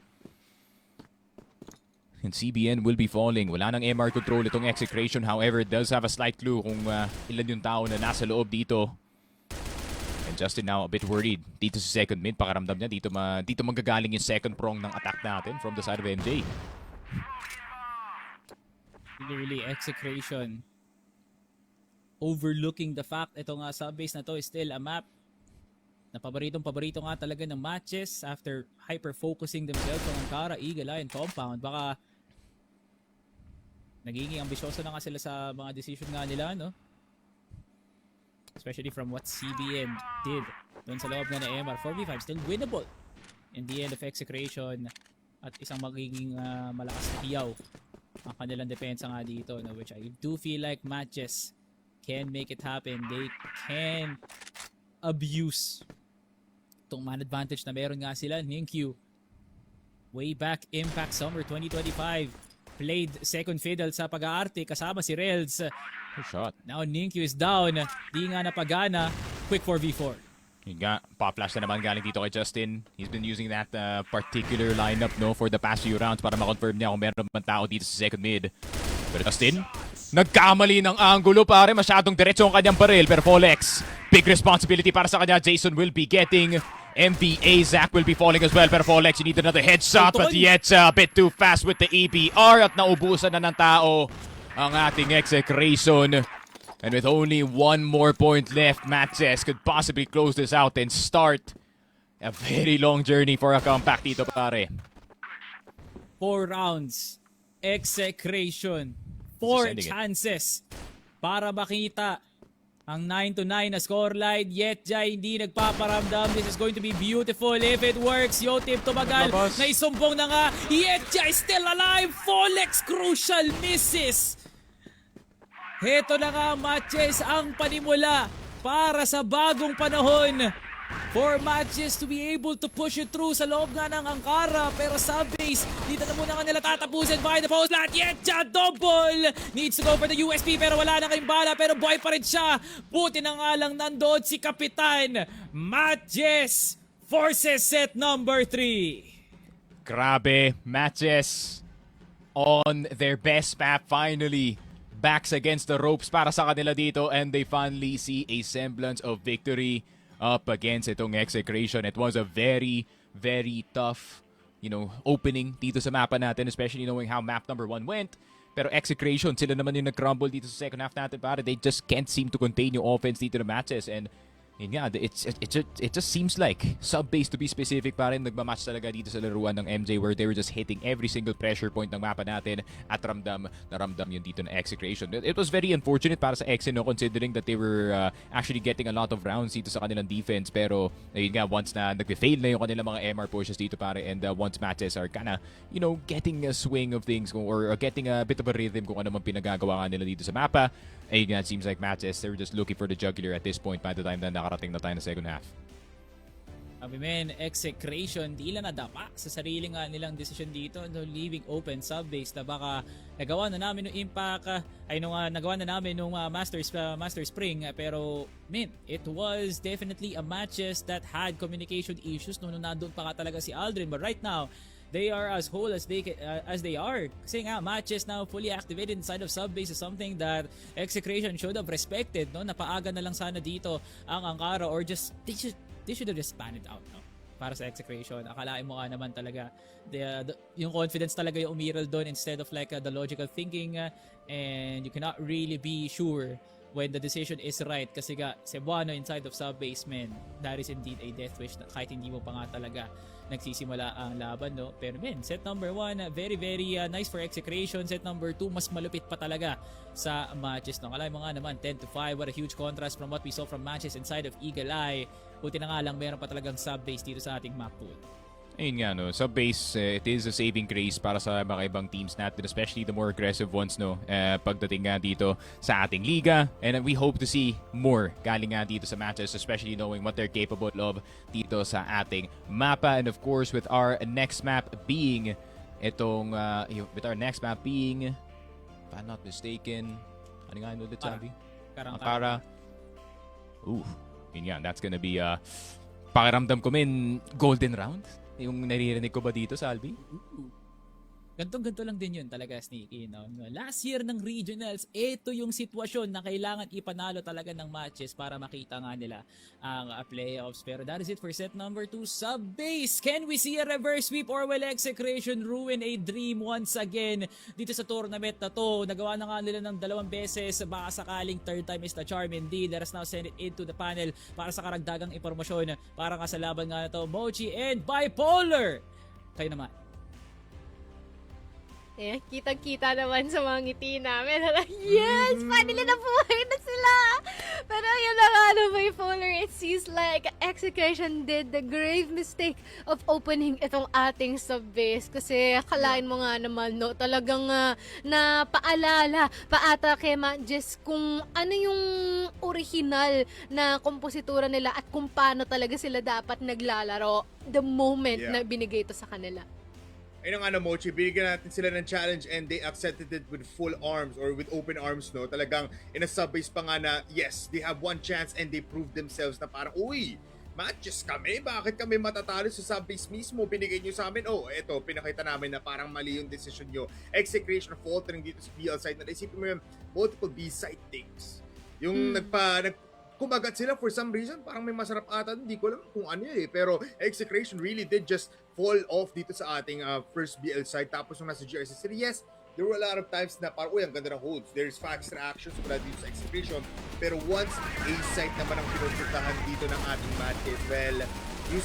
And CBN will be falling. Wala nang MR control itong Execration. However, it does have a slight clue kung ilan yung tao na nasa loob dito. And Justin now a bit worried. Dito sa second mid, pakaramdam niya. Dito manggagaling yung second prong ng attack natin from the side of MJ. Really, Execration overlooking the fact ito nga subbase na to is still a map na paborito nga talaga ng matches after hyper-focusing themselves on Ankara, Eagle Eye, and Compound. Baka nagiging ambisyoso na nga sila sa mga decision nga nila, no? Especially from what CBN did doon sa loob nga na MR. 4v5 still winnable in the end of Execration at isang magiging malakas na hiyaw ang kanilang depensa nga dito, no? Which I do feel like MATTJESS can make it happen. They can abuse itong man advantage na meron nga sila. Ninkyu, way back Impact Summer 2025, played second fiddle sa pag-aarte kasama si Rels. Good shot. Now Ninkyu is down. Di nga napagana. Quick 4v4. Yun nga, pop flash na naman galing dito kay Justin. He's been using that particular lineup, no, for the past few rounds para ma-confirm niya kung meron man tao dito sa second mid. Pero Justin, nagkamali ng angulo, pare. Masyadong diretso ang kanyang baril. Pero Folex, big responsibility para sa kanya. Jason will be getting MVA. Zach will be falling as well. Pero Folex, you need another headshot. But yet, a bit too fast with the EBR. At naubusan na ng tao ang ating Execration. And with only one more point left, MATTJESS could possibly close this out and start a very long journey for a comeback dito, pare. 4 rounds. Execration. 4 Sending it. chances para makita ang 9-9 na scoreline. Yet Jai hindi nagpaparamdam. This is going to be beautiful if it works. Yotip tumagal. Labas. Naisumbong na nga. Yet Jai still alive. Folex crucial misses. Heto na nga, MATTJESS ang panimula para sa bagong panahon. For MATTJESS to be able to push it through sa loob nga ng Ankara. Pero subbase, dito na muna nga nila tatapusin behind the post. Lahat yet siya, double! Needs to go for the USP pero wala na kayong bala. Pero buhay pa rin siya. Buti na nga lang nandoon si Kapitan. MATTJESS forces set number 3. Grabe, MATTJESS on their best map finally. Backs against the ropes para sa kanila dito and they finally see a semblance of victory up against itong Execration. It was a very, very tough, opening dito sa mapa natin, especially knowing how map number 1 went. Pero Execration, sila naman yung nag-crumble dito sa second half natin, para they just can't seem to contain yung offense dito ng MATTJESS. And yun nga, it just seems like sub-base, to be specific, pa rin nagmamatch talaga dito sa laruan ng MJ, where they were just hitting every single pressure point ng mapa natin at ramdam yun dito ng Execration. It was very unfortunate para sa Exe, no, considering that they were actually getting a lot of rounds dito sa kanilang defense. Pero ayun nga, once na nag-fail na yung kanilang mga MR pushes dito, pare, and once matches are kinda, getting a swing of things or getting a bit of a rhythm kung ano man pinagagawa nga nila dito sa mapa, ayun nga, it seems like MATTJESS, they were just looking for the jugular at this point by the time na nakarating na tayo na second half. Sabi men, Execration, di lang nadapa sa sarili nga nilang decision dito, no, leaving open subbase na baka nagawa na namin ng Impact, nagawa na namin nung Master Spring, pero men, it was definitely a matches that had communication issues nung nandun pa ka talaga si Aldrin, but right now, they are as whole as they are. Kasi nga, matches now fully activated inside of subbase is something that Execration should have respected, no? Napaaga na lang sana dito ang Ankara, or just they should have just spanned it out, no? Para sa Execration. Akalain mo nga naman talaga yung confidence talaga yung umiral doon instead of like the logical thinking, and you cannot really be sure when the decision is right, kasi nga Cebuano inside of subbase, man, that is indeed a death wish na kahit hindi mo pa nga talaga nagsisimula ang laban, no? Pero men, set number 1, very very nice for Execration. Set number 2, mas malupit pa talaga sa matches, no? Alay mo nga naman, 10-5, what a huge contrast from what we saw from matches inside of Eagle Eye. Buti na nga lang meron pa talagang sub-base dito sa ating map pool. Ayun nga, no, sa base, it is a saving grace para sa mga ibang teams natin, especially the more aggressive ones, no, pagdating nga dito sa ating liga. And we hope to see more galing nga dito sa matches, especially knowing what they're capable of dito sa ating mapa. And of course, with our next map being if I'm not mistaken, ano nga ulit, sabi? Ankara. Yun nga, that's gonna be pakiramdam ko, golden round. Yung naririnig ko ba dito, Salvi? Gantong-ganto lang din yun talaga, Sneaky. No? Last year ng regionals, ito yung sitwasyon na kailangan ipanalo talaga ng matches para makita nga nila ang playoffs. Pero that is it for set number 2. Sub-base, can we see a reverse sweep or will Execration ruin a dream once again dito sa tournament na to? Nagawa na nga nila ng 2 beses, baka sakaling third time is the charm indeed. Let us now send it into the panel para sa karagdagang impormasyon para nga sa laban nga na to. Mochi and Bipolar! Kayo naman. Eh, kitang-kita naman sa mga ngiti namin. Yes! Finally nabuhay na sila! Pero yun na nga, Bipolar, it seems like Execration did the grave mistake of opening itong ating sub-base. Kasi akalain mo nga naman, no, talagang napaalala paata kay MATTJESS kung ano yung original na kompositura nila at kung paano talaga sila dapat naglalaro the moment na binigay ito sa kanila. Ayun nga, Mochi, binigyan natin sila ng challenge and they accepted it with full arms or with open arms, no? Talagang in a sub-base pa nga na, yes, they have one chance and they proved themselves na parang, uy, matches kami, bakit kami matatalo sa sub-base mismo? Binigay nyo sa amin, oh, eto, pinakita namin na parang mali yung decision nyo. Execration faltering dito sa BL side na isipin mo yung multiple B-side things. Yung kumagat sila for some reason, parang may masarap ata, hindi ko alam kung ano yun eh. Pero Execration really did just fall off dito sa ating first BL side. Tapos nung nasa GRC City, yes, there were a lot of times na parang, uy, ang ganda ng holds. There's fast reactions mula dito sa Execration. Pero once A-side naman ang pinupuntahan dito ng ating MATTJESS, well, you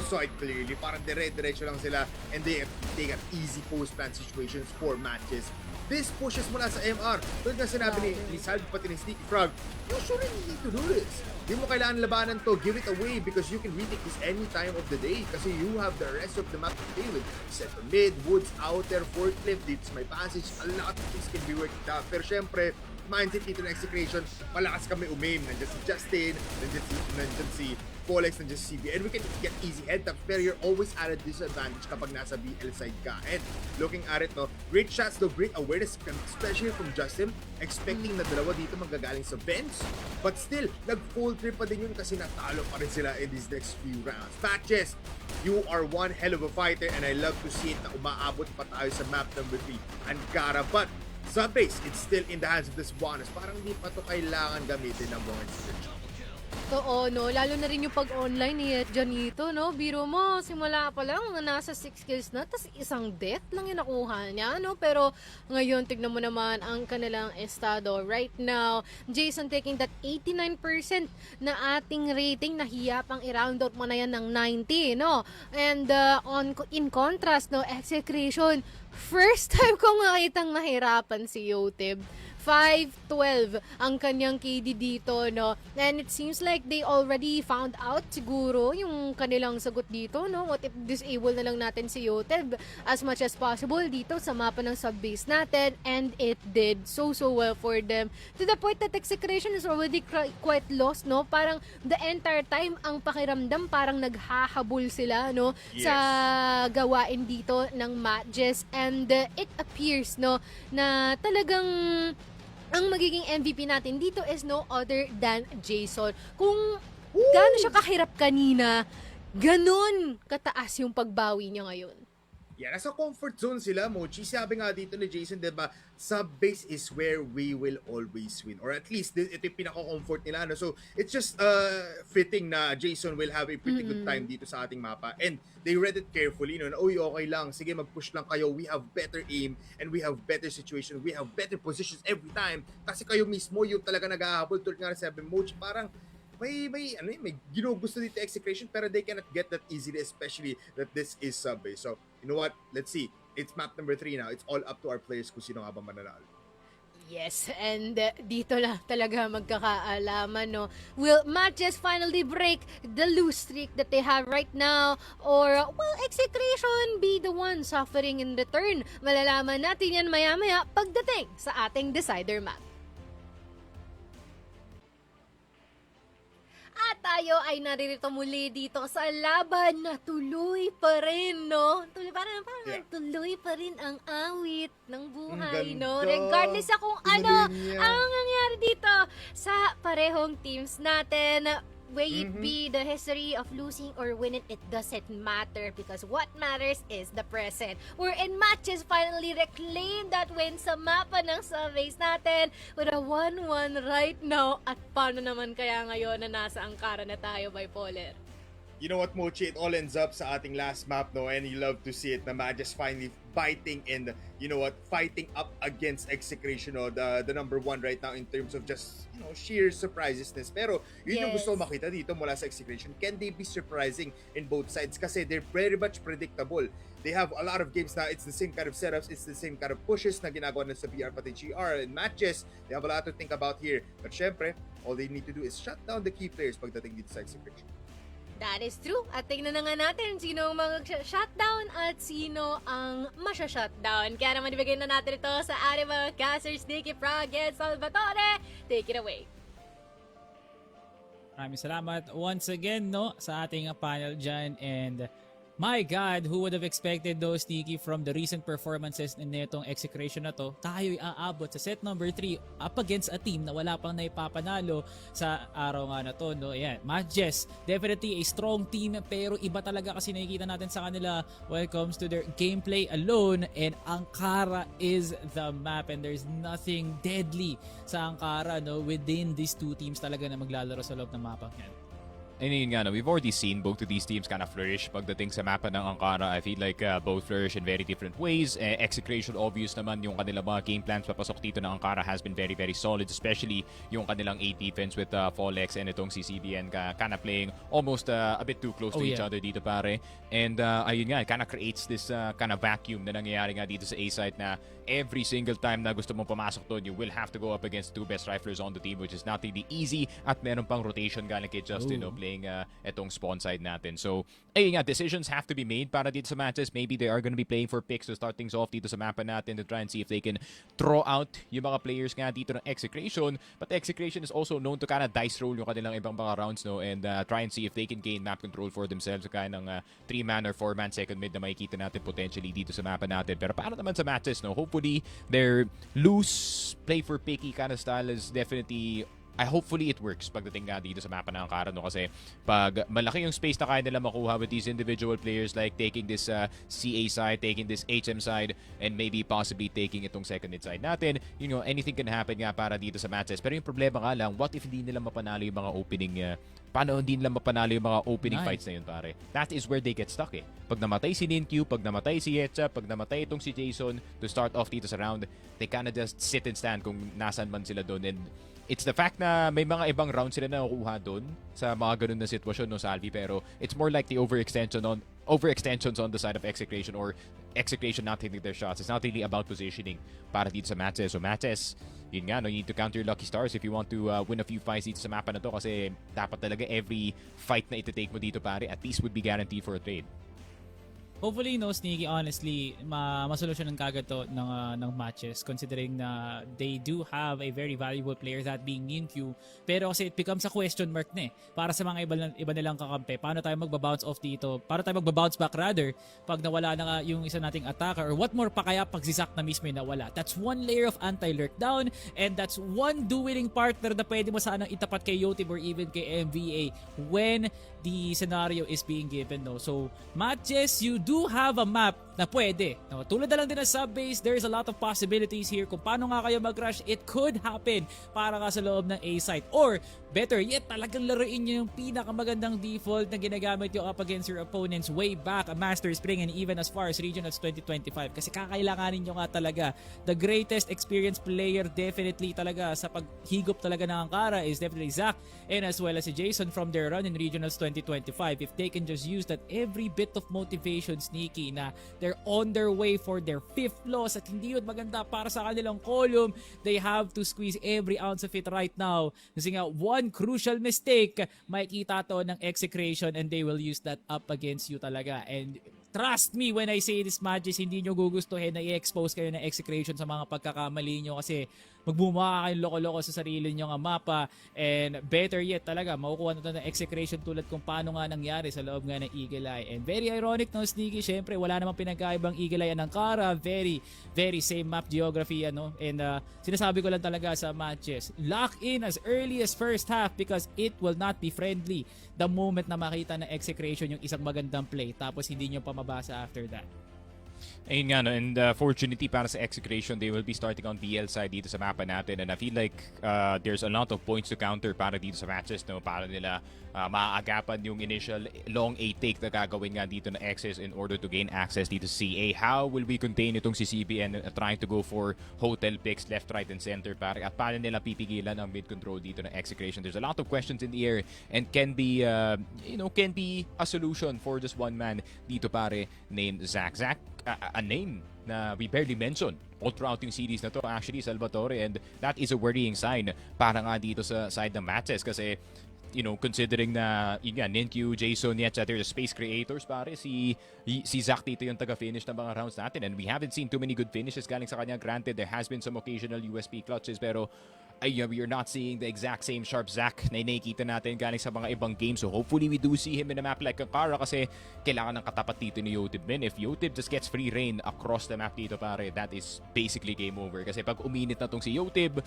saw it clearly. Parang dire-diretso lang sila and they got easy post-plant situations for MATTJESS. This pushes mula sa MR. Tulad nga sinabi ni Salve pati ni Sneaky Frog, you shouldn't need to do this. Di mo kailangan labanan to. Give it away because you can retake this any time of the day kasi you have the rest of the map to play with. Center mid, woods, outer, forklift, dito sa may passage. A lot of things can be worked out. Pero syempre, mindset dito ng Execration, malakas kami umim. Nandiyan si Justin, nandiyan si Polex, nandiyan si CB. And we can get easy head taps pero you're always at a disadvantage kapag nasa BL side ka. And looking at it, no, great shots, no, great awareness, especially from Justin, expecting na dalawa dito magagaling sa vents. But still, nag-full trip pa din yun kasi natalo pa rin sila in these next few rounds. MATTJESS, you are one hell of a fighter and I love to see it na umaabot pa tayo sa map number 3. Ankara, but sub-base, it's still in the hands of this bonus. Parang hindi pa to kailangan gamitin ng mga Execration. Oo, no? Lalo na rin yung pag-online ni Janito, no? Biro mo, simula pa lang, nasa 6 kills na, tas isang death lang yung nakuha niya, no? Pero ngayon, tignan mo naman ang kanilang estado. Right now, Jason taking that 89% na ating rating, nahiya pang i-round out mo na yan ng 90, no? And in contrast, no, Execration, first time ko makitang nahirapan si Yotib. 5-12 ang kanyang KD dito, no? And it seems like they already found out siguro yung kanilang sagot dito, no? What if disable na lang natin si Yoteb as much as possible dito sa mapa ng sub-base natin? And it did so well for them. To the point that Execration is already quite lost, no? Parang the entire time ang pakiramdam parang naghahabol sila, no? Yes. Sa gawain dito ng MATTJESS. And it appears, no, na talagang ang magiging MVP natin dito is no other than Jason. Kung gaano siya kahirap kanina, ganun kataas yung pagbawi niya ngayon. Yeah, nasa comfort zone sila, Mochi. Sabi nga dito ni Jason, diba, sub-base is where we will always win. Or at least, ito yung pinaka-comfort nila. No? So, it's just fitting na Jason will have a pretty good time dito sa ating mapa. And they read it carefully, no? Na, uy, okay lang. Sige, mag-push lang kayo. We have better aim and we have better situation. We have better positions every time. Kasi kayo mismo yung talaga nag-ahabol. Tulad nga sabi, Mochi, parang may ginugusto dito Execration pero they cannot get that easily, especially that this is sub-base. So, you know what? Let's see. It's map number 3 now. It's all up to our players kung sino nga ba mananalo. Yes, and dito lang talaga magkakaalaman, no? Will MATTJESS finally break the lose streak that they have right now? Or will Execration be the one suffering in return? Malalaman natin yan maya-maya pagdating sa ating decider map. At tayo ay naririto muli dito sa laban na tuloy pa rin, no? Parang tuloy pa rin ang awit ng buhay, no? Regardless sa kung ano ang nangyari dito sa parehong teams natin. May it be the history of losing or winning, it doesn't matter because what matters is the present. We're in matches finally reclaim that win sa mapa ng surveys natin with a 1-1 right now. At paano naman kaya ngayon na nasa Ankara na tayo, Bipolar? You know what, Mochi, it all ends up sa ating last map, no? And you love to see it na MATTJESS finally fighting and, you know what, fighting up against Execration, no? The number one right now in terms of just, you know, sheer surprisesness. Pero yun yung Yes. gusto makita dito mula sa Execration. Can they be surprising in both sides? Kasi they're very much predictable. They have a lot of games na it's the same kind of setups, it's the same kind of pushes na ginagawa na sa BR pati GR and matches. They have a lot to think about here. But syempre, all they need to do is shut down the key players pagdating dito sa Execration. That is true. At tingnan na nga natin sino ang mag-shutdown at sino ang masya-shutdown. Kaya naman ibigay na natin ito sa ating mga casters, Nicky, Frog, and Salvatore. Take it away. Maraming salamat once again, no, sa ating panel dyan. And my God, who would have expected those, Nikki, from the recent performances in netong Execration na to, tayo'y aabot sa set number 3 up against a team na wala pang naipapanalo sa araw nga na to, no? Ayan, MATTJESS, definitely a strong team, pero iba talaga kasi nakikita natin sa kanila when it comes to their gameplay alone, and Ankara is the map, and there's nothing deadly sa Ankara, no, within these two teams talaga na maglalaro sa loob ng mapang yan. And yun nga, no, we've already seen both of these teams kind of flourish pagdating sa mapa ng Ankara. I feel like both flourish in very different ways. Execration, obvious naman yung kanilang mga game plans papasok dito ng Ankara has been very, very solid, especially yung kanilang 8 defense with Folex and itong si CBN kind of playing almost a bit too close to each other dito, pare. And ayun nga, it kind of creates this kind of vacuum na nangyayari nga dito sa A-site na every single time na gusto mong pumasok doon, you will have to go up against two best riflers on the team, which is not really easy, at meron pang rotation galing kay Justin, no, playing etong spawn side natin. So, ayun nga, decisions have to be made para dito sa matches. Maybe they are going to be playing for picks to start things off dito sa mapa natin to try and see if they can throw out yung mga players nga dito ng Execration. But Execration is also known to kind of dice roll yung kanilang ibang mga rounds, no, and try and see if they can gain map control for themselves. Kaya ng 3-man or 4-man second mid na makikita natin potentially dito sa mapa natin. Pero paano naman sa matches, no? Hopefully, their loose, play for picky kind of style is definitely hopefully it works pagdating nga dito sa mapa ng Ankara, no? Kasi pag malaki yung space na kaya nila makuha with these individual players, like taking this CA side, taking this HM side, and maybe possibly taking itong second mid side natin, you know, anything can happen nga para dito sa matches. Pero yung problema nga lang, what if hindi nila mapanalo yung mga opening paano hindi nila mapanalo yung mga opening fights na yun, pare? That is where they get stuck, eh. Pag namatay si Ninkyu, pag namatay si Yetcha, pag namatay itong si Jason to start off dito sa round, they kinda just sit and stand kung nasan man sila doon. And it's the fact na may mga ibang rounds sila na nakukuha doon sa mga ganun na sitwasyon, no, Salvi, pero it's more like the overextensions on the side of Execration, or Execration not hitting their shots. It's not really about positioning para dito sa matches. So matches, yun nga, no, you need to count your lucky stars if you want to win a few fights dito sa mapa na to, kasi dapat talaga every fight na iti-take mo dito, pare, at least would be guaranteed for a trade. Hopefully, no, Sneaky, honestly, masolusyonan kagad to ng matches, considering na they do have a very valuable player, that being Ninkyu. Pero kasi it becomes a question mark na, eh. Para sa mga iba nilang kakampi, paano tayo magbabounce off dito? Paano tayo magbabounce back rather pag nawala na nga yung isa nating attacker? Or what more pa kaya pag si Zac na mismo yung nawala? That's one layer of anti-lurk down, and that's one dueling partner na pwede mo sanang itapat kay Yotib or even kay MVA when the scenario is being given, no? So, MATTJESS, you do have a map na pwede, no? Tulad na lang din ng sub-base, there's a lot of possibilities here kung paano nga kayo mag-rush. It could happen para nga sa loob ng A-site, or better yet, talagang laruin nyo yung pinakamagandang default na ginagamit yung up against your opponents way back a Master Spring and even as far as Regionals 2025, kasi kakailanganin nyo nga talaga the greatest experienced player definitely talaga sa paghigop talaga ng Ankara is definitely Zac, and as well as si Jason from their run in Regionals 2025. If they can just use that every bit of motivation, Sneaky, na they're on their way for their 5th loss at hindi yun maganda para sa kanilang column, they have to squeeze every ounce of it right now. Kasi nga, one crucial mistake, makikita to ng Execration, and they will use that up against you talaga. And trust me when I say this, MATTJESS, hindi nyo gugustuhin na i-expose kayo ng Execration sa mga pagkakamali nyo, kasi magmumukha kayong loko-loko sa sarili nyo nga mapa, and better yet talaga, makukuha na ito ng execration tulad kung paano nga nangyari sa loob nga ng Eagle Eye. And very ironic no, Sneaky, syempre wala namang pinagkaibang Eagle Eye ng Kara, very same map geography, ano, and sinasabi ko lang talaga sa matches, lock in as early as first half because it will not be friendly the moment na makita ng Execration yung isang magandang play tapos hindi nyo pa mabasa after that. Ayun nga, no, and fortunately para sa Execration, they will be starting on BL side dito sa mapa natin, and I feel like there's a lot of points to counter para dito sa matches, no, para nila maaagapan yung initial long A take na gagawin nga dito na X's in order to gain access dito sa CA. How will we contain itong si CBN trying to go for hotel picks left, right, and center, pare, at paano nila pipigilan ang mid control dito na Execration? There's a lot of questions in the air and can be a solution for just one man dito, pare, named Zach. A name na we barely mentioned all throughout yung series na to, actually, Salvatore, and that is a worrying sign para nga dito sa side ng matches kasi considering na yun nga, Ninkyu, Jason, Yetcha, they're the space creators, pare, si Zach dito yung taga-finish ng mga rounds natin, and we haven't seen too many good finishes galing sa kanya. Granted, there has been some occasional USP clutches, pero we are not seeing the exact same sharp Zach na nakikita natin galing sa mga ibang games. So hopefully we do see him in a map like Kara kasi kailangan ng katapat dito ni Yotib. Man, if Yotib just gets free reign across the map dito, pare, that is basically game over. Kasi pag uminit na tong si Yotib,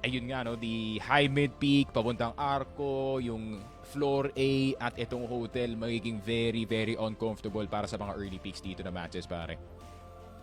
ayun nga, no, the high mid peak, papuntang Arco, yung floor A at itong hotel, magiging very uncomfortable para sa mga early peaks dito na matches, pare.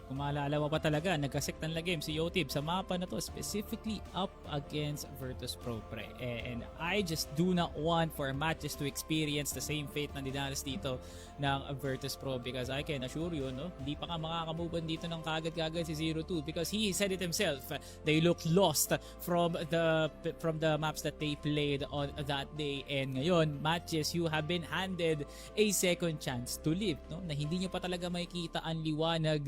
Kung maalala mo pa talaga, nagkasek ng game si Yotib sa mapa na to, specifically up against Virtus Pro, pre. And I just do not want for matches to experience the same fate na dinanas dito ng Virtus Pro because I can assure you, no, hindi pa ka makakamuban dito ng kagad-kagad si 0-2 because he said it himself. They looked lost from the maps that they played on that day, and ngayon, matches, you have been handed a second chance to live, no, na hindi nyo pa talaga makikita ang liwanag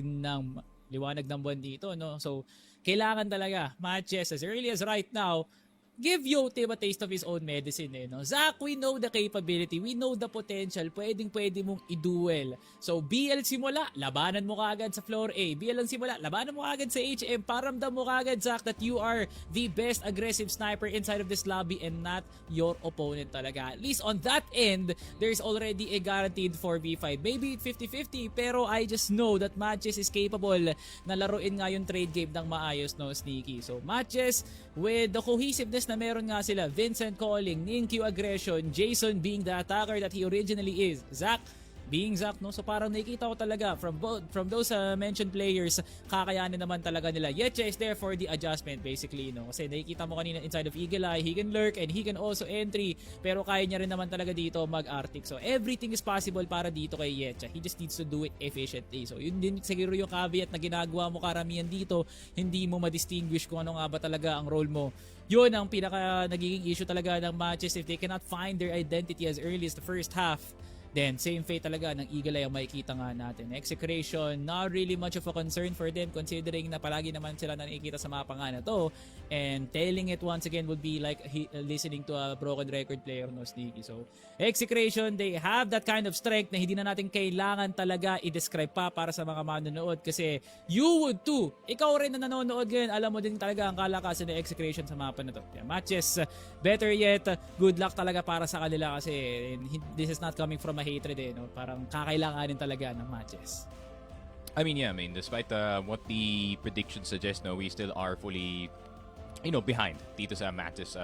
ng buwan dito, no? So, kailangan talaga matches as early as right now, give Yotib a taste of his own medicine, no? Zach, we know the capability, we know the potential, pwede mong i-duel. So, BL simula, labanan mo kaagad sa floor A. BL ang simula, labanan mo kaagad sa HM. Paramdam mo kaagad, Zach, that you are the best aggressive sniper inside of this lobby and not your opponent talaga. At least on that end, there's already a guaranteed 4v5. Maybe 50-50, pero I just know that Matches is capable na laruin nga yung trade game ng maayos, no, Sneaky. So, Matches, with the cohesiveness na meron nga sila, Vincent calling, Ninkyu aggression, Jason being the attacker that he originally is, Zach being Zach, no? So parang nakikita ko talaga from those mentioned players, kakayanin naman talaga nila. Yetcha is there for the adjustment basically, no? Kasi nakikita mo kanina inside of Eagle Eye, he can lurk and he can also entry, pero kaya niya rin naman talaga dito mag-Arctic. So everything is possible para dito kay Yetcha. He just needs to do it efficiently. So yun din siguro yung caveat na ginagawa mo karamihan dito, hindi mo ma-distinguish kung ano nga ba talaga ang role mo. Yun ang pinaka nagiging issue talaga ng matches if they cannot find their identity as early as the first half. Then, same fate talaga ng Eagle Eye ang makikita nga natin. Execration, not really much of a concern for them considering na palagi naman sila na nakikita sa mapa nga na to. And telling it once again would be like listening to a broken record player, no, Sneaky. So, Execration, they have that kind of strength na hindi na natin kailangan talaga i-describe pa para sa mga manonood kasi you would too. Ikaw rin na nanonood ngayon, alam mo din talaga ang kalakasan ng Execration sa mapa na to. Yeah, Matches, better yet, good luck talaga para sa kanila kasi this is not coming from a hatred, no? Parang kakailanganin talaga ng Matches. I mean, despite what the predictions suggest, no, we still are fully behind dito sa matches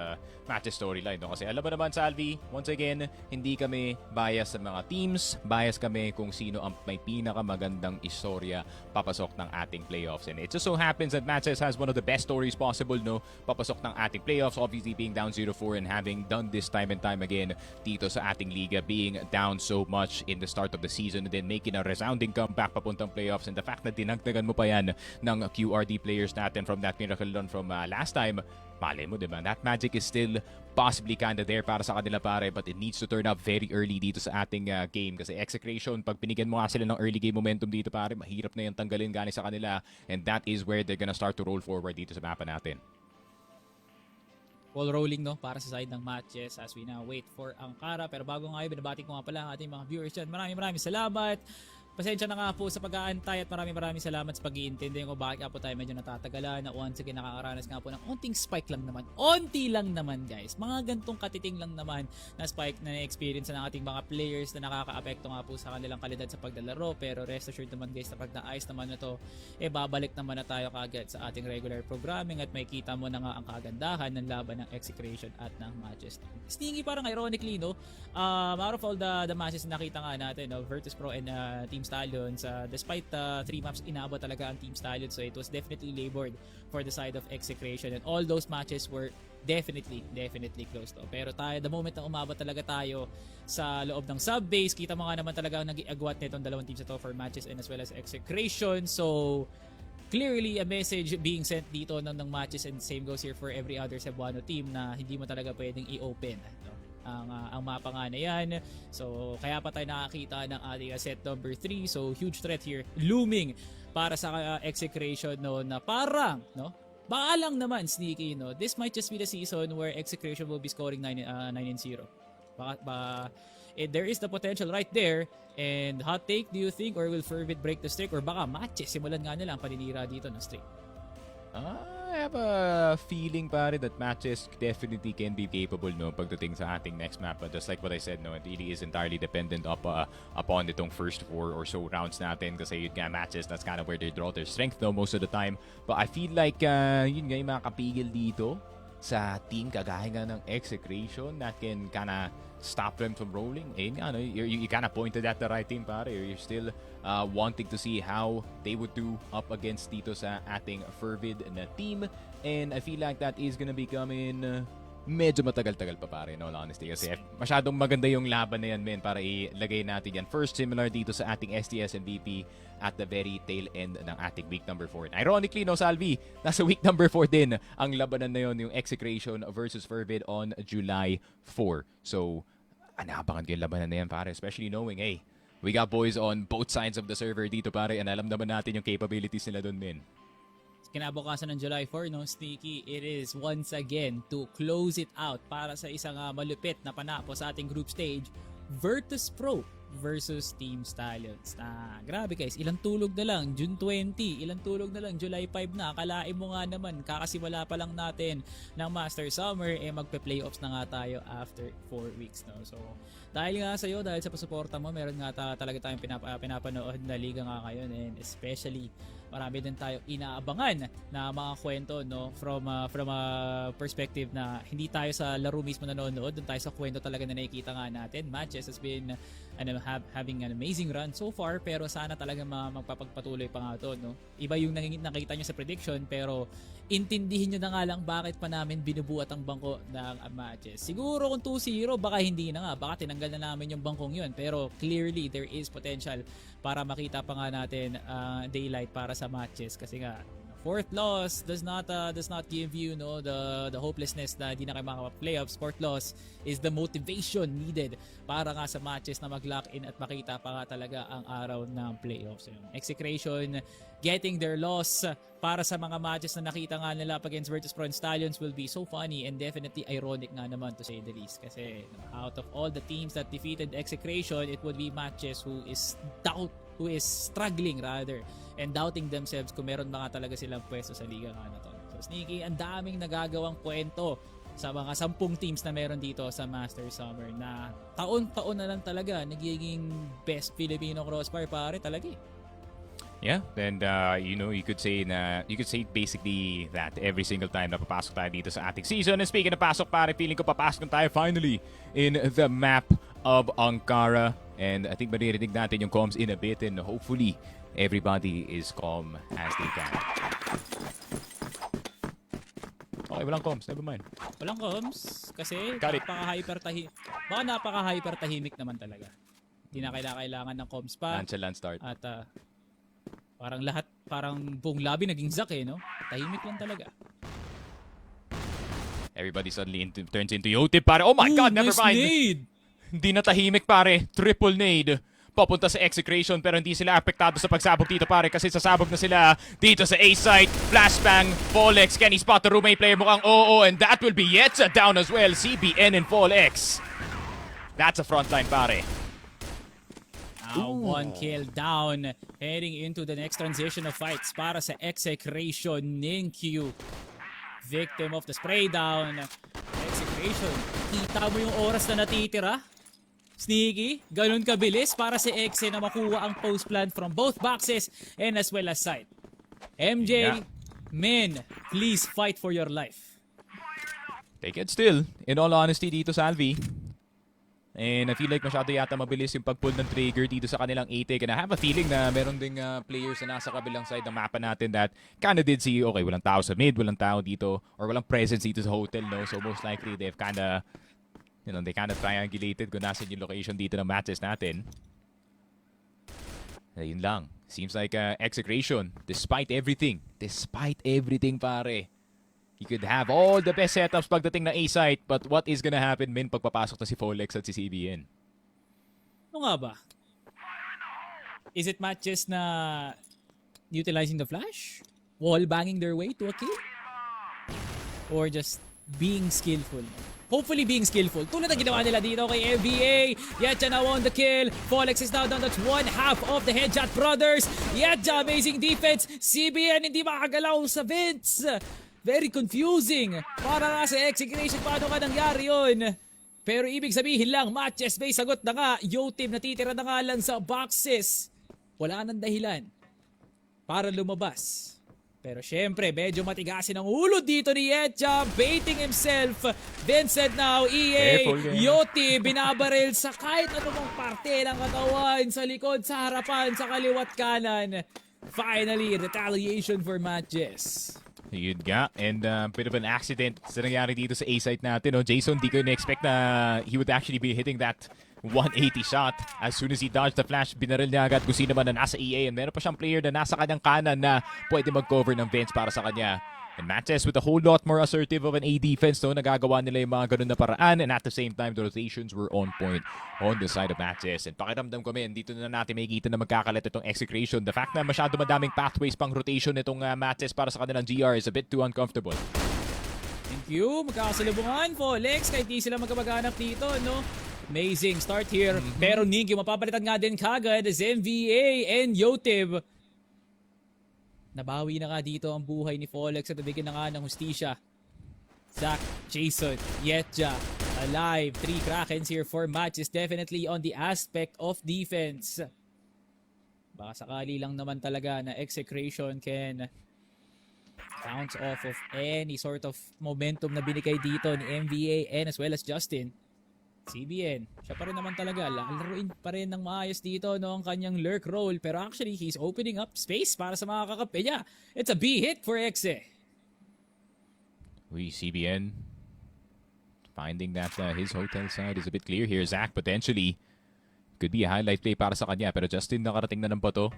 storyline, no? Kasi alam mo naman, Salvi, once again, hindi kami bias sa mga teams, bias kami kung sino ang may pinakamagandang istorya papasok ng ating playoffs. And it just so happens that Matches has one of the best stories possible, no? Papasok ng ating playoffs, obviously being down 0-4 and having done this time and time again dito sa ating liga, being down so much in the start of the season and then making a resounding comeback papuntang playoffs, and the fact na dinagdagan mo pa yan ng QRD players natin from that miracle run from last time, malay mo, diba? That magic is still possibly kinda there para sa kanila, pare, but it needs to turn up very early dito sa ating game kasi Execration, pag binigyan mo nga sila ng early game momentum dito, pare, mahirap na yung tanggalin galing sa kanila, and that is where they're gonna start to roll forward dito sa mapa natin. Ball rolling, no, para sa side ng Matches as we now wait for ang Kara. Pero bago nga yun, binabati ko nga pala ang ating mga viewers dyan. Maraming salamat. pasensya na nga po sa pag-aantay at maraming salamat sa pag-iintindi kung bakit nga po tayo medyo natatagalan na once again nakakaranas nga po ng onting spike lang naman. Onti lang naman guys. Mga gantong katiting lang naman na spike na na-experience ng ating mga players na nakaka-apekto nga po sa kanilang kalidad sa paglalaro. Pero rest assured naman guys na pag naayos naman na to, babalik naman na tayo kagad sa ating regular programming at may kita mo na nga ang kagandahan ng laban ng Execration at ng MATTJESS. Sneaky parang ironically, no? Out of all the matches na nakita nga natin, no? Virtus Pro and Team Stallions, despite 3 maps inabot talaga ang Team Stallions, so it was definitely labored for the side of Execration and all those matches were definitely close to. Pero tayo, the moment na umabot talaga tayo sa loob ng sub-base, kita mo nga naman talaga ang nag-iagwat nitong dalawang teams ito for MATTJESS and as well as Execration. So clearly a message being sent dito ng MATTJESS, and same goes here for every other Cebuano team na hindi mo talaga pwedeng i-open, no? Ang mapa nga na yan. So kaya pa tayo nakakita ng ating set number 3. So huge threat here looming para sa Execration, no, na parang, no, baka lang naman sneaky, no, this might just be the season where Execration will be scoring 9-0. There is the potential right there. And hot take, do you think, or will Fervid break the streak, or baka MATTJESS simulan nga nila ang paninira dito ng streak? I have a feeling pare that MATTJESS definitely can be capable, no, pagdating sa ating next map. But just like what I said, no, it really is entirely dependent upon itong first 4 or so rounds natin, kasi yun nga MATTJESS, that's kind of where they draw their strength, no, most of the time. But I feel like yun nga yung makakapigil dito sa team kagaya nga ng Execration that can kinda stop them from rolling. And you kind of pointed at the right team, pare. You're still wanting to see how they would do up against dito sa ating Fervid na team. And I feel like that is gonna be coming medyo matagal-tagal pa, pare, in all honesty. Kasi masyadong maganda yung laban na yan, men, para ilagay natin yan. First, similar dito sa ating STS and VP at the very tail end ng ating week number 4. And ironically, no, Salvi, nasa week number 4 din ang labanan na yun, yung Execration versus Fervid on July 4. So, anabangan ko yung labanan na yan, pare. Especially knowing, hey, we got boys on both sides of the server dito, pare, and alam naman natin yung capabilities nila dun, men. Kinabukasan ng July 4, no, sneaky, it is once again to close it out para sa isang malupit na panapo sa ating group stage, Virtus Pro versus Team Stallions. Grabe guys, ilang tulog na lang, June 20, ilang tulog na lang, July 5 na. Akalain mo nga naman, kakasimula pa lang natin ng Master Summer, magpe-playoffs na nga tayo after 4 weeks. No? So, dahil nga sa'yo, dahil sa pasuporta mo, meron nga talaga tayong pinapanood na liga nga ngayon, and especially marami din tayo inaabangan na mga kwento, no, from a perspective na hindi tayo sa laro mismo nanonood, doon tayo sa kwento talaga na nakikita nga natin. MATTJESS has been having an amazing run so far, pero sana talaga magpapagpatuloy pa nga to, no. Iba yung nakita nyo sa prediction, pero intindihin nyo na nga lang bakit pa namin binubuhat ang bangko ng MATTJESS. Siguro kung 2-0, baka hindi na nga, baka tinanggal na namin yung bangkong yun, pero clearly there is potential para makita pa nga natin daylight para sa MATTJESS, kasi nga fourth loss does not give you, no, the hopelessness na hindi na kayo makaka-playoffs. Fourth loss is the motivation needed para nga sa MATTJESS na mag-lock in at makita pa nga talaga ang araw ng playoffs. Execration getting their loss para sa mga matches na nakita nga nila up against Virtus Pro and Stallions will be so funny and definitely ironic nga naman, to say the least. Kasi out of all the teams that defeated Execration, it would be MATTJESS who is struggling rather and doubting themselves kung meron ba nga talaga silang pwesto sa liga nga na to. So sneaky, ang daming nagagawang kwento sa mga 10 teams na meron dito sa Master Summer na taon-taon na lang talaga nagiging best Filipino crossfire, pare, talaga eh. Yeah, and you could say basically that every single time na papasok tayo dito sa ating season. And speaking of pasok, pare, feeling ko papasok tayo finally in the map of Ankara. And I think maririnig natin yung comms in a bit, and hopefully everybody is calm as they can. Okay, walang comms, never mind. Walang comms kasi Got it. napaka-hyper tahimik naman talaga. Hindi na kailangan ng comms pa. Land start. At parang buong lobby naging zak no? Tahimik lang talaga. Everybody suddenly turns into Yotip, pare. Oh my God, never nice mind. nade! Hindi na tahimik, pare. Triple nade. Papunta sa Execration, pero hindi sila apektado sa pagsabog dito, pare, kasi sasabog na sila dito sa A-site. Flashbang, Fallex, can he spot the roommate player? Mukhang oo, and that will be Yetza down as well. CBN and Fallex. That's a frontline, pare. Now, 1 kill down. Heading into the next transition of fights para sa Execration. Ninkyu, victim of the spray down. Execration, kita mo yung oras na natitira? Sneaky, ganun kabilis para si Exe na makuha ang post plant from both boxes and as well as side. MJ, men, please fight for your life. Take it still, in all honesty dito sa Alvi. And I feel like masyado yata mabilis yung pag-pull ng trigger dito sa kanilang A-Take. And I have a feeling na meron ding players na nasa kabilang side ng mapa natin that kinda did see, okay, walang tao sa mid, walang tao dito, or walang presence dito sa hotel, no? So most likely they've kinda, you know, they kinda triangulated kung nasan yung location dito ng matches natin. Ayun lang. Seems like Execration, despite everything pare, he could have all the best setups pagdating na A-site, but what is gonna happen, min, pagpapasok na si Folex at si CBN? Ano nga ba? Is it matches na utilizing the flash? Wall banging their way to a kill? Or just being skillful? Hopefully being skillful. Tulad ng ginawa nila dito kay MVA. Yetja now on the kill. Folex is now down. That's one half of the Headshot Brothers. Yetja, amazing defense. CBN hindi makagalaw sa vents. Very confusing. Para nga sa Execration, paano ka nangyari yun? Pero ibig sabihin lang, MATTJESS may sagot na nga. Yo-team natitira na nga lang sa boxes. Wala nang dahilan para lumabas. Pero syempre, medyo matigasin ang ulo dito ni Yetja, baiting himself. Vincent now, EA, Yoti, binabaril sa kahit anumang parte ng katawan, sa likod, sa harapan, sa kaliwat kanan. Finally, retaliation for MATTJESS. Yun nga, and bit of an accident sa nangyari dito sa A-site natin. No? Jason, di ko na-expect na he would actually be hitting that 180 shot. As soon as he dodged the flash, binaril niya agad kung sino man na nasa EA, and meron pa siyang player na nasa kanyang kanan na pwede mag-cover ng vents para sa kanya. And MATTJESS with a whole lot more assertive of an A defense, no? Nagagawa nila yung mga ganun na paraan, and at the same time, the rotations were on point on the side of MATTJESS. And pakiramdam ko, men, dito na natin makikita na magkakalat itong Execration. The fact na masyado madaming pathways pang rotation itong MATTJESS para sa kanilang GR is a bit too uncomfortable. Thank you. Magkakasalubungan, Folex, kahit di sila magkamag-anak dito, no? Amazing start here. Pero Ninkyu, mapapalitan nga din kagad as MVA and Yotib. Nabawi na nga dito ang buhay ni Folex at nabigyan na nga ng hustisya. Zach, Jason, Yetja, alive. 3 Krakens here for MATTJESS. Definitely on the aspect of defense. Baka sakali lang naman talaga na Execration can bounce off of any sort of momentum na binigay dito ni MVA and as well as Justin. CBN, siya pa rin naman talaga. Laruin pa rin ng maayos dito no, ang kanyang lurk role. Pero actually, he's opening up space para sa mga kakampi niya. It's a B hit for Exe. We CBN finding that his hotel side is a bit clear here. Zach potentially could be a highlight play para sa kanya. Pero Justin nakarating na ng bato.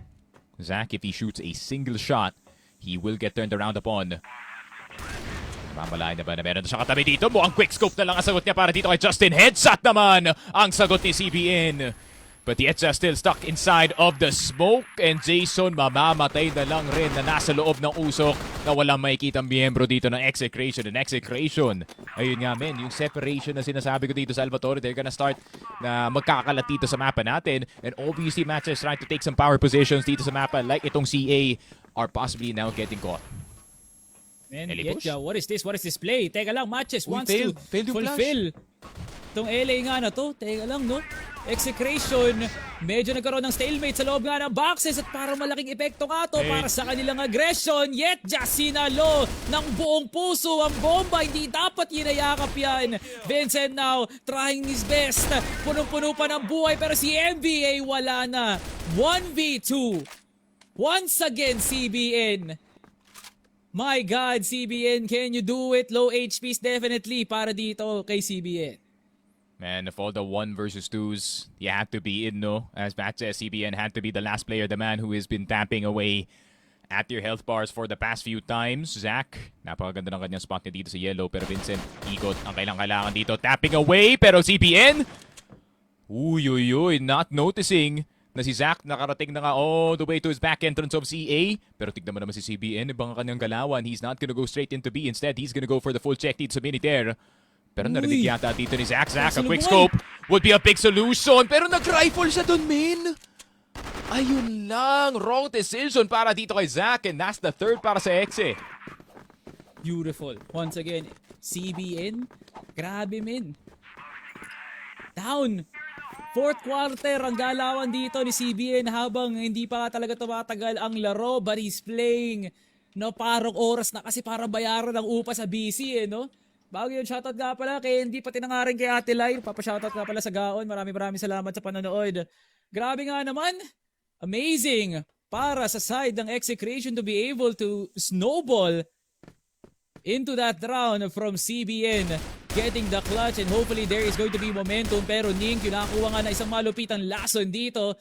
Zach, if he shoots a single shot, he will get turned around upon. Mamalayan na ba na meron na siya katabi dito? Mukhang quick scope na lang ang sagot niya para dito kay Justin. Headshot naman ang sagot ni CBN. But Yetja still stuck inside of the smoke. And Jason mamamatay na lang rin na nasa loob ng usok na walang makikitang miyembro dito ng Execration. And Execration, ayun nga men, yung separation na sinasabi ko dito sa Salvatore, they're gonna start na magkakalat dito sa mapa natin. And obviously MATTJESS trying to take some power positions dito sa mapa like itong CA are possibly now getting caught. Man, Yetja, what is this? What is this play? Teka lang, MATTJESS wants to fulfill itong LA nga na to. Teka lang, no? Execration, medyo nagkaroon ng stalemate sa loob nga ng boxes at parang malaking epekto nga to para sa kanilang aggression. Yetja sinalo ng buong puso ang bomba. Hindi dapat hinayakap yan. Vincent now trying his best. Punong-puno pa ng buhay pero si MVA wala na. 1v2. Once again, CBN. My God, CBN, can you do it? Low HPs definitely para dito kay CBN. Man, if all the 1 versus 2s, you have to be in, no? As MATTJESS, CBN had to be the last player, the man who has been tapping away at your health bars for the past few times. Zach, napakaganda ng kanyang spot niya dito sa yellow. Pero Vincent, ikot ang kailangan dito. Tapping away, pero CBN? Uy, not noticing na si Zach nakarating na nga all the way to his back entrance of CA. Pero tignan mo naman si CBN, ibang kanyang galawan. He's not gonna go straight into B. Instead, he's gonna go for the full check dito sa Militaire. Pero narinig yata dito ni Zach. A quick scope would be a big solution. Pero nag-rifle siya dun, men. Ayun lang, wrong decision para dito kay Zach, and that's the third para sa Exe. Beautiful. Once again, CBN. Grabe, men. Down. Fourth quarter ang galawan dito ni CBN habang hindi pa talaga tumatagal ang laro, but he's playing parang oras na kasi para bayaran ang upa sa BC no? Bago yun, shoutout nga pala kay hindi pati nangaring kay Ate Lai. Papashoutout nga pala sa Gaon. Maraming salamat sa panonood. Grabe nga naman. Amazing para sa side ng Execration to be able to snowball into that round from CBN, getting the clutch, and hopefully there is going to be momentum. Pero Ning, yung nakakuha nga na isang malupitang lason dito.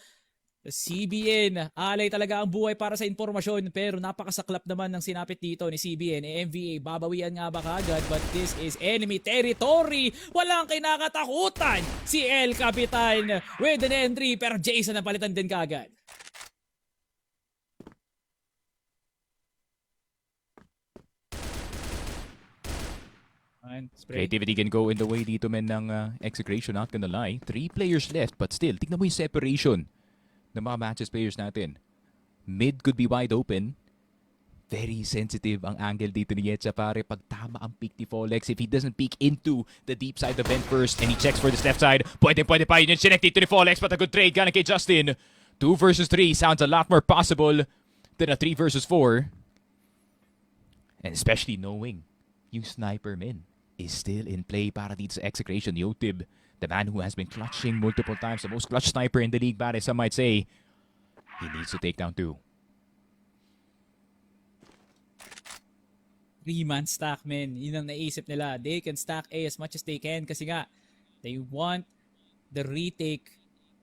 CBN, alay talaga ang buhay para sa informasyon, pero napakasaklap naman ng sinapit dito ni CBN. MVA, babawian nga ba kagad? But this is enemy territory. Walang kinakatakutan si El Capitan with an entry, pero Jason napalitan din kagad. Creativity can go in the way dito men ng Execration, not gonna lie. 3 players left, but still, tignan mo yung separation ng mga matches players natin. Mid could be wide open. Very sensitive ang angle dito ni Yetza pare. Pag tama ang pick ni Folex, if he doesn't peek into the deep side of the vent first and he checks for this left side, pwede pa yun yung connect dito ni Folex, but a good trade galing kay Justin. 2 versus 3 sounds a lot more possible than a 3 versus 4. And especially knowing yung sniper men is still in play para dito sa Execration. Yotib, the man who has been clutching multiple times, the most clutch sniper in the league, pare, some might say, he needs to take down 2. 3-man stack, men. Yun ang naisip nila. They can stack A as much as they can kasi nga, they want the retake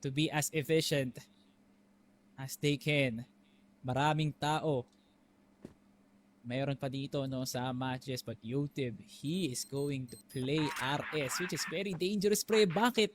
to be as efficient as they can. Maraming tao. Mayroon pa dito sa matches, but Yotib, he is going to play RS, which is very dangerous, pre. Bakit?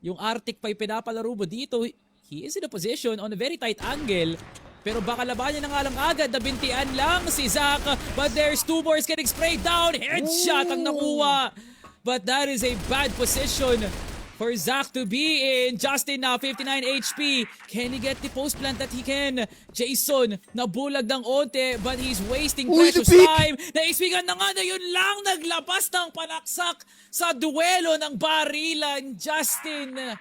Yung Arctic pa yung pinapalaro mo dito, he is in a position on a very tight angle, pero baka labanan na nga lang agad, nabintian lang si Zach, but there's 2 more getting sprayed down. Headshot ang nakuha, but that is a bad position for Zach to be in. Justin now, 59 HP. Can he get the post plant that he can? Jason, nabulag ng onte, but he's wasting precious time. Naispigan na nga na yun lang, naglabas ng panaksak sa duelo ng barilan. Justin,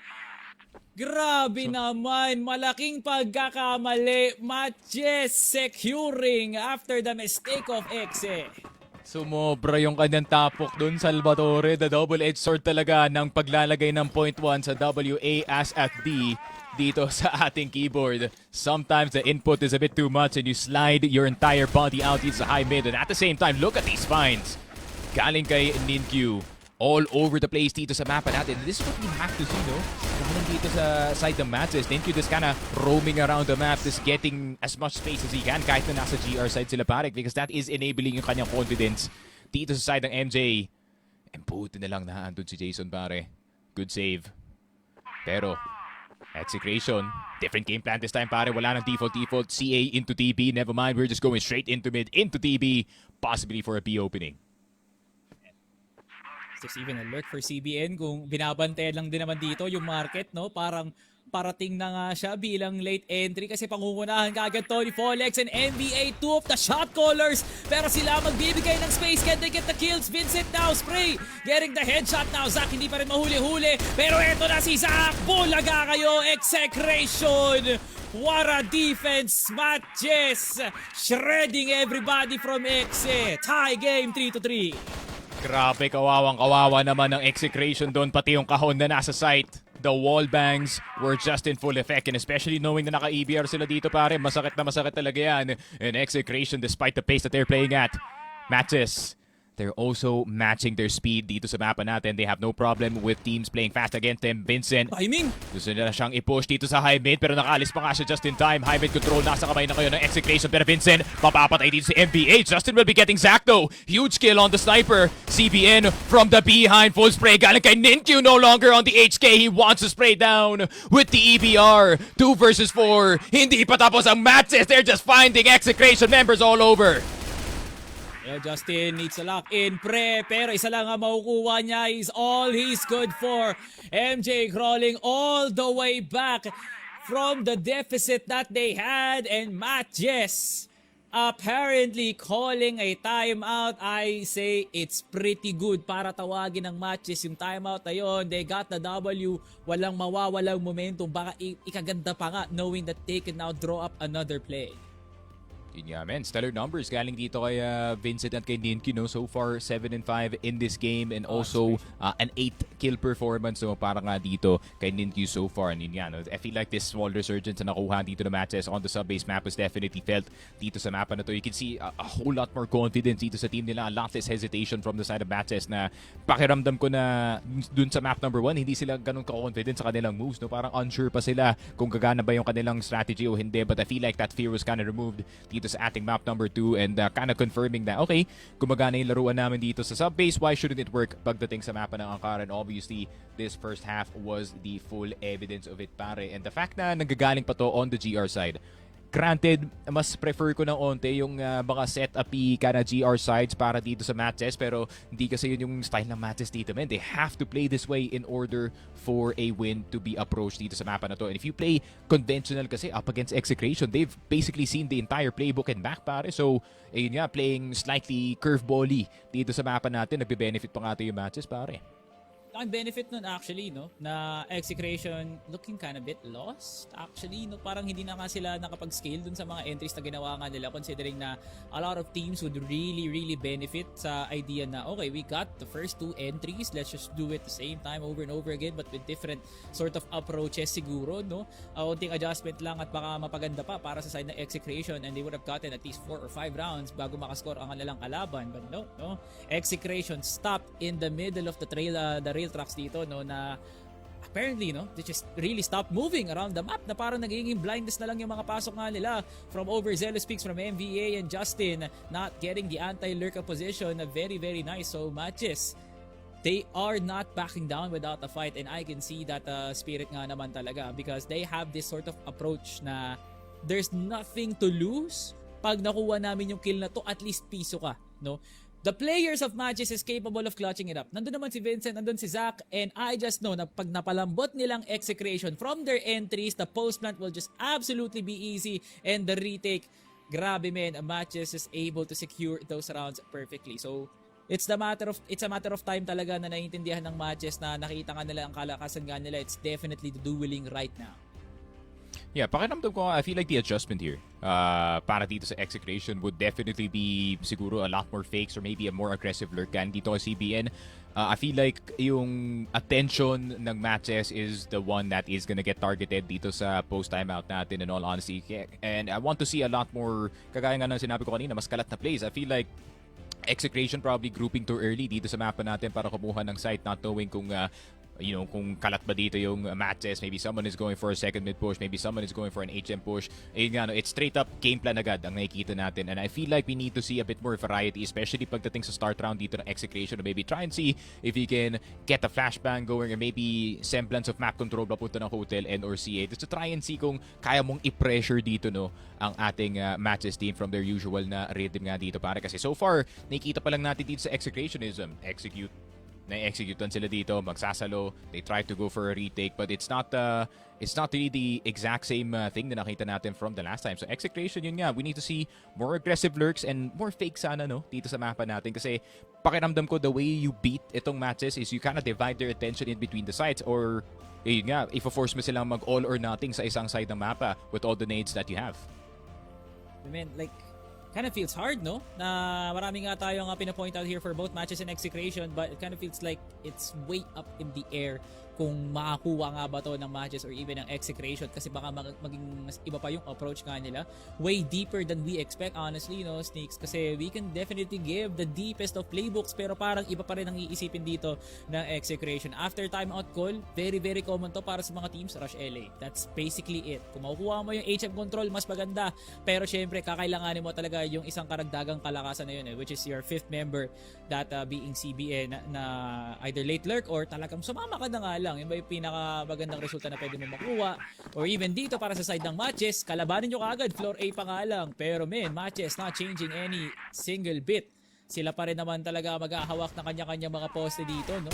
grabe naman, malaking pagkakamali. MATTJESS securing after the mistake of Exe. Sumobra yung kanyang tapok dun, Salvatore. The double-edged sword talaga ng paglalagay ng point 1 sa WA as at D dito sa ating keyboard. Sometimes the input is a bit too much and you slide your entire body out into high mid. And at the same time, look at these finds. Galing kay Ninkyu. All over the place dito sa mapa natin. And this is what we have to see, no? Galing dito sa side ng matches. Ninkyu just kinda roaming around the map, just getting as much space as he can kahit na nasa GR side sila Parek, because that is enabling yung kanyang confidence dito sa side ng MJ. And buti na lang na andun si Jason, pare. Good save. Pero Execration, different game plan this time, pare. Wala nang default. CA into TB. Never mind, we're just going straight into mid, into TB. Possibly for a B opening. There's even a lurk for CBN kung binabantayan lang din naman dito yung market, no? Parang parating na nga siya bilang late entry kasi pangungunahan kaagad to ni Folex and NBA, 2 of the shot callers. Pero sila magbibigay ng space. Can they get the kills? Vincent now, spray. Getting the headshot now. Zach hindi pa rin mahuli-huli. Pero eto na si Zach. Bulaga kayo. Execration. What a defense. MATTJESS shredding everybody from Exe. Tie game 3-3. Grabe, kawawang-kawawa naman ng Execration doon, pati yung kahon na nasa site. The wall bangs were just in full effect, and especially knowing na naka-EBR sila dito, pare, masakit na masakit talaga yan. And Execration, despite the pace that they're playing at, MATTJESS, they're also matching their speed dito sa mapa natin. They have no problem with teams playing fast against them. Vincent, Timing! gusto nila siyang i-push dito sa high mid, pero nakaalis pa nga siya just in time. High mid control, nasa kamay na kayo ng Execration, pero Vincent, mapapatay dito si MBA. Justin will be getting Zach though. Huge kill on the sniper. CBN from the behind, full spray. Galing kay Ninkyu, no longer on the HK. He wants to spray down with the EBR. 2 versus 4. Hindi pa tapos ang matches. They're just finding Execration members all over. Yeah, Justin needs a lock in, pre. Pero isa lang ang makukuha niya is all he's good for. MJ crawling all the way back from the deficit that they had, and MATTJESS apparently calling a timeout. I say it's pretty good para tawagin ng MATTJESS yung timeout na yun. They got the W. Walang mawawalang momentum. Baka ikaganda pa nga knowing that they can now draw up another play. Yun nga, man. Stellar numbers galing dito kay Vincent at kay Ninki, no? So far, 7-5 in this game, and also an 8-kill performance, no? Para nga dito kay Ninki so far. And yun nga, no? I feel like this small resurgence na nakuha dito na MATTJESS on the sub-base map was definitely felt dito sa mapa na to. You can see a whole lot more confidence dito sa team nila. A lot less hesitation from the side of MATTJESS na pakiramdam ko na dun sa map number 1, hindi sila ganun ka-confident sa kanilang moves, no? Parang unsure pa sila kung gagana ba yung kanilang strategy o hindi. But I feel like that fear was kind of removed dito sa ating map number 2, and kind of confirming that, okay, gumagana yung laruan namin dito sa sub-base, why shouldn't it work pagdating sa mapa ng Ankara? And obviously, this first half was the full evidence of it, pare. And the fact na nanggagaling pa to on the GR side, granted, mas prefer ko ng onte yung mga set-up-y ka na GR sides para dito sa MATTJESS, pero hindi kasi yun yung style ng MATTJESS dito, man. They have to play this way in order for a win to be approached dito sa mapa na to. And if you play conventional kasi up against Execration, they've basically seen the entire playbook and back, pare. So, ayun nga, playing slightly curveball-y dito sa mapa natin, nagbe-benefit pa nga ito yung MATTJESS, pare. Ang benefit nun actually, no, na Execration looking kind of bit lost actually, no, parang hindi na nga sila nakapag-scale dun sa mga entries na ginawa nga nila, considering na a lot of teams would really benefit sa idea na okay, we got the first 2 entries, let's just do it the same time over and over again but with different sort of approaches siguro, no. Unting adjustment lang at baka mapaganda pa para sa side ng Execration, and they would have gotten at least 4 or 5 rounds bago makascore ang kanilang kalaban. But no, Execration stopped in the middle of the rail tracks dito, no, na apparently, no, they just really stopped moving around the map, na parang nagiging blindness na lang yung mga pasok nga nila from overzealous picks from MVA and Justin, not getting the anti-lurk position na very nice. So MATTJESS, they are not backing down without a fight, and I can see that spirit nga naman talaga, because they have this sort of approach na there's nothing to lose. Pag nakuha namin yung kill na to, at least piso ka, no. The players of MATTJESS is capable of clutching it up. Nandun naman si Vincent, nandun si Zach, and I just know na pag napalambot nilang Execration from their entries, the post plant will just absolutely be easy, and the retake, grabe men, MATTJESS is able to secure those rounds perfectly. So it's a matter of time talaga na naiintindihan ng MATTJESS na nakita nga nila ang kalakasan nga nila. It's definitely the dueling right now. Yeah, pakiramdam ko, I feel like the adjustment here para dito sa Execration would definitely be siguro a lot more fakes or maybe a more aggressive lurk. And dito sa CBN, I feel like yung attention ng MATTJESS is the one that is gonna get targeted dito sa post-timeout natin, in all honesty. And I want to see a lot more, kagaya nga ng sinabi ko kanina, mas kalat na plays. I feel like Execration probably grouping too early dito sa mapa natin para kumuha ng site, not knowing kung kung kalat ba dito yung MATTJESS. Maybe someone is going for a second mid push, maybe someone is going for an HM push. Ayun nga, no, it's straight up game plan agad ang nakikita natin, and I feel like we need to see a bit more variety, especially pagdating sa start round dito ng Execration, or maybe try and see if we can get a flashbang going, or maybe semblance of map control papunta ng Hotel and or CA, just to try and see kung kaya mong i-pressure dito, no, ang ating MATTJESS team from their usual na rhythm nga dito, pare. Kasi so far, nakikita pa lang natin dito sa Execration is na-executean sila dito, magsasalo, they try to go for a retake, but it's not really the exact same thing na nakita natin from the last time. So Execration, yun nga, we need to see more aggressive lurks and more fake sana, no, dito sa mapa natin, kasi pakiramdam ko the way you beat itong MATTJESS is you kind of divide their attention in between the sides, or yun nga, if-force mo silang mag all or nothing sa isang side ng mapa with all the nades that you have. I mean, like, kind of feels hard, no? Na marami nga tayo nga pinapoint out here for both MATTJESS and Execration, but it kind of feels like it's way up in the air kung makakuha nga ba to ng MATTJESS or even ng Execration, kasi baka maging mas iba pa yung approach nga nila. Way deeper than we expect, honestly, no, Sneaks? Kasi we can definitely give the deepest of playbooks, pero parang iba pa rin ang iisipin dito ng Execration. After timeout call, very common to para sa mga teams, rush LA. That's basically it. Kung makukuha mo yung HM control, mas maganda. Pero syempre, kakailanganin mo talaga yung isang karagdagang kalakasan na yun, which is your 5th member, that being CBN, na either late lurk or talagang sumama ka na nga lang. Yun ba yung pinakamagandang resulta na pwede mo makuha? Or even dito para sa side ng MATTJESS, kalabanin nyo kaagad, floor A pa nga lang. Pero man, MATTJESS not changing any single bit. Sila pa rin naman talaga maghahawak ng kanya-kanya mga poste dito, no?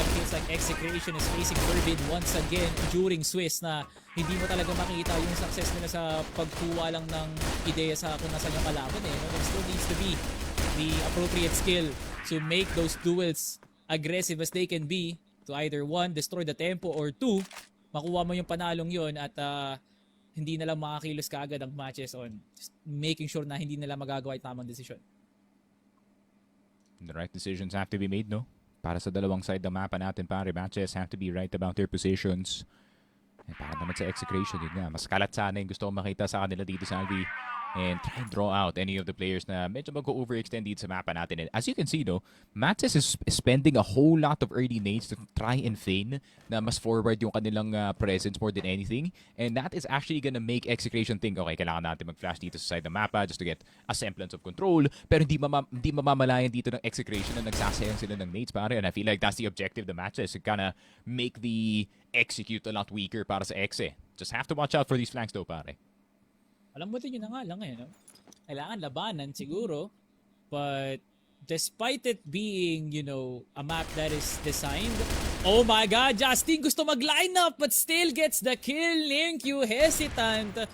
it feels like Execration is facing Turbid once again during Swiss na hindi mo talaga makita yung success nila sa pagkuha lang ng ideya sa kung nasan yung kalaban eh. No? There still needs to be the appropriate skill to make those duels aggressive as they can be to either one, destroy the tempo, or two, makuha mo yung panalong yun at hindi nila makakilos kaagad ang matches on just making sure na hindi nila magagawa yung tamang desisyon. The right decisions have to be made, no? Para sa dalawang side ng mapa natin, pare, MATTJESS have to be right about their positions. Eh, para naman sa Execration, yun nga. Mas kalat sana yung gusto kong makita sa kanila dito sa Alvi. And try and draw out any of the players na medyo mag-overextend dito sa mapa natin. And as you can see, no, MATTJESS is spending a whole lot of early nades to try and feign na mas forward yung kanilang presence more than anything. And that is actually gonna make Execration think, okay, kailangan natin mag-flash dito sa side ng mapa just to get a semblance of control. Pero hindi mamamalayan dito ng Execration na nagsasayang sila ng nades, pare. And I feel like that's the objective of the MATTJESS, to kinda make the execute a lot weaker para sa Exe. Just have to watch out for these flanks though, pare. Alam mo din yun na nga lang eh. No? Kailangan labanan siguro. But despite it being, you know, a map that is designed, oh my god, Justin gusto mag-line up but still gets the kill. Link, you hesitant.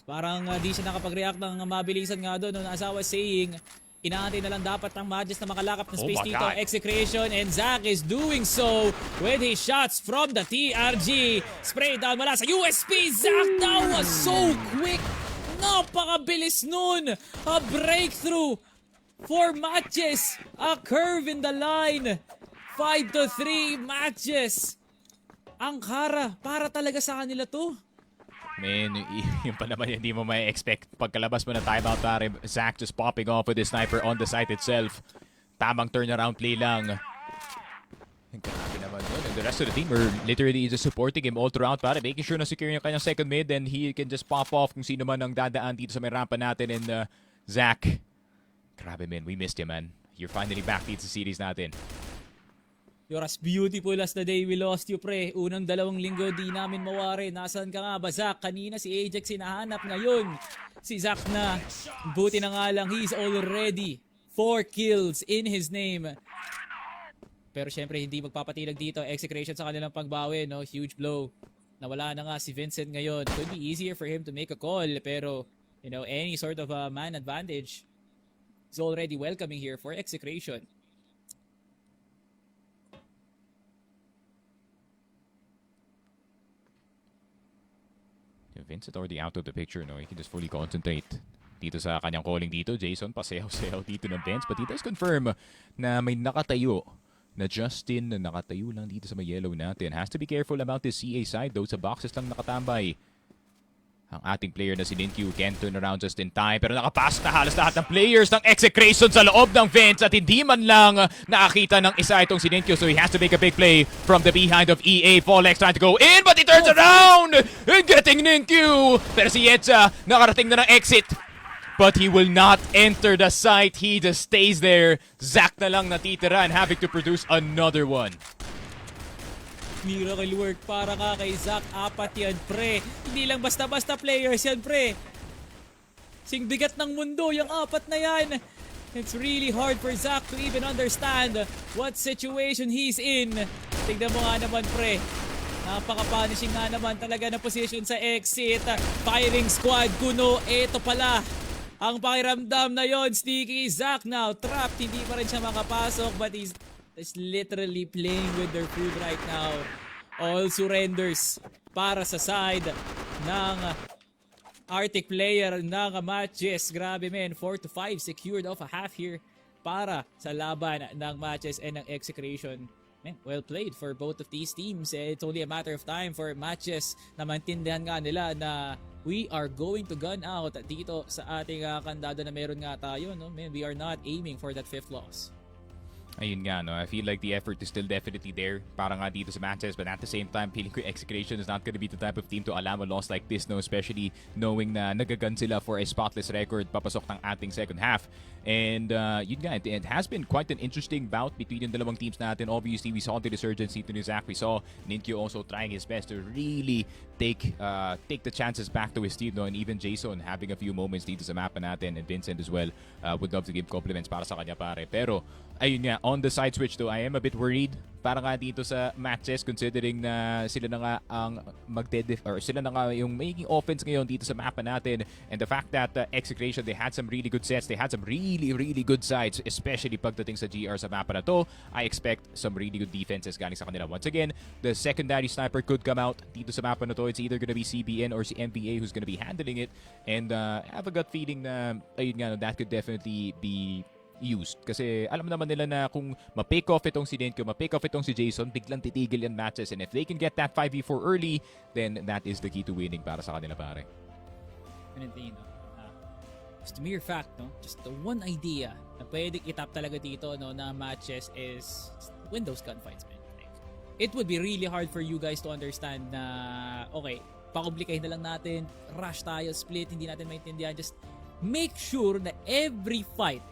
Parang di siya nakapag-react ng mabilisan nga doon. No? As I was saying, inaantay na lang dapat ang MATTJESS na makalakap ng space dito. Execration, and Zach is doing so with his shots from the TRG. Spray down mula sa USP. Zach, that was so quick. Napakabilis nun. A breakthrough for MATTJESS. A curve in the line. 5-3 MATTJESS. Ang kara, para talaga sa kanila to. Man, yung pa naman hindi mo may expect pagkalabas mo ng timeout, pare. Zach just popping off with his sniper on the site itself. Tamang turnaround play lang. Grabe naman yun. And the rest of the team are literally just supporting him all throughout, pare. Making sure na secure yung kanyang second mid, and he can just pop off kung sino man ang dadaan dito sa may rampa natin. And Zach, grabe man, we missed you, man. You're finally back dito sa series natin. You're as beautiful as the day we lost you, pre. Unang 2 linggo di namin mawari. Nasaan ka nga ba, Zach? Kanina si Ajax hinahanap. Ngayon, si Zach na. Buti na nga lang, he's already 4 kills in his name. Pero syempre, hindi magpapatilag dito. Execration sa kanilang pagbawi, no? Huge blow. Nawala na nga si Vincent ngayon. Could be easier for him to make a call. Pero, you know, any sort of man advantage is already welcoming here for Execration. Vincent already out of the picture, no? He can just fully concentrate dito sa kanyang calling dito. Jason, pasayaw-sayaw dito ng bench. But he does confirm na may nakatayo na Justin na nakatayo lang dito sa may yellow natin. Has to be careful about this CA side, though sa boxes lang nakatambay. Ang ating player na si Ninkyu can turn around just in time, pero nakapasok na halos lahat ng players ng Execration sa loob ng fence at hindi man lang nakakita ng isa itong si Ninkyu, so he has to make a big play from the behind of EA. Folex trying to go in, but he turns around and getting Ninkyu. Pero si Yetza nakarating na ng exit, but he will not enter the site. He just stays there. Zach na lang natitira and having to produce another one. Miracle work para ka kay Zach. 4 yan, pre. Hindi lang basta-basta players yan, pre. Sing bigat ng mundo, yung 4 na yan. It's really hard for Zach to even understand what situation he's in. Tignan mo nga naman, pre. Napaka-punishing nga naman talaga na position sa exit. Firing squad, kuno. Ito pala ang pakiramdam na yon. Sticky Zach now trapped. Hindi pa rin siya makapasok, but he's literally playing with their food right now. All surrenders para sa side ng Arctic player ng MATTJESS. Grabe, man. 4-5 secured off a half here para sa laban ng MATTJESS and ng Execration. Man, well played for both of these teams. It's only a matter of time for MATTJESS na maintindihan nga nila na we are going to gun out dito sa ating kandado na meron nga tayo. No? Man, we are not aiming for that 5th loss. Ayun nga, no? I feel like the effort is still definitely there para nga dito sa MATTJESS, but at the same time, feeling ko Execration is not gonna be the type of team to allow a loss like this, no? Especially knowing na nagagan sila for a spotless record papasok ng ating second half. And yun nga, it has been quite an interesting bout between yung dalawang teams natin. Obviously, we saw the resurgence dito ni Zach. We saw Ninkyu also trying his best to really take the chances back to his team, no? And even Jason having a few moments dito sa mapa natin, and Vincent as well would love to give compliments para sa kanya, pare. Pero ayun nga, On the side switch though, I am a bit worried. Para nga dito sa matches, considering na sila na nga ang or sila na nga yung making offense ngayon dito sa mapa natin. And the fact that Execration, they had some really good sets. They had some really, really good sides, especially pagdating sa GR sa mapa na to. I expect some really good defenses galing sa kanila. Once again, the secondary sniper could come out dito sa mapa na to. It's either gonna be CBN or si MPA who's gonna be handling it. And I have a gut feeling na, ayun nga, no, that could definitely be used. Kasi alam naman nila na kung ma-pick off itong si Denko, ma-pick off itong si Jason, biglang titigil yan matches. And if they can get that 5v4 early, then that is the key to winning para sa kanila, pare. Definitely, no? Just the mere fact, no? Just the one idea na pwedeng itap talaga dito, no, na matches is win those gunfights, man. Like, it would be really hard for you guys to understand na, okay, pakomplikahin na lang natin, rush tayo, split, hindi natin maintindihan. Just make sure na every fight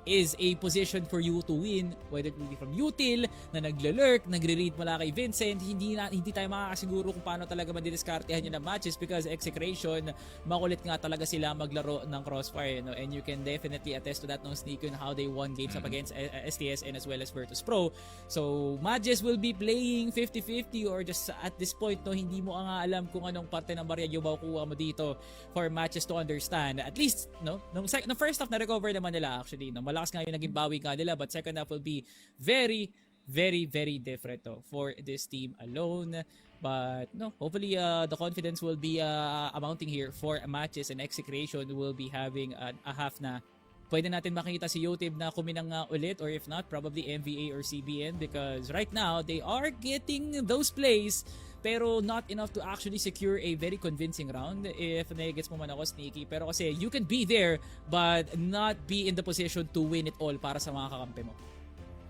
is a position for you to win, whether it will be from util na nagle-lurk, nagre-read mula kay Vincent. Hindi tayo makakasiguro kung paano talaga madidiskartehan yun ng matches because Execration, makulit nga talaga sila maglaro ng Crossfire, no? And you can definitely attest to that nung Sneako and how they won games up against STS and as well as Virtus Pro. So MATTJESS will be playing 50-50 or just at this point, no, hindi mo nga alam kung anong parte ng barya yung makukuha mo dito for MATTJESS to understand. At least, no, nung first half na recover naman nila actually, no, malakas nga yung naging bawi nga nila, but second half will be very, very, very different for this team alone. But no, hopefully the confidence will be amounting here for MATTJESS, and Execration will be having a half na pwede natin makita si Yotib na kuminang ulit, or if not, probably MVA or CBN, because right now they are getting those plays pero not enough to actually secure a very convincing round, if nagets mo man ako, Sneaky. Pero kasi you can be there but not be in the position to win it all para sa mga kakampi mo.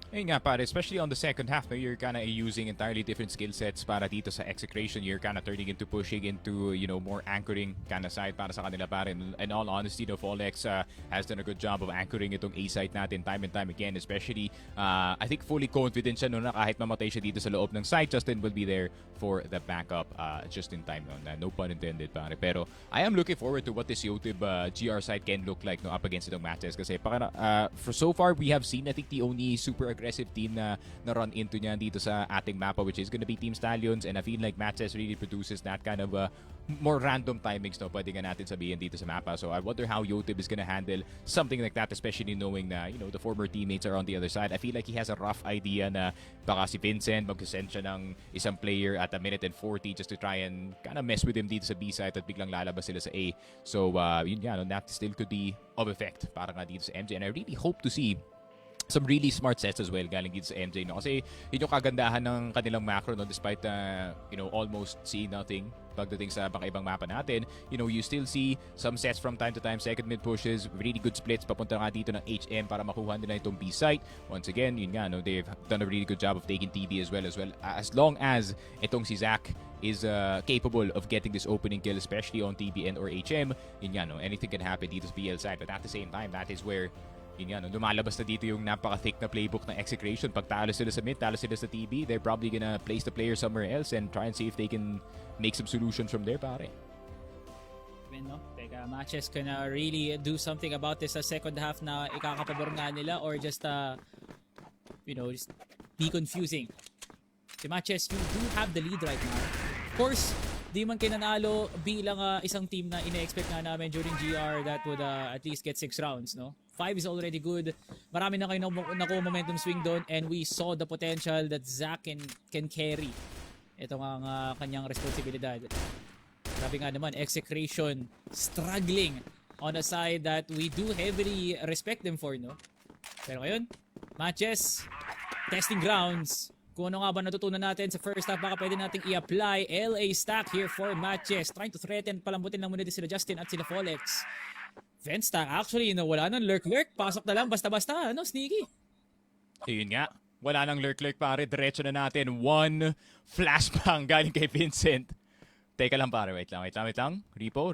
Ayun nga pare, especially on the second half, no, you're kind of using entirely different skill sets para dito sa Execration. You're kind of turning into pushing into, you know, more anchoring kind of side para sa kanila pare. In all honesty, no, Folex has done a good job of anchoring itong A site natin time and time again. Especially, I think fully confident siya no, na kahit mamatay siya dito sa loob ng site, Justin will be there for the backup just in time. No pun intended pare. Pero I am looking forward to what this Yotib GR side can look like no, up against itong matches. Kasi for so far, we have seen, I think, the only super aggressive team na run into niya dito sa ating mapa, which is gonna be Team Stallions, and I feel like MATTJESS really produces that kind of more random timings, no, pwede nga natin sabihin dito sa mapa. So I wonder how Yotib is gonna handle something like that, especially knowing na, you know, the former teammates are on the other side. I feel like he has a rough idea na baka si Vincent mag-send siya ng isang player at a minute and 40 just to try and kind of mess with him dito sa B side at biglang lalabas sila sa A. So yun nga, no, that still could be of effect para nga dito sa MJ, and I really hope to see some really smart sets as well galing dito sa MJ, no? Kasi yun yung kagandahan ng kanilang macro, no? Despite you know, almost seeing nothing pagdating sa ibang mapa natin, you know, you still see some sets from time to time, second mid pushes, really good splits papunta nga dito ng HM para makuha nila itong B site. Once again, yun nga, no, they've done a really good job of taking TB as well, as long as itong si Zach is capable of getting this opening kill, especially on TBN or HM. Yun nga, no, anything can happen dito sa PL side, but at the same time, that is where yun nga, no, lumalabas na dito yung napaka-thick na playbook ng Execration. Pag talo sila sa mid, talo sila sa TB, they're probably gonna place the player somewhere else and try and see if they can make some solutions from there, pare. No? Teka, MATTJESS can really do something about this sa second half na ikakapabor nga nila, or just you know, just be confusing. Si MATTJESS, you do have the lead right now. Of course, di man kayo nanalo bilang isang team na ina-expect nga namin during GR that would at least get 6 rounds, no? 5 is already good. Marami na kayo nakuha momentum swing doon, and we saw the potential that Zach can carry. Ito nga ang kanyang responsibilidad. Grabe nga naman, Execration struggling on a side that we do heavily respect them for, no? Pero ngayon, MATTJESS, testing grounds. Kung ano nga ba natutunan natin sa first half, baka pwede nating i-apply LA stack here for MATTJESS. Trying to threaten, palambutin lang muna din sila Justin at sila Folex. Vent stack, actually, no, wala nang lurk-lurk. Pasok na lang, basta-basta, ano, Sneaky? Yun nga, wala nang lurk-lurk pare, diretso na natin. One flashbang galing kay Vincent. Teka lang pare, wait lang. Repo.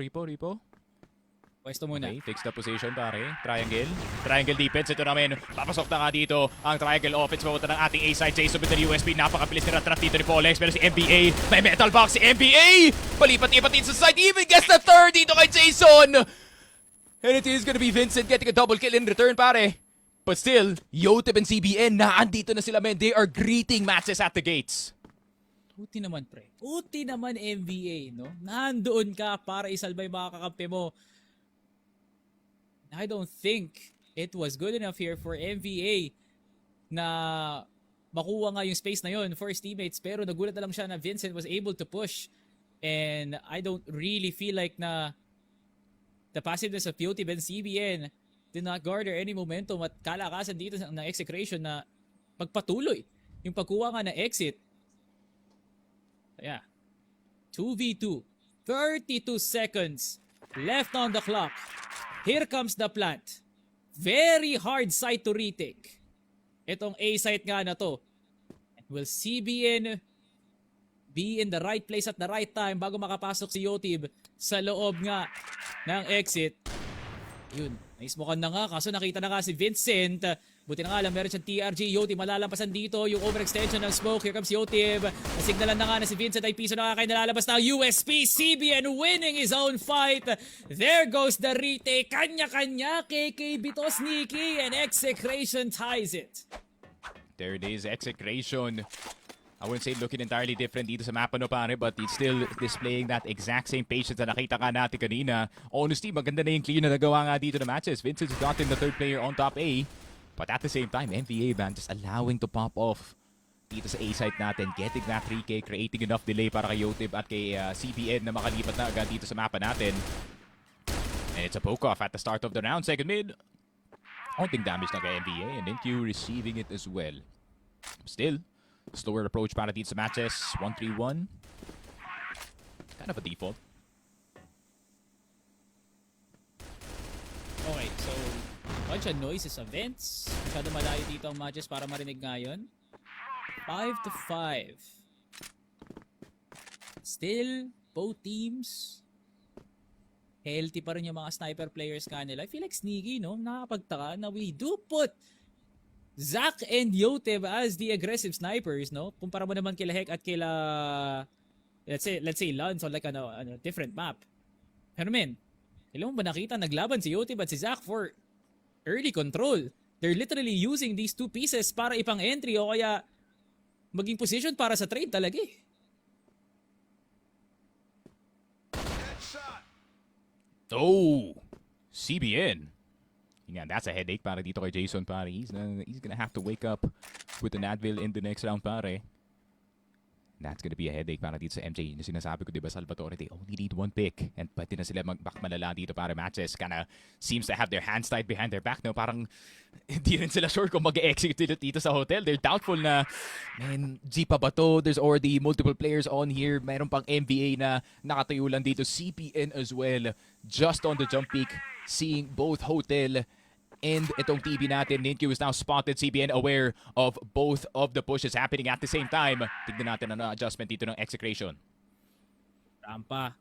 Pwesto muna. Okay, fix the position pare. Triangle defense. Ito namin, papasok na nga dito ang triangle offense. Papunta ng ating A-side. Jason with the USP. Napakabilis na trap dito ni Folex. Pero si MBA, may metal box si MBA! Palipat-ipat din sa side. Even gets the third dito kay Jason! And it is gonna be Vincent getting a double kill in return, pare. But still, Yotib and CBN, naandito na sila, men. They are greeting matches at the gates. Uti naman, pre. Uti naman, MVA, no? Nandoon ka para isalba yung mga kakampi mo. I don't think it was good enough here for MVA na makuha nga yung space na yun for his teammates. Pero nagulat na lang siya na Vincent was able to push. And I don't really feel like na the passiveness of Yotib and CBN did not garner any momentum at kalakasan dito ng Execration na pagpatuloy yung pagkuha nga na exit. Yeah. 2v2. 32 seconds left on the clock. Here comes the plant. Very hard site to retake. Itong A site nga na to. Will CBN be in the right place at the right time bago makapasok si Yotib sa loob nga ng exit? Yun. Naismokan na nga. Kaso nakita na nga si Vincent. Buti na nga lang meron siyang TRG. Yotib malalampasan dito. Yung overextension ng smoke. Here comes Yotib. Nasignalan na nga na si Vincent ay piso na nga kayo nalalabas na USP. CBN winning his own fight. There goes the retake. Kanya-kanya. KK Bitos Nikki and Execration ties it. There it is, Execration. I wouldn't say looking entirely different dito sa mapa no pare, but it's still displaying that exact same patience na nakita ka natin kanina. Honestly, maganda na yung clear na nagawa nga dito na matches. Vincent's gotten the third player on top A. But at the same time, MVA man just allowing to pop off dito sa A site natin. Getting that 3K, creating enough delay para kay Yotib at kay CBN na makalipat na agad dito sa mapa natin. And it's a poke-off at the start of the round. Second mid. Onting damage na kay MVA and NQ receiving it as well. Still, slower approach para dito sa matches. 1-3-1. Kind of a default. Okay, so bunch of noises of vents. Masyado malayo dito ang matches para marinig ngayon. 5-5. Still, both teams healthy pa rin yung mga sniper players kanila. I feel like sneaky, no? Nakapagtaka na we do put Zach and Yotib as the aggressive snipers, no? Kumpara mo naman kila Hek at kila let's say Lance on like ano different map. Pero men, kailan mo ba nakita naglaban si Yotib at si Zach for early control? They're literally using these two pieces para ipang entry o kaya maging position para sa trade talaga eh. Oh, CBN. Yeah, that's a headache para dito kay Jason pare. He's gonna have to wake up with an Advil in the next round pare. That's gonna be a headache para dito sa MJ. Yung sinasabi ko, diba, Salvatore, they only need one pick. And pwede na sila mag-back malala dito para matches. Kinda seems to have their hands tied behind their back. No? Parang hindi rin sila sure kung mag-execute dito sa hotel. They're doubtful na, man, G pa ba to? There's already multiple players on here. Meron pang MVA na nakatayo lang dito. CPN as well. Just on the jump peak. Seeing both hotel and itong TV natin. Ninkyu is now spotted. CBN aware of both of the pushes happening at the same time. Tignan natin ang adjustment dito ng Execration. Rampa.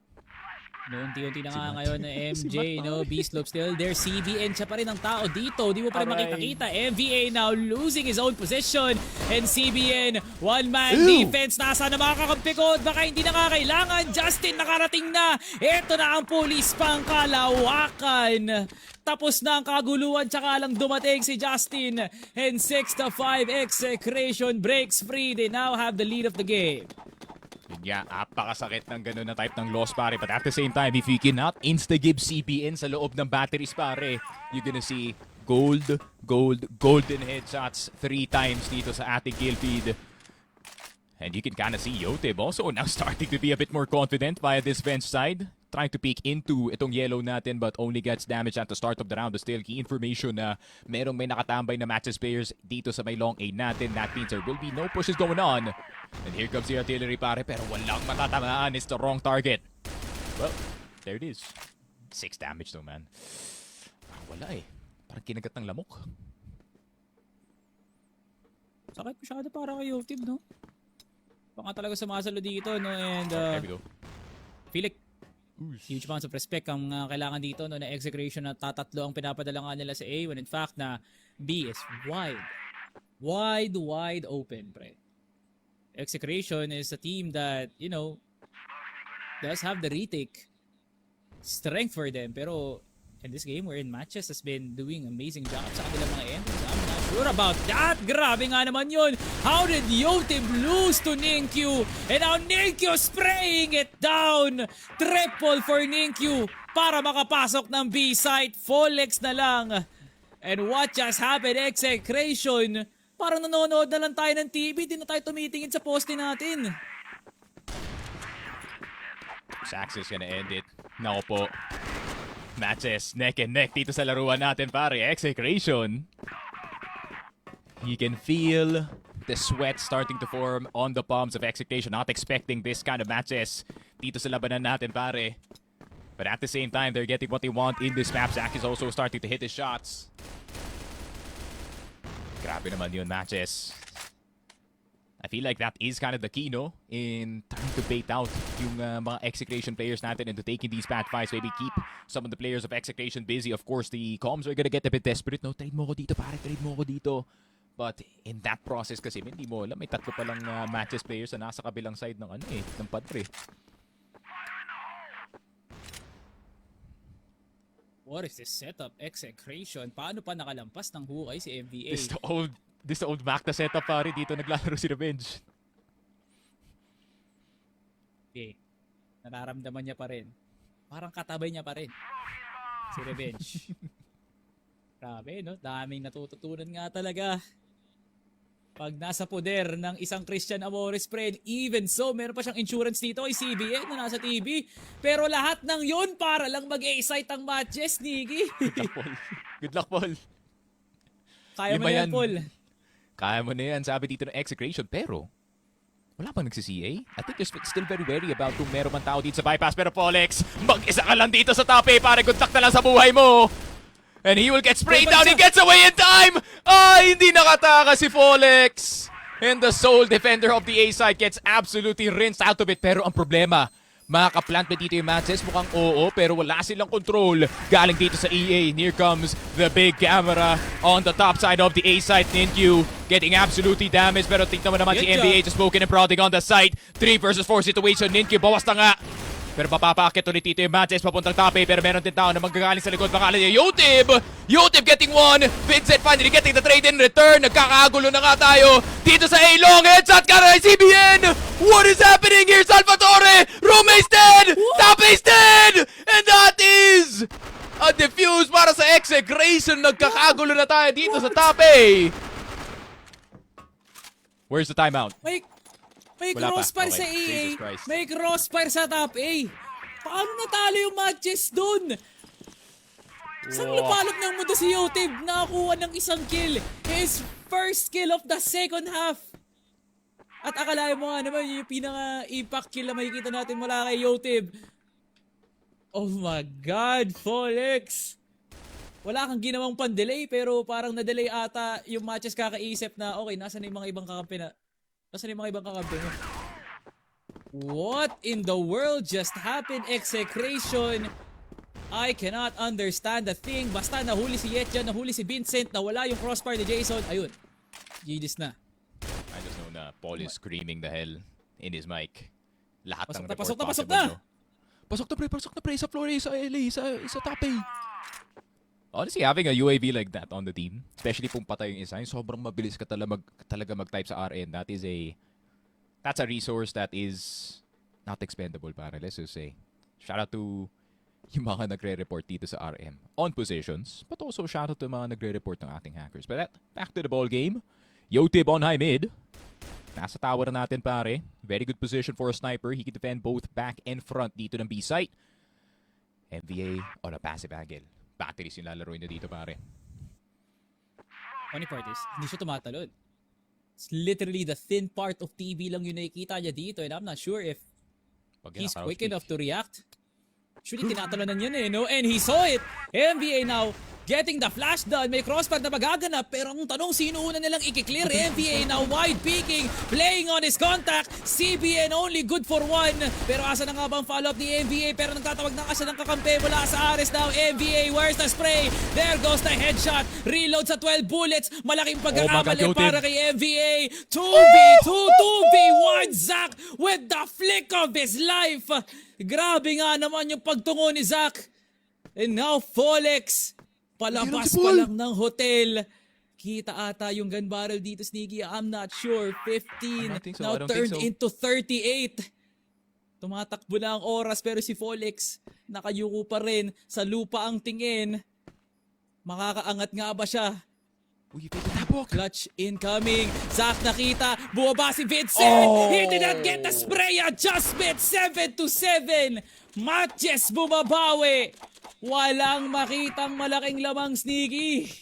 No, unti-unti na nga ngayon na MJ, no? B-slope still there. CBN siya pa rin ang tao dito. Di mo pa rin makikita. MVA now losing his own position. And CBN, one-man defense. Nasa na mga kakampi ko. Baka hindi na nga kailangan. Justin nakarating na. Ito na ang police pang kalawakan. Tapos na ang kaguluhan. Tsaka lang dumating si Justin. And 6-5 Execration breaks free. They now have the lead of the game. Yeah, apakasakit ng ganun na type ng loss pare. But at the same time, if you cannot insta-give CBN sa loob ng batteries pare, you're gonna see golden headshots 3 times dito sa ating kill feed. And you can kind of see Yotib also now starting to be a bit more confident via this bench side. Trying to peek into itong yellow natin but only gets damage at the start of the round. Still, key information na merong may nakatambay na matches players dito sa may long A natin. That means there will be no pushes going on. And here comes the artillery pare pero walang matatamaan. It's the wrong target. Well, there it is. 6 damage though, man. Wala eh. Parang kinagat ng lamok. Sakit masyado para kay Yotib, no? Baka talaga sumasalo dito, no? And There we go. feel like huge amounts of respect ang kailangan dito, no, na Execration na tatatlo ang pinapadala nga nila sa A when in fact na B is wide open, pre. Execration is a team that, you know, does have the retake strength for them, pero in this game wherein Matches has been doing amazing job sa kanilang mga end. sure about that. Grabe nga naman yun. How did Yotib lose to Ninkyu? And now Ninkyu spraying it down. Triple for Ninkyu para makapasok ng B-site. Folex na lang. And what just happened, Execration? Parang nanonood na lang tayo ng TV. Di na tayo tumitingin sa poste natin. Sax is gonna end it. Nako po. Matches neck and neck dito sa laruan natin, pare. Execration. You can feel the sweat starting to form on the palms of Execration. Not expecting this kind of matches dito sa labanan natin, pare. But at the same time, they're getting what they want in this map. Zach is also starting to hit his shots. Grabe naman yun, Matches. I feel like that is kind of the key, no? In trying to bait out yung mga Execration players natin into taking these bad fights. Maybe keep some of the players of Execration busy. Of course, the comms are gonna get a bit desperate, no? Trade mo ko dito, pare. Trade mo ko dito. But in that process kasi, hindi mo alam. May tatlo palang Matches players na nasa kabilang side ng ng padre. What is this setup? Execration. Paano pa nakalampas ng hukay si MVA? This old Macta setup, pare. Dito naglalaro si Revenge. Okay. Nararamdaman niya pa rin. Parang katabay niya pa rin. Si Revenge. Grabe, no? Daming natututunan nga talaga. Pag nasa poder ng isang Christian Amores spread, even so, meron pa siyang insurance dito kay CBN na nasa TV. Pero lahat ng yun para lang mag-excite ang matches, Nikki. Good luck, Paul. Good luck, Paul. Kaya mo na yan, Paul. Kaya mo na yan, sabi dito ng Execration. Pero, wala pang nagsi-CA. I think they're still very wary about kung meron man tao dito sa bypass. Pero Polex, mag-isa ka lang dito sa top A. Pare, good luck na lang sa buhay mo. And he will get sprayed down. He gets away in time. Hindi nakataka si Folex. And the sole defender of the A side gets absolutely rinsed out of it. Pero ang problema, makaka-plant ba dito yung matches? Mukhang oo, pero wala silang control. Galing dito sa EA. And here comes the big camera on the top side of the A side. Ninkyu getting absolutely damaged. Pero tingnan mo naman si NBA just poking and prodding on the side. 3 versus 4 situation. Ninkyu, bawas na nga. Pero papapakit ulit dito yung matches papuntang top A. Pero meron din tao na manggagaling sa likod. Pangalan niya, Yotib! Yotib getting one! Vincent finally getting the trade in return. Nagkakagulo na nga tayo dito sa A. Long headshot ka na CBN! What is happening here, Salvatore? Roommate's dead! Top A's dead! And that is a defuse para sa Execration. Nagkakagulo na tayo dito sa top A. Where's the timeout? May crossfire sa EA. May crossfire sa top A. Paano natalo yung matches dun? Saan napalot ng mundo si Yotib? Nakakuha ng isang kill. His first kill of the second half. At akalain mo nga naman yung pinaka-impact kill na makikita natin mula kay Yotib. Oh my God, Folex. Wala kang ginawang pan-delay pero parang na-delay ata yung matches kakaisip na okay, nasa na yung mga ibang kakampi na. Nasaan yung mga ibang kakampi mo? What in the world just happened, Execration? I cannot understand the thing. Basta nahuli si Yetja, nahuli si Vincent, nawala yung crossfire ni Jason. Ayun. GG's na. I just know na Paul is screaming the hell in his mic. Lahat ng report Pasok na! Pasok na pre sa floor A, sa LA, sa top A. Honestly, having a UAV like that on the team, especially kung patay yung isa, sobrang mabilis ka talaga mag-type sa RN. That's a resource that is not expendable, para. Let's just say. Shout out to yung mga nagre-report dito sa RM on positions, but also shout out to mga nagre-report ng ating hackers. But back to the ball game. Yotib on high mid. Nasa tower natin, pare. Very good position for a sniper. He can defend both back and front dito ng B site. MVA on a passive angle. Batteries yung lalaroin na dito, pare. Funny part is, hindi siya tumatalon. It's literally the thin part of TV lang yung nakikita niya dito, and I'm not sure if he's quick enough to react. Actually, tinatalonan yun no? And he saw it! MVA now getting the flash done. May crossfire na magaganap, pero ang tanong, sino una nilang i-clear? MVA now wide peeking, playing on his contact. CBN only good for one. Pero asa na nga bang follow-up ni MVA? Pero nagtatawag na kasi ng kakampi mula sa Ares now. MVA, where's the spray? There goes the headshot. Reload sa 12 bullets. Malaking pagkakamali para kay MVA. 2v1 Zach with the flick of his life. Grabe nga naman yung pagtungo ni Zach. And now Folex, palabas pa lang ng hotel. Nakita ata yung gun barrel dito, Sneaky. I'm not sure. 15 I don't think so. now I don't think turned so. into 38. Tumatakbo na ang oras pero si Folex nakayuko pa rin. Sa lupa ang tingin. Makakaangat nga ba siya? Uy, tapok! Clutch incoming. Zach nakita. Buwaba si Vincent. Oh! He did not get the spray adjustment. 7-7. MATTJESS bumabawi. Walang makitang malaking lamang, Sneaky.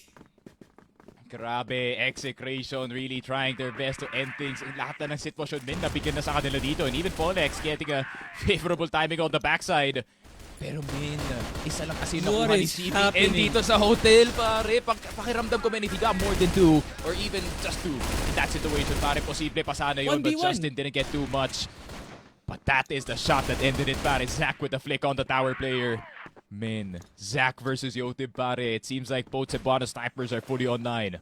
Grabe, Execration really trying their best to end things. Lahat na ng sitwasyon, min, nabigyan na sa kanila dito. And even Polex getting a favorable timing on the backside. Pero min, isa lang kasi What nakuha ni is CBN happening? dito sa hotel, pare. Pakiramdam ko, man, if he got more than 2 or even just 2 in that situation, pare, posible pa sana yun. But 1v1. Justin didn't get too much. But that is the shot that ended it, pare. Zach with a flick on the tower player. Man, Zach versus Yotib, pare. It seems like both Cebuano snipers are fully online.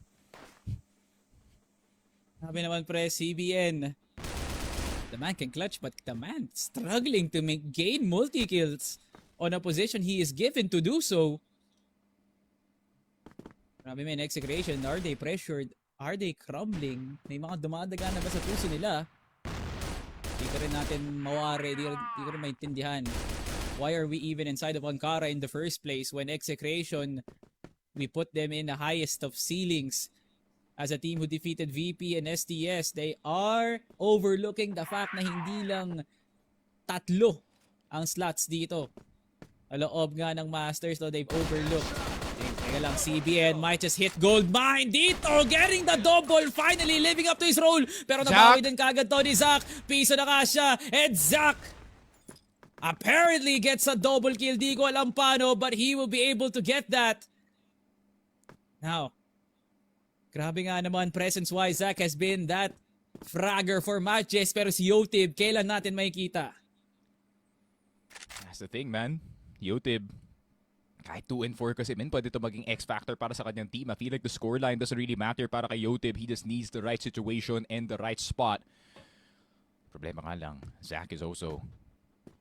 Sabi naman pre, CBN. The man can clutch but the man struggling to gain multi-kills on a position he is given to do so. Grabe man, Execration. Are they pressured? Are they crumbling? May mga dumadaga na ba sa puso nila? Di ko rin natin mawari. Di ko rin maintindihan. Why are we even inside of Ankara in the first place when Execration, we put them in the highest of ceilings as a team who defeated VP and STS? They are overlooking the fact na hindi lang 3 ang slots dito. Aloob nga ng Masters, though they've overlooked. Teka lang, CBN might just hit gold mine dito, getting the double, finally living up to his role. Pero nabawi din kagad to ni Zach. Piso na kasya, and Zach apparently gets a double kill. Di ko alam paano, but he will be able to get that. Now, grabe nga naman, presence-wise, Zach has been that fragger for MATTJESS. Pero si Yotib, kailan natin makikita? That's the thing, man. Yotib, kahit 2-4 kasi, man, pwede ito maging X-factor para sa kanyang team. I feel like the scoreline doesn't really matter para kay Yotib. He just needs the right situation and the right spot. Problema nga lang, Zach is also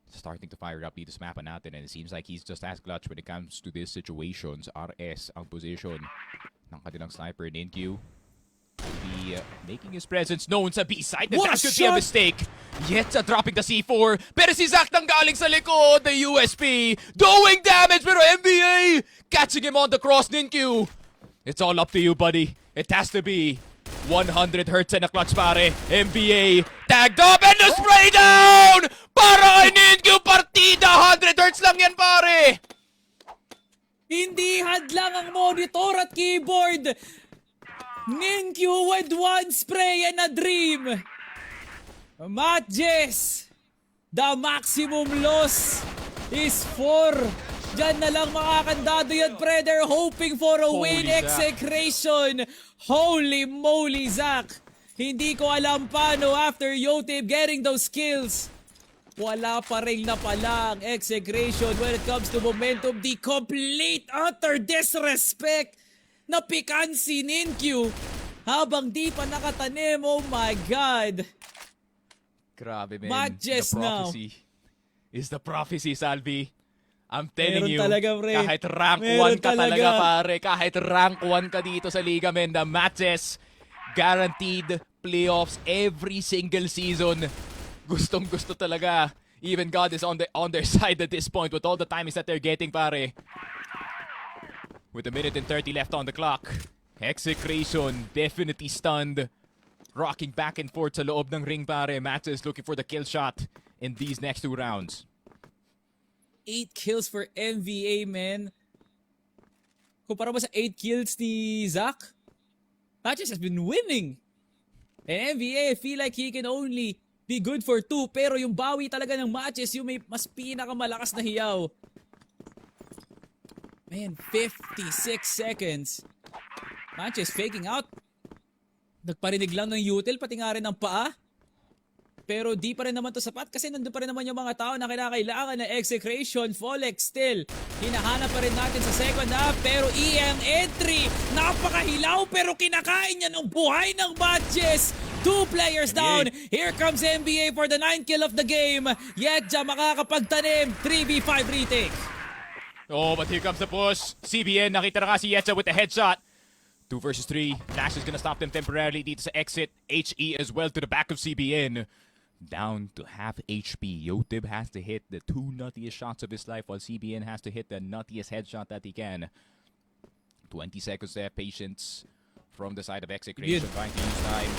starting to fire up dito sa mapa natin, and it seems like he's just as clutch when it comes to these situations. RS ang position ng kanilang sniper, Ninkyu. Will be making his presence known sa B-side. What That a should be a shot! mistake. Yet dropping the C4. Pero si Zach nang galing sa likod. The USP doing damage. Pero NBA catching him on the cross, Ninkyu. It's all up to you, buddy. It has to be 100 hertz and a clutch, pare. NBA tagged up and the spray down! Para kay Ninkyu, partida. 100 hertz lang yan, pare. Hindi hadlang ang monitor at keyboard. Ninkyu with 1 spray and a dream. MATTJESS, the maximum loss is 4. Diyan na lang makakandado yan, pre. They're hoping for a win. Zach. Execration. Holy moly, Zach. Hindi ko alam paano after Yotib getting those kills. Wala pa rin na pala ang Execration when it comes to momentum. The complete utter disrespect na pikan si Ninkyu habang di pa nakatanim. Oh my God. Grabe, man. MATTJESS The now. prophecy is the prophecy, Salvi. I'm telling Meron you, talaga, pre. kahit rank 1 Meron ka talaga, talaga. pare, kahit rank 1 ka dito sa Liga, man, the MATTJESS guaranteed playoffs every single season. Gustong-gusto talaga. Even God is on their side at this point with all the timings that they're getting, pare. With a minute and 30 left on the clock, Execration definitely stunned. Rocking back and forth sa loob ng ring, pare. MATTJESS looking for the kill shot in these next 2 rounds. 8 kills for MVA, man. Kumpara ba sa 8 kills ni Zach? MATTJESS has been winning. And MVA, I feel like he can only be good for 2. Pero yung bawi talaga ng MATTJESS, yung may mas pinakamalakas na hiyaw. Man, 56 seconds. MATTJESS faking out. Nagparinig lang ng util, pati nga rin ng paa. Pero di pa rin naman to sapat kasi nandun pa rin naman yung mga tao na kinakailangan ng Execration. Folex still. Hinahanap pa rin natin sa second half. Pero EM entry. Napakahilaw pero kinakain niya ng buhay ng MATTJESS. 2 players down. Here comes NBA for the 9th kill of the game. Yetja makakapagtanim. 3v5 retake. Oh, but here comes the push. CBN, nakita na nga si Yetcha with the headshot. 2 versus 3. Nash is gonna stop them temporarily dito sa exit. HE as well to the back of CBN. Down to half HP. Yotib has to hit the 2 nuttiest shots of his life while CBN has to hit the nuttiest headshot that he can. 20 seconds there. Patience from the side of Execration. Trying to use time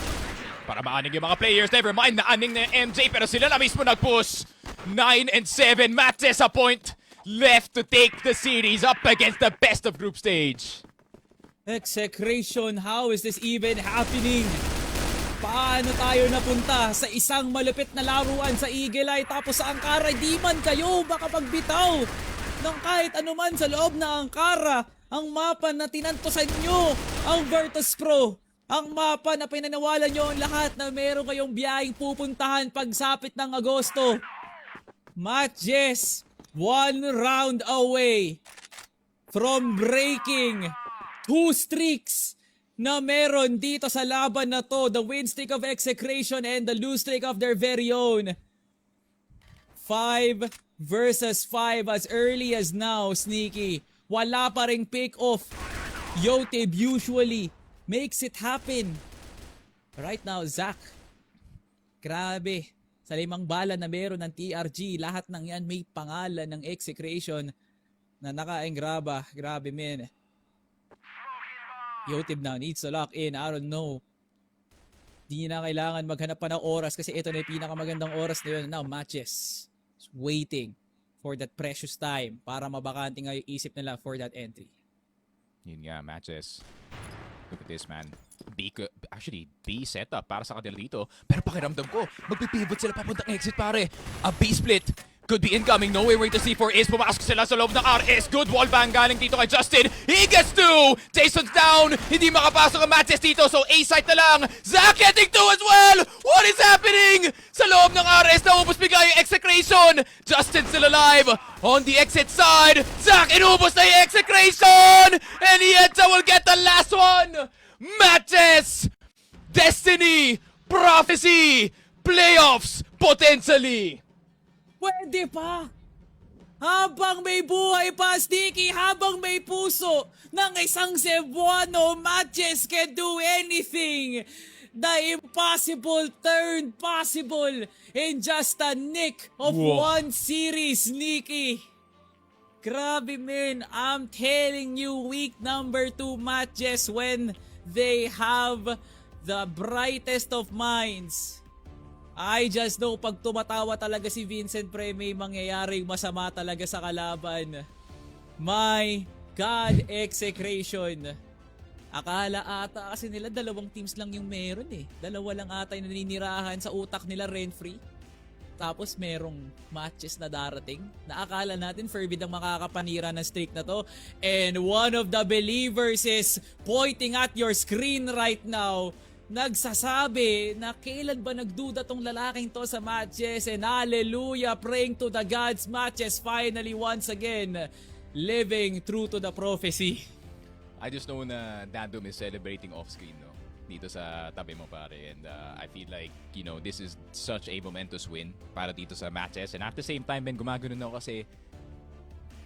para maaning yung mga players. Never mind na aning na MJ pero sila na mismo nag-push. 9 and 7. MATTJESS a point left to take the series up against the best of group stage. Execration, how is this even happening? Paano tayo napunta sa isang malupit na laruan sa Eagle Eye tapos sa Angkara di man kayo makapagbitaw ng kahit anuman sa loob na Angkara? Ang mapa na tinantosan nyo, ang Virtus Pro. Ang mapa na pinanawalan nyo ang lahat na meron kayong biyaheng pupuntahan pagsapit ng Agosto. MATTJESS, 1 round away from breaking 2 streaks na meron dito sa laban na to. The win streak of Execration and the lose streak of their very own. 5 versus 5 as early as now, Sneaky. Wala pa ring pick-off. Yotib usually makes it happen. Right now, Zach. Grabe. Sa 5 bala na meron ng TRG, lahat ng yan may pangalan ng Execration na naka-engraba. Grabe, men. Yotib now needs to lock in. I don't know. Di na kailangan maghanap pa ng oras kasi ito na yung pinakamagandang oras na yun. Now, MATTJESS is waiting for that precious time para mabakante nga yung isip nila for that entry. Yun nga, MATTJESS. Look at this, man. B setup para sa kanila dito. Pero pakiramdam ko, magpipivot sila papuntang exit, pare. A B split could be incoming. No way where to C4 is. Pumasok sila sa loob ng RS. Good wallbang galing dito kay Justin. He gets 2. Jason's down. Hindi makapasok ang MATTJESS dito. So A-site na lang. Zach getting 2 as well. What is happening? Sa loob ng RS, naubos bigay yung Execration. Justin still alive. On the exit side, Zach inubos na yung Execration. And Iedza will get the last one. MATTJESS. Destiny. Prophecy. Playoffs. Potentially. Pwede pa! Habang may buhay pa, Sticky, habang may puso ng isang Cebuano, MATTJESS can do anything! The impossible turned possible in just a nick of one series, Sneaky! Grabe, man. I'm telling you, week number 2 MATTJESS when they have the brightest of minds. I just know pag tumatawa talaga si Vincent, pre, may mangyayaring masama talaga sa kalaban. My God, Execration. Akala ata kasi nila 2 teams lang yung meron eh. 2 lang ata yung naninirahan sa utak nila rent-free. Tapos merong MATTJESS na darating. Na akala natin Forbid ang makakapanira ng streak na to. And one of the believers is pointing at your screen right now. Nagsasabi na kailan ba nagduda tong lalaking to sa MATTJESS, and hallelujah, praying to the gods, MATTJESS finally once again living true to the prophecy. I just know na Dandom is celebrating off-screen, no? Dito sa tabi mo, pare. And I feel like, you know, this is such a momentous win para dito sa MATTJESS. And at the same time, Ben, gumagano'n ako kasi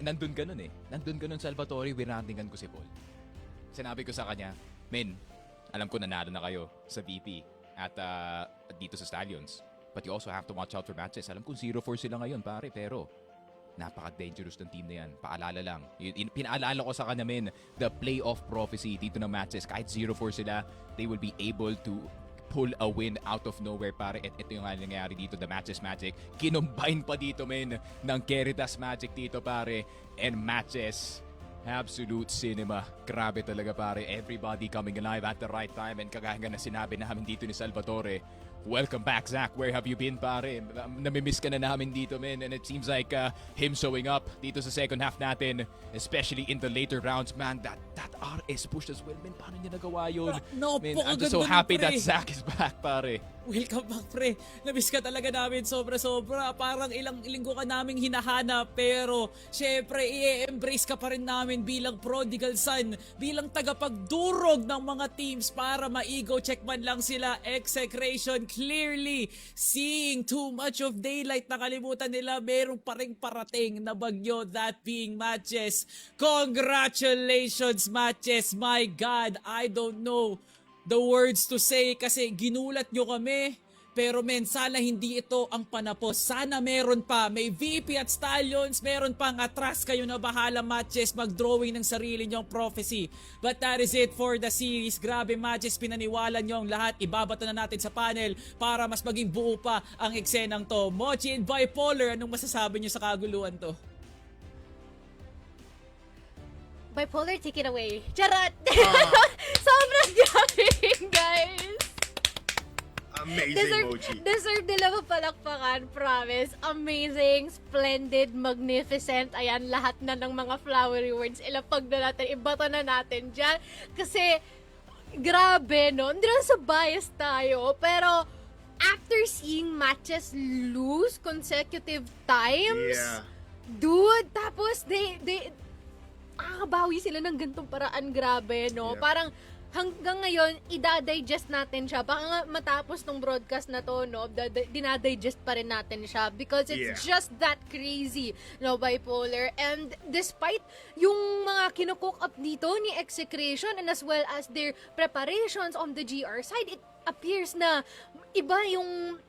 nandun ka nun eh. Nandun ka nun, Salvatore, winandingan ko si Paul. Sinabi ko sa kanya, men, alam ko nanalo na kayo sa VP at dito sa Stallions. But you also have to watch out for MATTJESS. Alam ko 0-4 sila ngayon, pare, pero napaka-dangerous ng team na yan. Paalala lang. Pinaalala ko sa kanya, men, the playoff prophecy dito ng MATTJESS. Kahit 0-4 sila, they will be able to pull a win out of nowhere, pare. At ito yung nangyayari dito, the MATTJESS Magic. Kinumbine pa dito, men, ng Caritas Magic dito, pare. And MATTJESS, absolute cinema. Grabe talaga, pare. Everybody coming alive at the right time. And kagaya na sinabi namin dito ni Salvatore, welcome back, Zach. Where have you been, pare? Namimiss ka na namin dito, man. And it seems like him showing up dito sa second half natin, especially in the later rounds. Man, that RS push as well, man. Paano niya nagawa yun? No, man, I'm just so happy that Zach is back, pare. Welcome back, pre. Namiss ka talaga namin sobra-sobra. Parang ilang linggo ka naming hinahanap. Pero, syempre, i-embrace ka pa rin namin bilang prodigal son. Bilang tagapagdurog ng mga teams para ma-ego check man lang sila. Execration clearly seeing too much of daylight. Nakalimutan nila merong pa ring parating na bagyo, that being MATTJESS. Congratulations, MATTJESS. My God, I don't know the words to say kasi ginulat nyo kami. Pero men, sana hindi ito ang panapos. Sana meron pa. May VP at Stallions. Meron pang atras kayo na bahala, MATTJESS, mag-drawing ng sarili nyong prophecy. But that is it for the series. Grabe, MATTJESS, pinaniwala nyo ang lahat. Ibabato na natin sa panel para mas maging buo pa ang eksenang to. Mochi and Bipolar, anong masasabi nyo sa kaguluhan to? Bipolar, take it away. Charot! Sobrang galing, guys! Amazing, Mochi. Deserve nila mapalakpakan, promise. Amazing, splendid, magnificent. Ayan, lahat na ng mga flowery words. Ilapag na natin, ibato na natin dyan. Kasi, grabe, no? Hindi lang sa bias tayo, pero after seeing matches lose consecutive times, Yeah. dude, tapos bawi sila ng gantong paraan, grabe, no? Yeah. Parang hanggang ngayon, ida-digest natin siya. Baka nga matapos ng broadcast na to, no? Dinadigest pa rin natin siya because it's just that crazy, no, Bipolar. And despite yung mga kinukook up dito ni Execration and as well as their preparations on the GR side, it appears na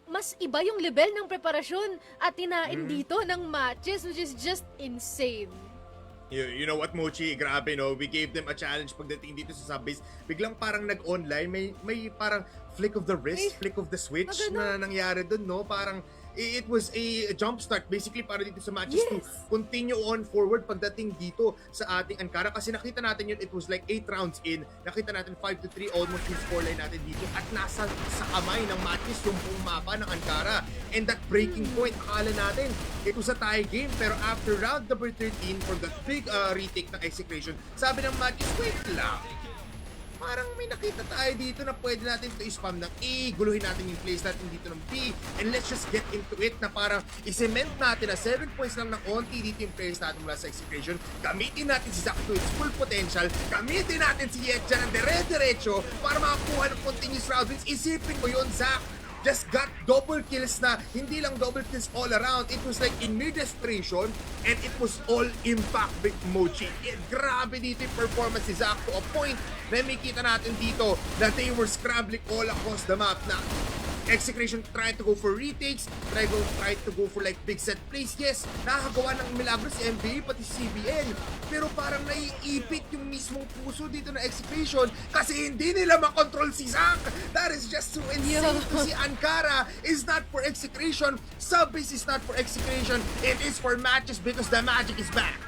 mas iba yung level ng preparasyon at tinain dito ng matches, which is just insane. You know what, Mochi? Grabe, no? We gave them a challenge pagdating dito sa subbase. Biglang parang nag-online, may parang flick of the wrist, flick of the switch na nangyari dun, no? Parang it was a jump start basically para dito sa matches to continue on forward pagdating dito sa ating Ankara. Kasi nakita natin yun, it was like 8 rounds in. Nakita natin 5-3 almost yung scoreline natin dito. At nasa sa kamay ng matches yung buong mapa ng Ankara. And that breaking point, akala natin, it was a tie game. Pero after round number 13, for that big retake ng Execration, sabi ng matches, wait lang. Parang may nakita tayo dito na pwede natin ito i-spam ng A, guluhin natin yung plays natin dito ng B, and let's just get into it na parang i-cement natin na 7 points lang ng onti dito yung plays natin mula sa Execration. Gamitin natin si Zack to its full potential, gamitin natin si Yetja ng dire-diretso para makakuha ng continuous round wins. Isipin mo yun, Zack. Just got double kills na, hindi lang double kills all around. It was like in mid-desperation and it was all impact with Mochi. Grabe dito yung performance ni Zack to a point na makita natin dito na they were scrambling all across the map na Execration tried to go for retakes, tried to go for like big set plays. Yes, nakakagawa ng milagro si NBA pati si CBN. Pero parang naiipit yung mismong puso dito na Execration kasi hindi nila makontrol si Zack. That is just so insane to see. Ankara is not for Execration. Subbase is not for Execration. It is for matches because the magic is back.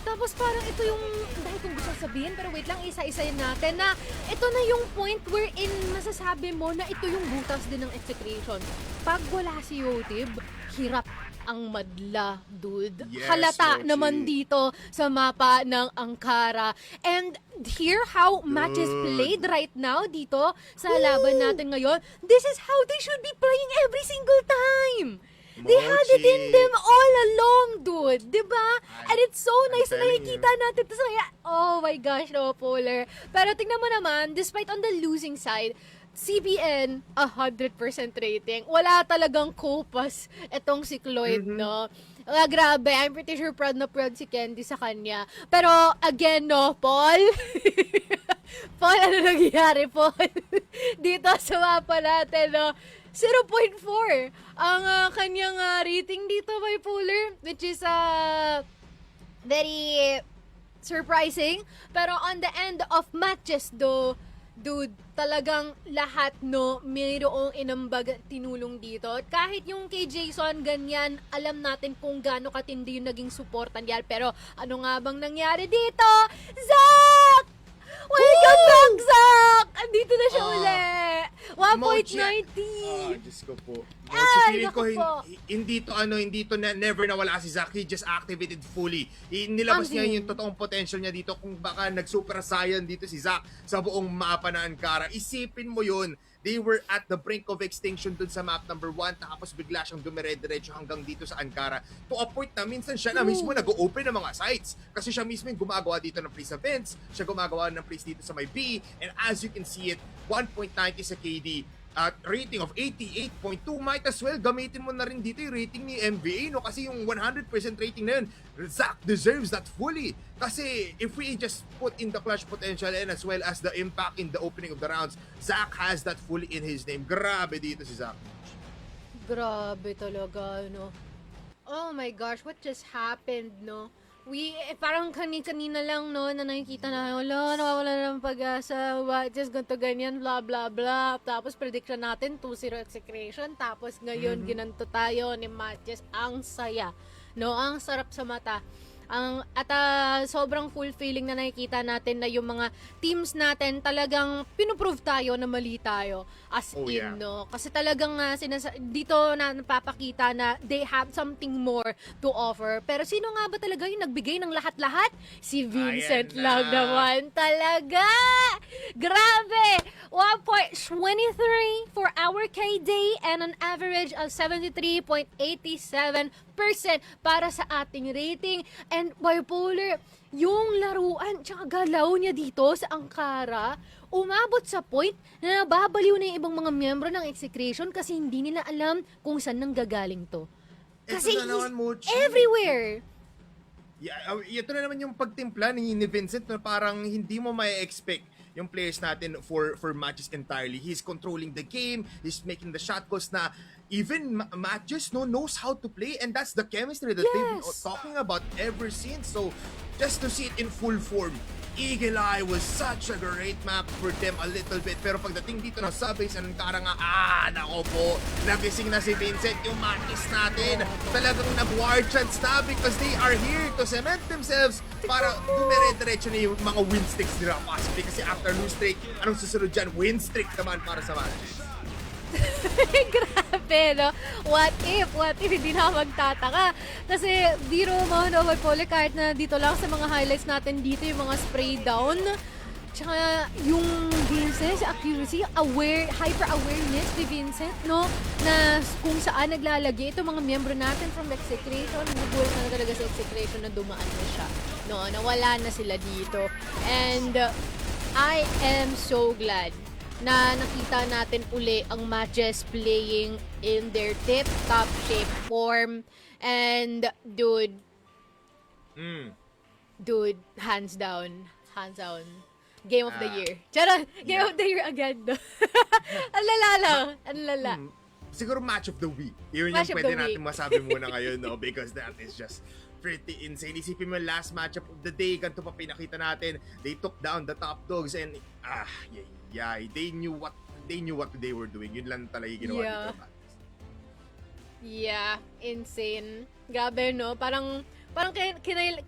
Tapos parang ito yung, dahil kong gusto sabihin, pero wait lang, isa-isayin natin na ito na yung point wherein masasabi mo na ito yung butas din ng Execration. Pag wala si Yotib, hirap ang madla, dude. Yes, Halata Mochi. naman dito sa mapa ng Ankara. And hear how matches played right now dito sa laban natin ngayon. This is how they should be playing every single time. They had it in them all along, dude. Diba? And it's so nice na nakikita natin ito sa kaya. Oh my gosh, no, Polar. Pero tingnan mo naman, despite on the losing side, CBN, 100% rating. Wala talagang kopas itong si Cloyd, no? Grabe, I'm pretty sure proud na proud si Candy sa kanya. Pero, again, no, Paul? Paul, ano nangyayari, Paul? Dito sa mapa natin, no? 0.4 ang kanyang rating dito, Bipolar, which is very surprising. Pero on the end of matches, though, dude, talagang lahat, no, mayroong inambag tinulong dito. At kahit yung kay Jason, ganyan, alam natin kung gaano katindi yung naging suporta niya. Pero ano nga bang nangyari dito? Zack! Welcome back, Zack! Andito na siya uli. 1.90. Diyos ko po. Ay, Feeling ko, naku po. hindi to never nawala si Zack. He just activated fully. Nilabas niya yung totoong potential niya dito kung baka nag-super saiyan dito si Zack sa buong mapa na Ankara. Isipin mo yun. they were at the brink of extinction dun sa map number 1, tapos bigla siyang dumire-diretso hanggang dito sa Ankara. To a point na minsan siya na mismo nag-open ng mga sites. Kasi siya mismo yung gumagawa dito ng place sa Vince, siya gumagawa ng place dito sa may B, and as you can see it, 1.90 sa KD. At rating of 88.2, might as well gamitin mo na rin dito yung rating ni MVA, no? Kasi yung 100% rating na yun, Zach deserves that fully. Kasi if we just put in the clutch potential and as well as the impact in the opening of the rounds, Zach has that fully in his name. Grabe dito si Zach. Grabe talaga, no? Oh my gosh, what just happened, no? Parang kanina lang, no, na nakikita na, wala, nawawala na ng pag-asa, just ganito, ganyan, blah, blah, blah. Tapos, prediction natin, 2-0 Execration. Tapos, ngayon, ginanto tayo ni MATTJESS. Ang saya, no? Ang sarap sa mata. Sobrang fulfilling na nakikita natin na yung mga teams natin talagang pinuprove tayo na mali tayo as no? Kasi talagang dito na napapakita na they have something more to offer. Pero sino nga ba talaga yung nagbigay ng lahat-lahat? Si Vincent lang naman talaga! Grabe! 1.23 for our KD and an average of 73.87% para sa ating rating. And bipolar, yung laruan tsaka galaw niya dito sa Ankara, umabot sa point na nababaliw na yung ibang mga miyembro ng Execration kasi hindi nila alam kung saan nang gagaling to. Kasi Ito na naman, Mochi. everywhere. Ito na naman yung pagtimpla ni Vincent na parang hindi mo may expect yung players natin for matches entirely. He's controlling the game, he's making the shot calls na even MATTJESS knows how to play, and that's the chemistry that they've been talking about ever since. So just to see it in full form, Eagle Eye was such a great map for them a little bit. Pero pagdating dito ng subbase, anong kara nga, nako po, nagising na si Vincent, yung MATTJESS natin. Talagang nag-war chance na because they are here to cement themselves para dumire-diretso na yung mga win streaks nila possibly. Kasi after lose streak, anong susunod dyan? Win streak naman para sa MATTJESS. Grabe, no? What if hindi na magtataka? Kasi biro mo, no, Bipolar, kahit na dito lang sa mga highlights natin dito, yung mga spray down, tsaka yung Vincent, accuracy, hyper-awareness ni Vincent, no? Na kung saan naglalagay itong mga miyembro natin from Execration, nabuhay na talaga sa Execration na dumaan na siya, no? Nawala na sila dito. And I am so glad na nakita natin uli ang MATTJESS playing in their tip-top shape form. And, dude, hands down. Game of the year. Charot! Game of the year agad. Ang lala lang. Ang lala. Siguro match of the week. Yun Match yung of pwede the natin week. masabi muna ngayon, no? Because that is just pretty insane. Isipin mo last matchup of the day, ganito pa pinakita natin. They took down the top dogs and they knew what they were doing. Yun lang talaga yung ginawa dito. Yeah, insane. Grabe, no? Parang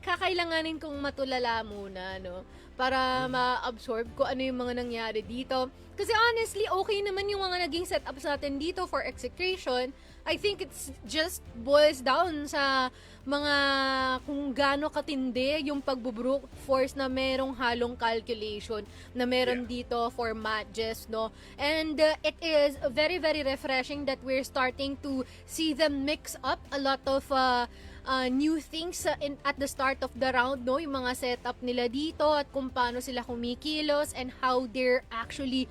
kakailanganin kong matulala muna, no? Para ma-absorb ko ano yung mga nangyari dito. Kasi honestly, okay naman yung mga naging setups natin dito for Execration. I think it's just boils down sa mga kung gaano katindi yung pagbubrute force na merong halong calculation na meron dito for MATTJESS, no? And it is very, very refreshing that we're starting to see them mix up a lot of new things at the start of the round, no? Yung mga setup nila dito at kung paano sila kumikilos and how they're actually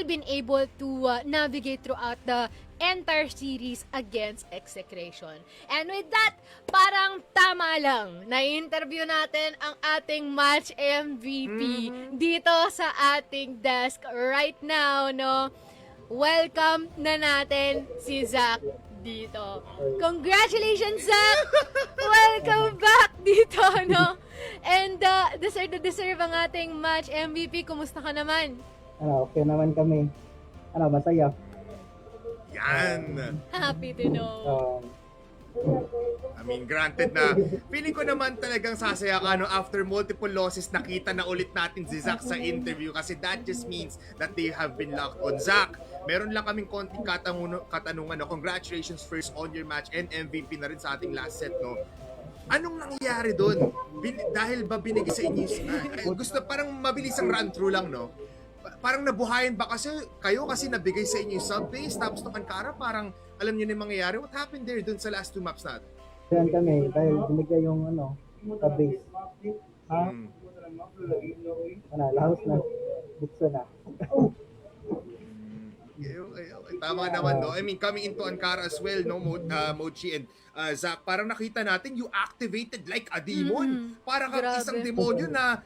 been able to navigate throughout the entire series against Execration. And with that, parang tama lang na interview natin ang ating match MVP dito sa ating desk right now, no? Welcome na natin si Zach dito. Congratulations, Zach! Welcome back dito, no? And deserve ang ating match MVP. Kumusta ka naman? Okay naman kami. Masaya. Yan! Happy to know. I mean, granted na, feeling ko naman talagang sasaya ka, no, after multiple losses, nakita na ulit natin si Zach sa interview kasi that just means that they have been locked on. Zach, meron lang kaming konting katanungan, no? Congratulations first on your match and MVP na rin sa ating last set, no? Anong nangyayari doon? Dahil ba binigay sa inyo? Gusto parang mabilis ang run-through lang, no? parang nabuhayan ba kasi kayo kasi nabigay sa inyo yung sub-base tapos nung Ankara parang alam niyo na yung mangyayari. What happened there dun sa last 2 maps natin? Yan kami, dahil binigay yung sa base. Ha? Mm. Lahos na. Bukso na. Okay. Tama naman, no? I mean, coming into Ankara as well, no, Mochi and Zach, parang nakita natin you activated like a demon. Parang kang Grabe. isang demonyo na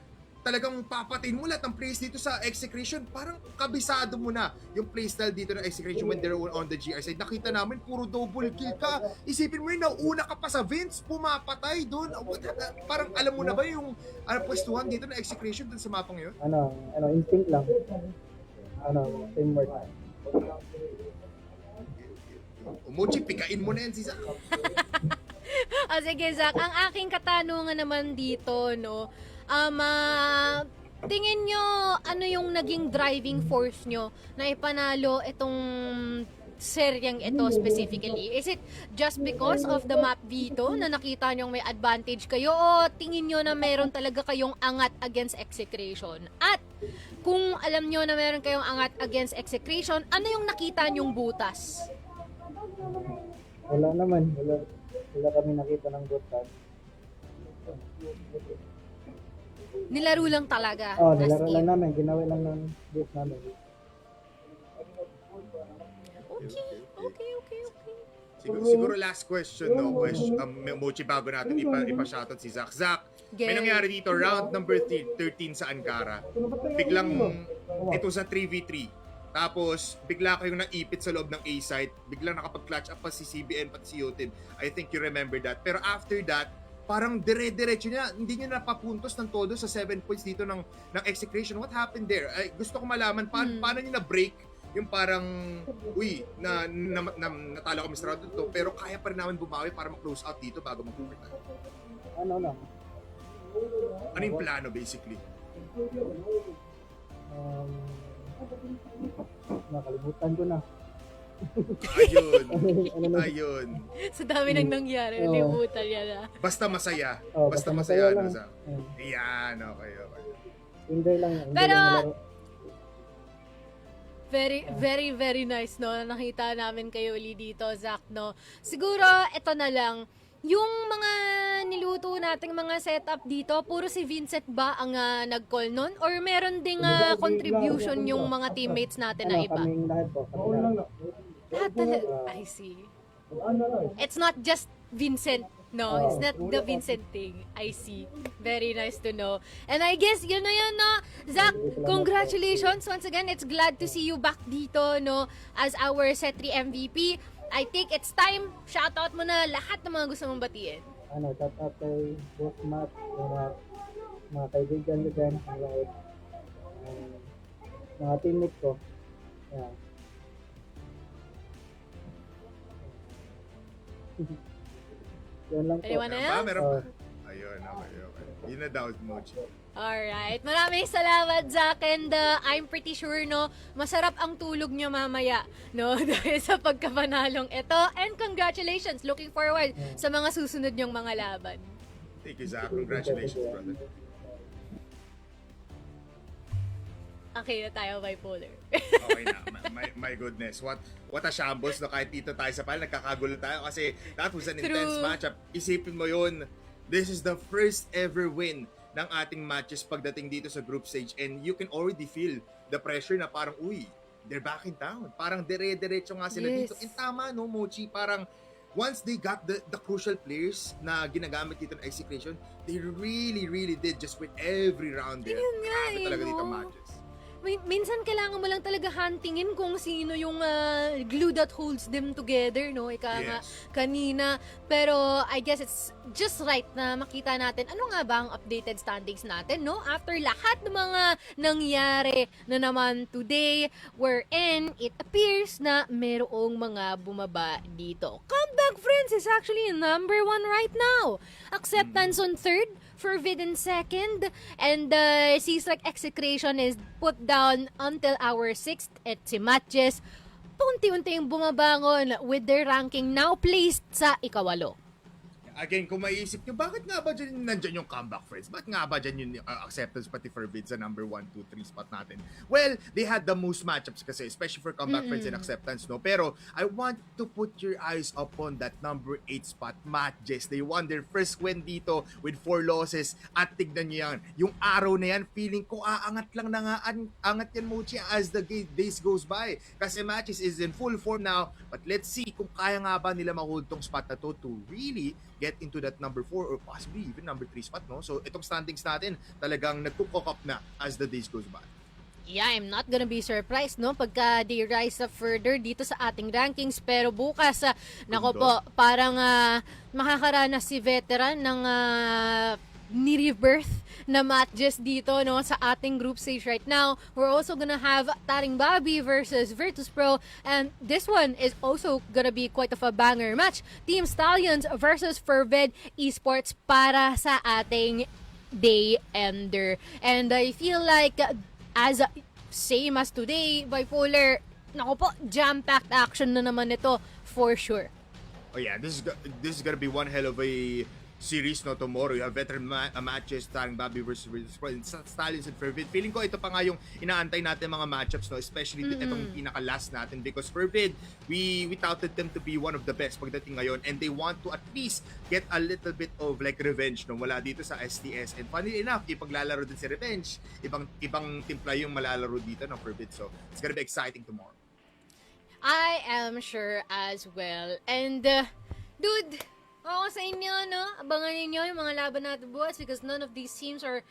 talagang papatin mo lahat ng plays dito sa Execration. Parang kabisado mo na yung playstyle dito ng Execration when they're on the GR side. Nakita namin, puro double kill ka. Isipin mo yun, nauna ka pa sa Vince, pumapatay doon. Parang alam mo na ba yung pwestuhan dito ng Execration dun sa mapang yun? Instinct lang. Teamwork. Mochi, pikain mo na yan si Zach. Sige, Zach, ang aking katanungan naman dito, no, tingin nyo, ano yung naging driving force nyo na ipanalo itong seryeng ito specifically? Is it just because of the map dito na nakita nyo may advantage kayo o tingin nyo na meron talaga kayong angat against Execration? At kung alam nyo na meron kayong angat against Execration, ano yung nakita nyong butas? Wala naman. Wala kami nakita ng butas. Nilaro lang talaga. Nilaro as lang in. namin. Ginawa lang ng base namin. Okay. Siguro last question, no? Mochi, bago natin ipa-shoutout si Zach. Zach, may Gary. nangyari dito, round number 13 sa Ankara. Biglang, ito sa 3v3. Tapos, bigla kayong naipit sa loob ng A-site. Biglang nakapag-clutch up pa si CBN pati si Yotib. I think you remember that. Pero after that, parang dire-diretso niya. Hindi niya napapuntos ng todo sa 7 points dito ng Execration. What happened there? Ay, gusto ko malaman, paano niya na-break yung parang, natalo kami sa round to, pero kaya pa rin namin bumawi para ma-close out dito bago mag-overtime. Ano yung plano, basically? Nakalimutan ko na. Ayun. Sa dami nang nangyari, nalimutan niya na. Basta masaya. Basta masaya masaya, lang. no, Zach? Ayan, okay. Enjoy lang. Pero- Very nice, no? Nakita namin kayo uli dito, Zach, no? Siguro, ito na lang. Yung mga niluto nating mga setup dito, puro si Vincent ba ang nag-call nun? Or meron ding contribution yung mga teammates natin na iba? Kaming lahat po. Lahat talaga. I see. It's not just Vincent. No, it's not the Vincent thing. I see. Very nice to know. And I guess, yun na yun, no? Zach, congratulations. Once again, it's glad to see you back dito, no? As our Set 3 MVP. I think it's time. Shoutout mo na lahat ng mga gusto mong batiin. Shout out kay Boss Matt, mga kaibigan ko dyan, mga teammates ko. Yeah. Yun lang po. Anyone else? Meron ba? Ayun, okay. Yun na daw, Mochi. Alright. Maraming salamat, Zach. And I'm pretty sure, no, masarap ang tulog nyo mamaya, no, dahil sa pagkapanalong ito. And congratulations. Looking forward sa mga susunod nyong mga laban. Thank you, Zach. Congratulations, brother. Okay na tayo, bipolar. Okay na. My goodness. What a shambles, no? Kahit dito tayo sa panel, nagkakagulo tayo kasi that was an intense True. matchup. Isipin mo yun. This is the first ever win ng ating matches pagdating dito sa group stage, and you can already feel the pressure na parang, they're back in town. Parang dire-diretso nga sila dito. And tama, no, Mochi? Parang once they got the crucial players na ginagamit dito ng Execration, they really did just win every round there. Ayun nga, Grabe talaga no? dito ang matches. Minsan kailangan mo lang talaga huntingin kung sino yung glue that holds them together, no? Ika nga Yes. kanina. Pero I guess it's just right na makita natin ano nga ba ang updated standings natin, no? After lahat ng mga nangyari na naman today, wherein it appears na merong mga bumaba dito. Comeback Friends is actually number 1 right now. Acceptance on 3rd, Forbidden 2nd, and seems like Execration is put down until our 6th at si MATTJESS paunti-unti yung bumabangon with their ranking now placed sa ikawalo. Again, kung maiisip nyo, bakit nga ba dyan nandyan yung comeback friends? Bakit nga ba dyan yung acceptance pati for bid sa number 1, 2, 3 spot natin? Well, they had the most matchups kasi, especially for comeback friends and acceptance, no? Pero, I want to put your eyes upon that number 8 spot, MATTJESS. They won their first win dito with 4 losses. At tignan nyo yan, yung araw na yan, feeling ko aangat lang na nga, angat yan Mochi as the days goes by. Kasi MATTJESS is in full form now, but let's see kung kaya nga ba nila ma-hold tong spot na to really get into that number 4 or possibly even number 3 spot, no? So, itong standings natin talagang nagkukok up na as the days goes by. Yeah, I'm not gonna be surprised, no? Pagka they rise up further dito sa ating rankings. Pero bukas, nako po, parang makakaranas si veteran ng ni-rebirth na MATTJESS dito, no, sa ating group stage right now. We're also gonna have Taring Bobby versus Virtus.pro, and this one is also gonna be quite of a banger match. Team Stallions versus Fervid Esports para sa ating day ender. And I feel like as same as today, Bipolar, nako po, jam-packed action na naman ito for sure. Oh yeah, this is gonna be one hell of a series, no? Tomorrow you have veteran matches, Taring Bobby versus Stallions and Fervid. Feeling ko ito pa nga yung inaantay natin mga matchups, no? Especially itong pinaka-last natin, because Fervid, we touted them to be one of the best pagdating ngayon, and they want to at least get a little bit of like revenge, no? Wala dito sa STS, and funny enough, ipaglalaro din si Revenge, ibang timpla yung malalaro dito ng Fervid, so it's gonna be exciting tomorrow. I am sure as well. And dude, ako sa inyo, no? Abangan ninyo yung mga laban natin bukas because none of these teams are...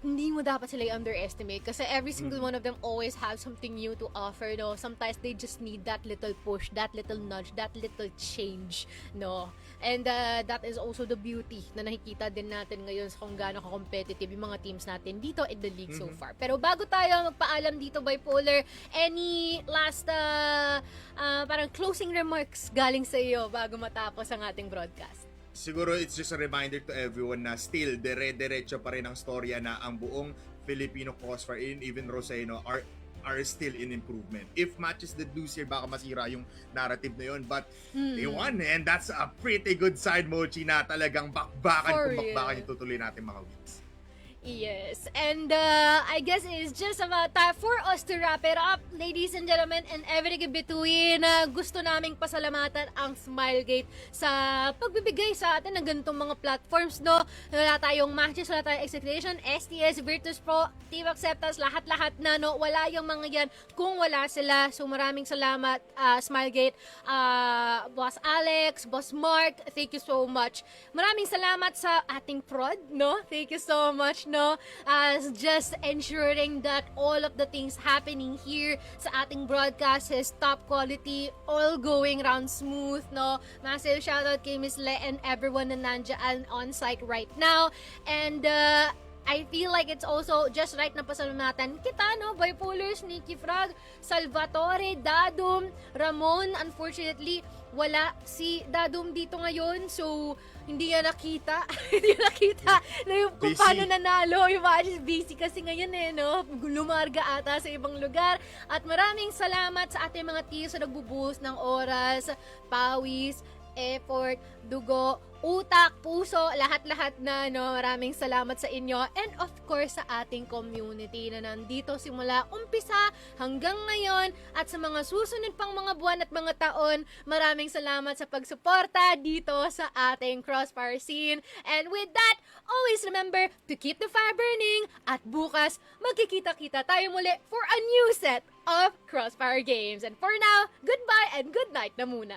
Hindi mo dapat sila underestimate kasi every single one of them always have something new to offer, no? Sometimes they just need that little push, that little nudge, that little change, no? And that is also the beauty na nakikita din natin ngayon sa kung gaano ka-competitive yung mga teams natin dito in the league so far. Pero bago tayo magpaalam dito, Bipolar, any last parang closing remarks galing sa iyo bago matapos ang ating broadcast? Siguro it's just a reminder to everyone na still dire-diretso pa rin ang storya na ang buong Filipino CROSSFIRE and even Roseno are still in improvement. If matches that lose here, baka masira yung narrative na yun. But they won, and that's a pretty good side, Mochi, na talagang bakbakan kung bakbakan yung tutuloy natin mga weeks. Yes, and I guess it's just about time for us to wrap it up, ladies and gentlemen, and everything in between. Gusto naming pasalamatan ang Smilegate sa pagbibigay sa atin ng ganitong mga platforms, no? Wala tayong matches, wala tayong Execration, STS, Virtus.pro, Team Acceptance, lahat-lahat na, no? Wala yung mga yan kung wala sila. So maraming salamat, Smilegate, Boss Alex, Boss Mark, thank you so much. Maraming salamat sa ating prod, no? Thank you so much, no? As just ensuring that all of the things happening here sa ating broadcast is top quality, all going round smooth, no? Massive shoutout kay Miss Le and everyone na nandiyan on site right now. And I feel like it's also just right na pasalamatan kita, no? Bipolar, Sneaky Frog, Salvatore, Dadum, Ramon. Unfortunately, wala si Dadum dito ngayon, so hindi niya nakita. Hindi niya nakita na yung kung paano nanalo. Yung matches busy kasi ngayon no? Lumarga ata sa ibang lugar. At maraming salamat sa ating mga teams na nagbubuhos ng oras, pawis, effort, dugo, utak, puso, lahat-lahat na, no? Maraming salamat sa inyo. And of course, sa ating community na nandito simula umpisa hanggang ngayon at sa mga susunod pang mga buwan at mga taon. Maraming salamat sa pagsuporta dito sa ating CROSSFIRE scene. And with that, always remember to keep the fire burning. At bukas, magkikita-kita tayo muli for a new set of CROSSFIRE games. And for now, goodbye and good night na muna.